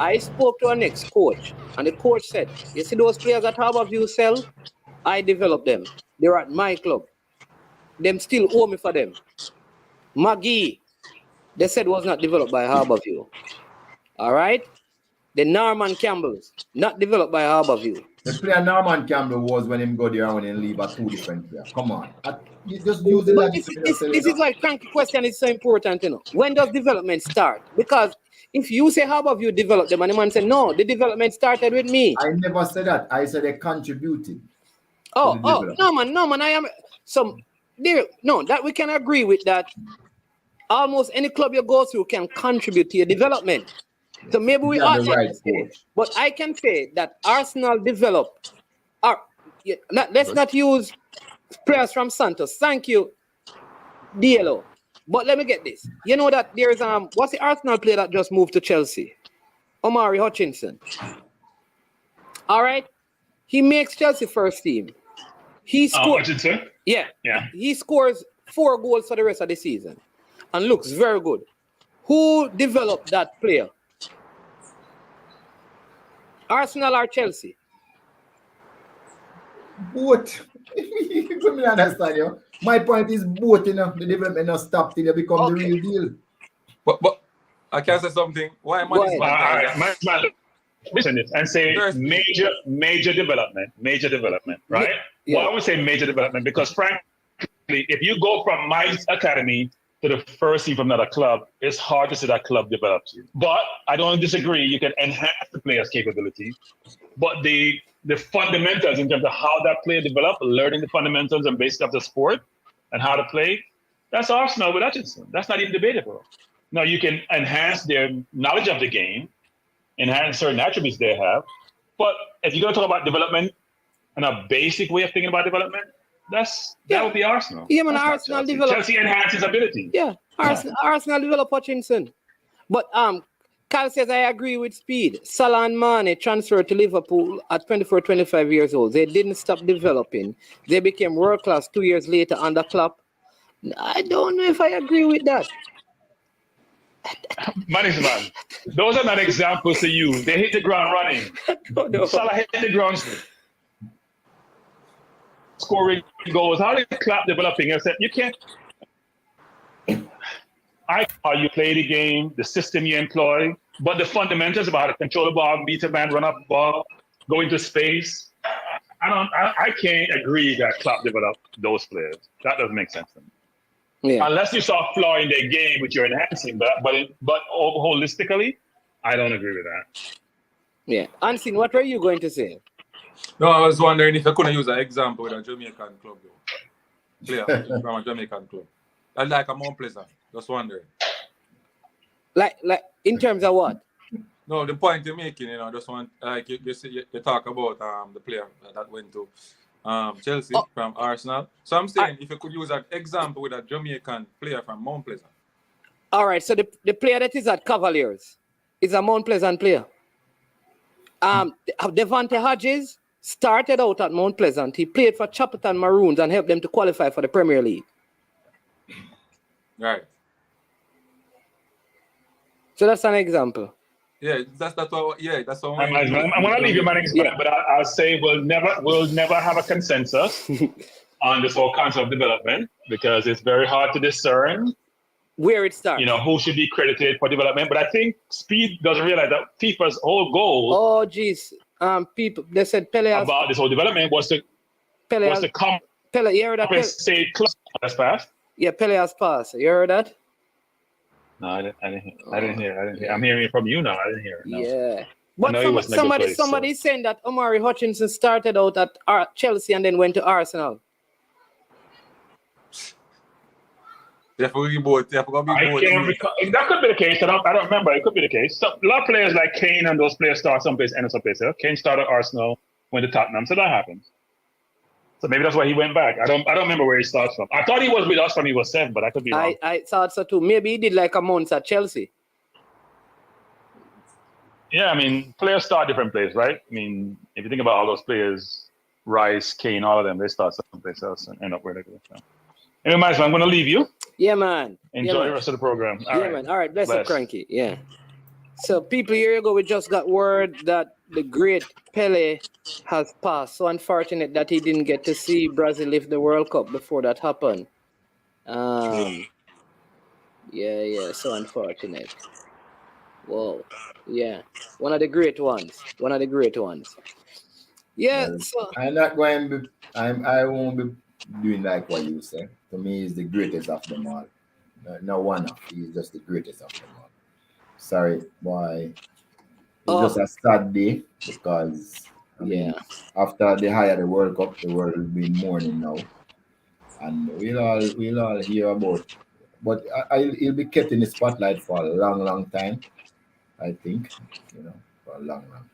I spoke to our next coach, and the coach said, "You see those players at Harborview sell? I developed them. They're at my club. Them still owe me for them." Maggie, they said was not developed by Harborview. All right? The Norman Campbells, not developed by Harborview. The player Norman Campbell was when him go there and when him leave are 2 different players. Come on. You just use it. This is why cranky question is so important, you know. When does development start? Because if you say Harborview developed them and the man said, no, the development started with me. I never said that. I said they contributed. No, man. I am that we can agree with that. Almost any club you go through can contribute to your development. So maybe we are right, but I can say that Arsenal developed. Let's not use players from Santos. Thank you, DLO. But let me get this. You know that there's what's the Arsenal player that just moved to Chelsea? Omari Hutchinson. All right. He makes Chelsea first team. He scores. Hutchinson? Yeah. Yeah. He scores 4 goals for the rest of the season and looks very good. Who developed that player? Arsenal or Chelsea? Both. Let me understand you. My point is both, you know. The development not stop till they become the real deal. But I can say something. Why am I this All right, man, listen this and say major development, right? Yeah. Why would say major development? Because frankly, if you go from my academy to the first team from another club, it's hard to say that club develops you. But I don't disagree. You can enhance the player's capability, but the fundamentals in terms of how that player developed, learning the fundamentals and basics of the sport and how to play, that's Arsenal with Hutchinson. That's not even debatable. Now you can enhance their knowledge of the game, enhance certain attributes they have, but if you're going to talk about development and a basic way of thinking about development, that would be Arsenal. Yeah, man, That's not Arsenal Chelsea. developed. Chelsea enhances ability. Yeah, Arsenal developed Hutchinson. But Carl says, I agree with Speed. Salah and Mane transferred to Liverpool at 24, 25 years old. They didn't stop developing. They became world class 2 years later under Klopp. I don't know if I agree with that. Man, those are not examples to you. They hit the ground running. No. Salah hit the ground scoring goals. How did Klopp developing? I said, you can't. How you play the game, the system you employ, but the fundamentals about how to control the ball, beat a man, run up the ball, go into space. I can't agree that Klopp developed those players. That doesn't make sense to me. Yeah. Unless you saw a flaw in their game, which you're enhancing, but holistically, I don't agree with that. Yeah. Ansin, what were you going to say? No, I was wondering if I couldn't use an example with a Jamaican club, though. Player from a Jamaican club. I like a Mount Pleasant. Just wondering. Like in terms of what? No, the point you're making, you know, just want like you talk about the player that went to Chelsea from Arsenal. So I'm saying if you could use an example with a Jamaican player from Mount Pleasant. All right, so the player that is at Cavaliers is a Mount Pleasant player. Devante Hodges started out at Mount Pleasant. He played for Chapperton Maroons and helped them to qualify for the Premier League. Right. So that's an example. Yeah, that's what. Yeah, that's what. I'm gonna leave you, man. But I'll say we'll never have a consensus on this whole concept of development because it's very hard to discern where it starts. You know who should be credited for development. But I think Speed doesn't realize that FIFA's whole goal. Oh, geez. People they said Pele has, about this whole development was to come. Pele, you heard that? Compensate clubs. That's fast. Yeah, Pele has passed. You heard that? No, I didn't hear. I'm hearing it from you now. I didn't hear it. No. Yeah. But somebody's saying that Omari Hutchinson started out at Chelsea and then went to Arsenal. That could be both. That could be the case. I don't remember. It could be the case. So, a lot of players like Kane and those players start someplace, end someplace. Kane started at Arsenal, went to Tottenham, so that happens. So maybe that's why he went back. I don't remember where he starts from. I thought he was with us when he was 7, but I could be wrong. I thought so too. Maybe he did like a month at Chelsea. Yeah, I mean, players start different places, right? I mean, if you think about all those players, Rice, Kane, all of them, they start someplace else and end up where they go. So. Anyway, man, I'm going to leave you. Yeah, man. Enjoy the rest of the program. All right. Man. All right, bless you, Cranky. Yeah. So, people, here you go. We just got word that the great Pele has passed. So unfortunate that he didn't get to see Brazil lift the World Cup before that happened. Yeah, so unfortunate. Whoa. Yeah. One of the great ones. Yeah. So I'm not going to I won't be doing like what you say. To me, he's the greatest of them all. No one of. He's just the greatest of them all. Sorry, boy. It's just a sad day because I mean, after they hire the World Cup, the world will be mourning now, and we'll all hear about. But he'll be kept in the spotlight for a long time. I think, for a long time.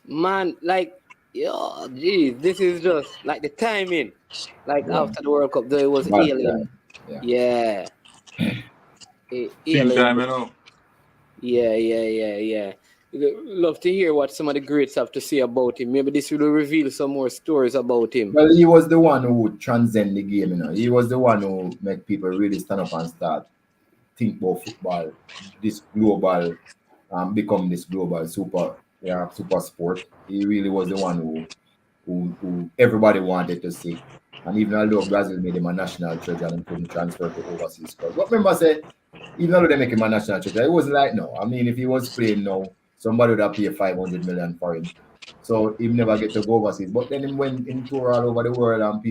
Man, like, geez, this is just like the timing. Like after the World Cup, though it was alien. Yeah. Alien. Yeah. Love to hear what some of the greats have to say about him. Maybe this will reveal some more stories about him. Well, he was the one who transcend the game, you know. He was the one who make people really stand up and start think about football, this global, become this global super sport. He really was the one who everybody wanted to see. And even although Brazil made him a national treasure and couldn't transfer to overseas clubs. But remember, I said, even though they make him a national treasure, it wasn't like no. I mean, if he was playing now, somebody would have paid 500 million for him. So he never get to go overseas. But then he went in tour all over the world and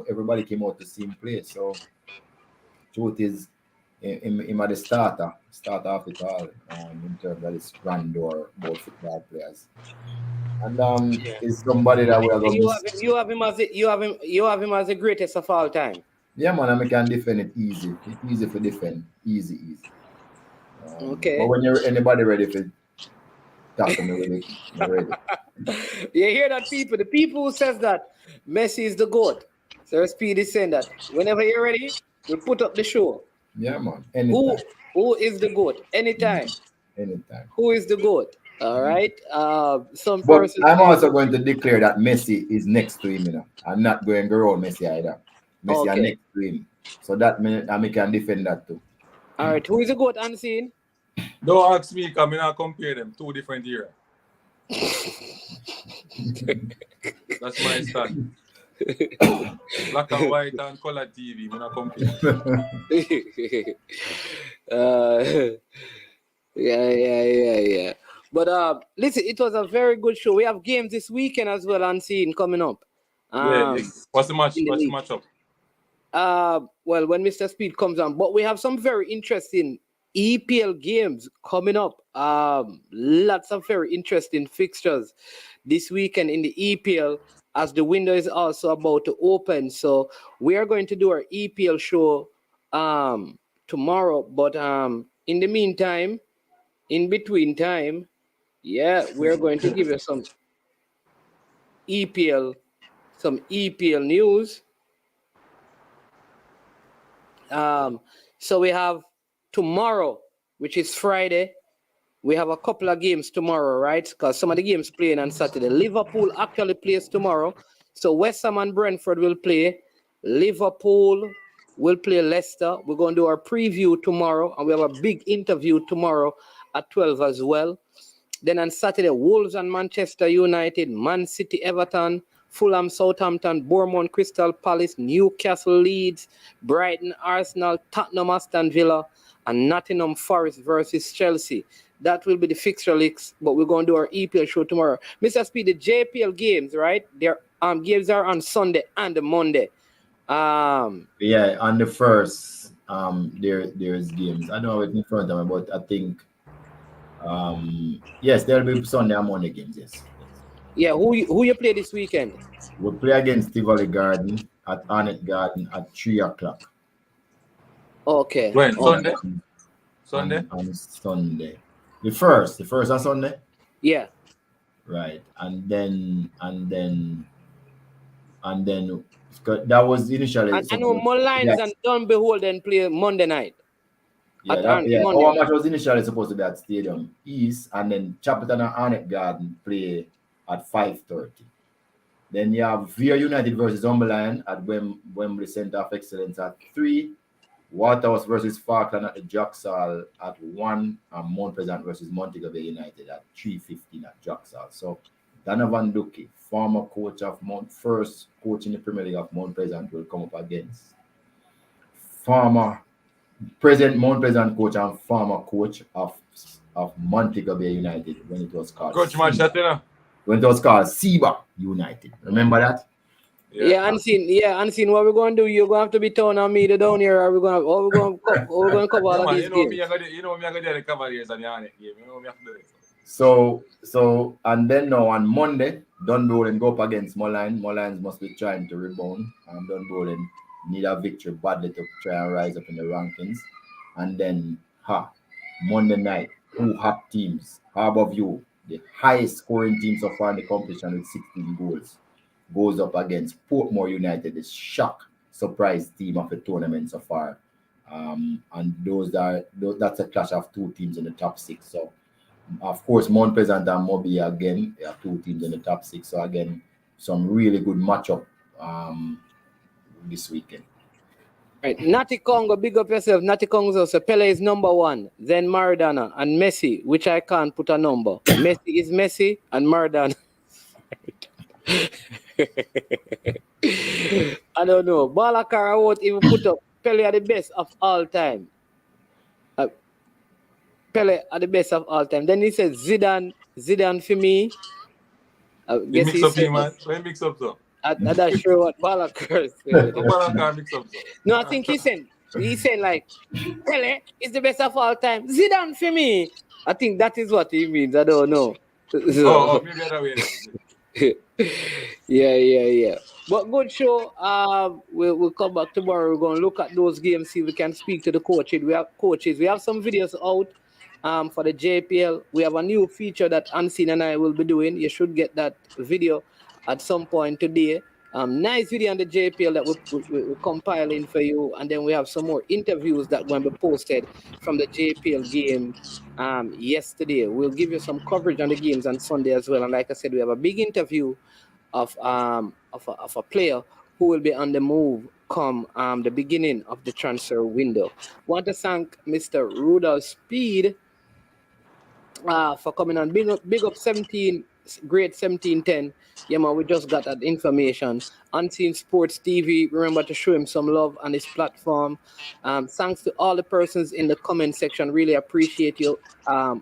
everybody came out to see him play. So truth is, him at the start of it all, in terms of this grandeur about football players. And is somebody that we are going to miss. You have him as the greatest of all time. Yeah, man, I can defend it easy. It's easy for defend. Easy. Okay. But when you're anybody ready for tackle me with it, you're ready. You hear that, people? The people who says that Messi is the GOAT. Sir Speed is saying that whenever you're ready, we put up the show. Yeah, man. Anytime. Who is the GOAT? Anytime. Who is the GOAT? All right. Some But person. I'm also going to declare that Messi is next to him, you know. I'm not going to go around Messi either. Messi are next to him. So that means I can defend that too. All right. Who is the GOAT, Unseen? Don't ask me, because I not compare them. Two different years. That's my stand. Black and white and color TV. I not compare. Yeah. But listen, it was a very good show. We have games this weekend as well, Unseen, coming up. What's the match? What's the matchup? Well, when Mr. Speed comes on, but we have some very interesting EPL games coming up. Lots of very interesting fixtures this weekend in the EPL, as the window is also about to open. So we are going to do our EPL show tomorrow. But in the meantime, in between time, we're going to give you some EPL news. So we have tomorrow, which is Friday. We have a couple of games tomorrow, right? Because some of the games playing on Saturday. Liverpool actually plays tomorrow. So West Ham and Brentford will play. Liverpool will play Leicester. We're going to do our preview tomorrow. And we have a big interview tomorrow at 12 as well. Then on Saturday, Wolves and Manchester United, Man City, Everton, Fulham, Southampton, Bournemouth, Crystal Palace, Newcastle, Leeds, Brighton, Arsenal, Tottenham, Aston Villa, and Nottingham Forest versus Chelsea. That will be the fixture leaks, but we're going to do our EPL show tomorrow. Mr. Speed, the JPL games, right? Their games are on Sunday and Monday. On the first, there's games. I don't have it in front of me, but I think yes, there'll be Sunday and Monday games, yes. Yeah, who you play this weekend? We'll play against Tivoli Garden at Arnett Garden at 3 o'clock. Okay. When? Sunday? Sunday? On Sunday. The first on Sunday? Yeah. Right. And then that was initially. I know Mullines and Dunbeholden play Monday night. Our match was initially supposed to be at Stadium East, and then Chapelton and Arnett Garden play at 5:30. Then you have Via United versus Umberland at Wembley Centre of Excellence at 3. Waterhouse versus Falkland at the Jacksal at 1, and Mount Pleasant versus Montego Bay United at 3:15 at Jacksal. So Donovan Ducky, former coach of first coach in the Premier League of Mount Pleasant, will come up against present Mount Pleasant coach and former coach of Montego Bay United when it was called Coach match that, you know? When it was called Seba United. Remember that? Unseen. What we're going to do? You're going to have to be turning on me down here. Are we going to cover all of these games? You know me, I'm going to cover this on the Arnett game. You know me, I have to do it. So, and then now on Monday, Dunbolen go up against Mullines. Mullines must be trying to rebound, and Dunbolen need a victory badly to try and rise up in the rankings. And then, Monday night, 2 hot teams, Harbour View, the highest scoring team so far in the competition with 16 goals, goes up against Portmore United, the surprise team of the tournament so far. And that's a clash of 2 teams in the top 6. So Of course, Mount Pleasant and Mobile again. They are two teams in the top 6. So again, some really good matchup this weekend. Right, Natty Congo, big up yourself. Natty Congo, so Pele is number 1, then Maradona and Messi, which I can't put a number. Messi is Messi and Maradona. I don't know. Balakara won't even put up Pele are the best of all time. Pele are the best of all time. Then he said Zidane for me. You mix up him, man. Why mix up so? I'm not sure what Balakar said. Balakar mix up so. No, I think he's saying like Pele is the best of all time. Zidane for me. I think that is what he means. I don't know. So, maybe other way. Yeah. But good show. We'll come back tomorrow. We're going to look at those games, see if we can speak to the coaches. We have some videos out for the JPL. We have a new feature that Unseen and I will be doing. You should get that video at some point today. Nice video on the JPL that we're compiling for you. And then we have some more interviews that will be posted from the JPL game yesterday. We'll give you some coverage on the games on Sunday as well. And like I said, we have a big interview of a player who will be on the move come the beginning of the transfer window. Want to thank Mr. Rudolph Speed for coming on. Big up 17, grade 1710. Yeah, man, we just got that information. Unseen Sports TV, remember to show him some love on his platform. Thanks to all the persons in the comment section. Really appreciate you. All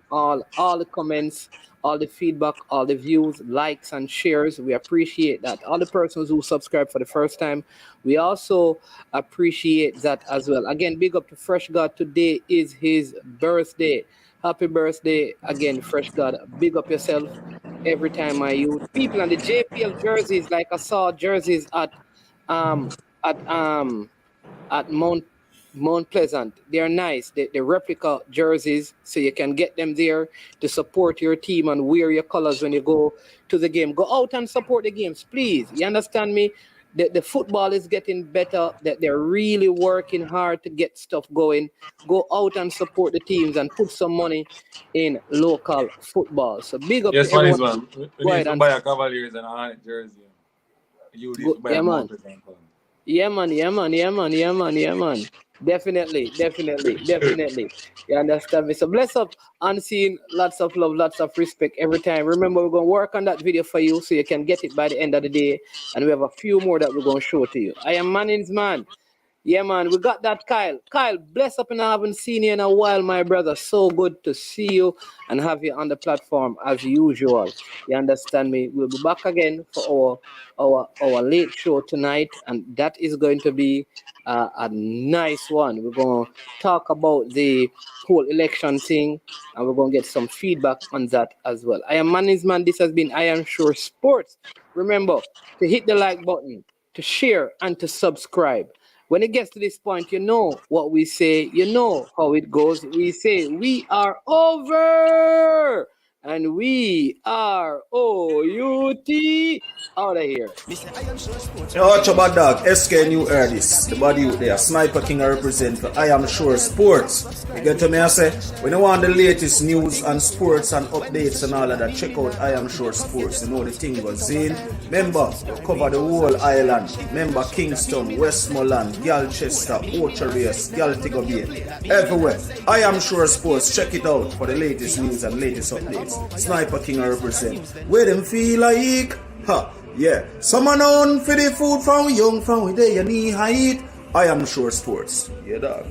the comments, all the feedback, all the views, likes, and shares. We appreciate that. All the persons who subscribe for the first time, we also appreciate that as well. Again, big up to Fresh God. Today is his birthday. Happy birthday again, Fresh God. Big up yourself every time I use. People on the JPL jerseys, like I saw jerseys at Mount Pleasant. They're nice. They're replica jerseys, so you can get them there to support your team and wear your colors when you go to the game. Go out and support the games, please. You understand me? The football is getting better. That they're really working hard to get stuff going. Go out and support the teams and put some money in local football. So big up to everyone. We need to buy a Cavaliers and a Hornet jersey. You need to buy a Mount Pleasant. Yeah, man. Definitely. You understand me? So bless up, Unseen. Lots of love, lots of respect every time. Remember, we're going to work on that video for you so you can get it by the end of the day. And we have a few more that we're going to show to you. I am Manning's man. Yeah, man, we got that Kyle. Kyle, bless up, and I haven't seen you in a while, my brother. So good to see you and have you on the platform as usual. You understand me? We'll be back again for our late show tonight, and that is going to be a nice one. We're going to talk about the whole election thing, and we're going to get some feedback on that as well. I am Manning's man. This has been I Am Sure Sports. Remember to hit the like button, to share, and to subscribe. When it gets to this point, you know what we say. You know how it goes. We say, we are over. And we are OUT out of here. Watch about dog, SK New heard this. The body out there, Sniper King I represent for I Am Sure Sports. You get to me, I say, when you want the latest news and sports and updates and all of that, check out I Am Sure Sports. You know the thing goes in. Remember, cover the whole island. Remember Kingston, Westmoreland, Galchester, Waterhouse, Galtigo Bay. Everywhere. I Am Sure Sports. Check it out for the latest news and latest updates. Sniper King I represent. Where them feel like? Ha, yeah. Someone on for the food from young, from where they knee height. I Am Sure Sports. Yeah, dog.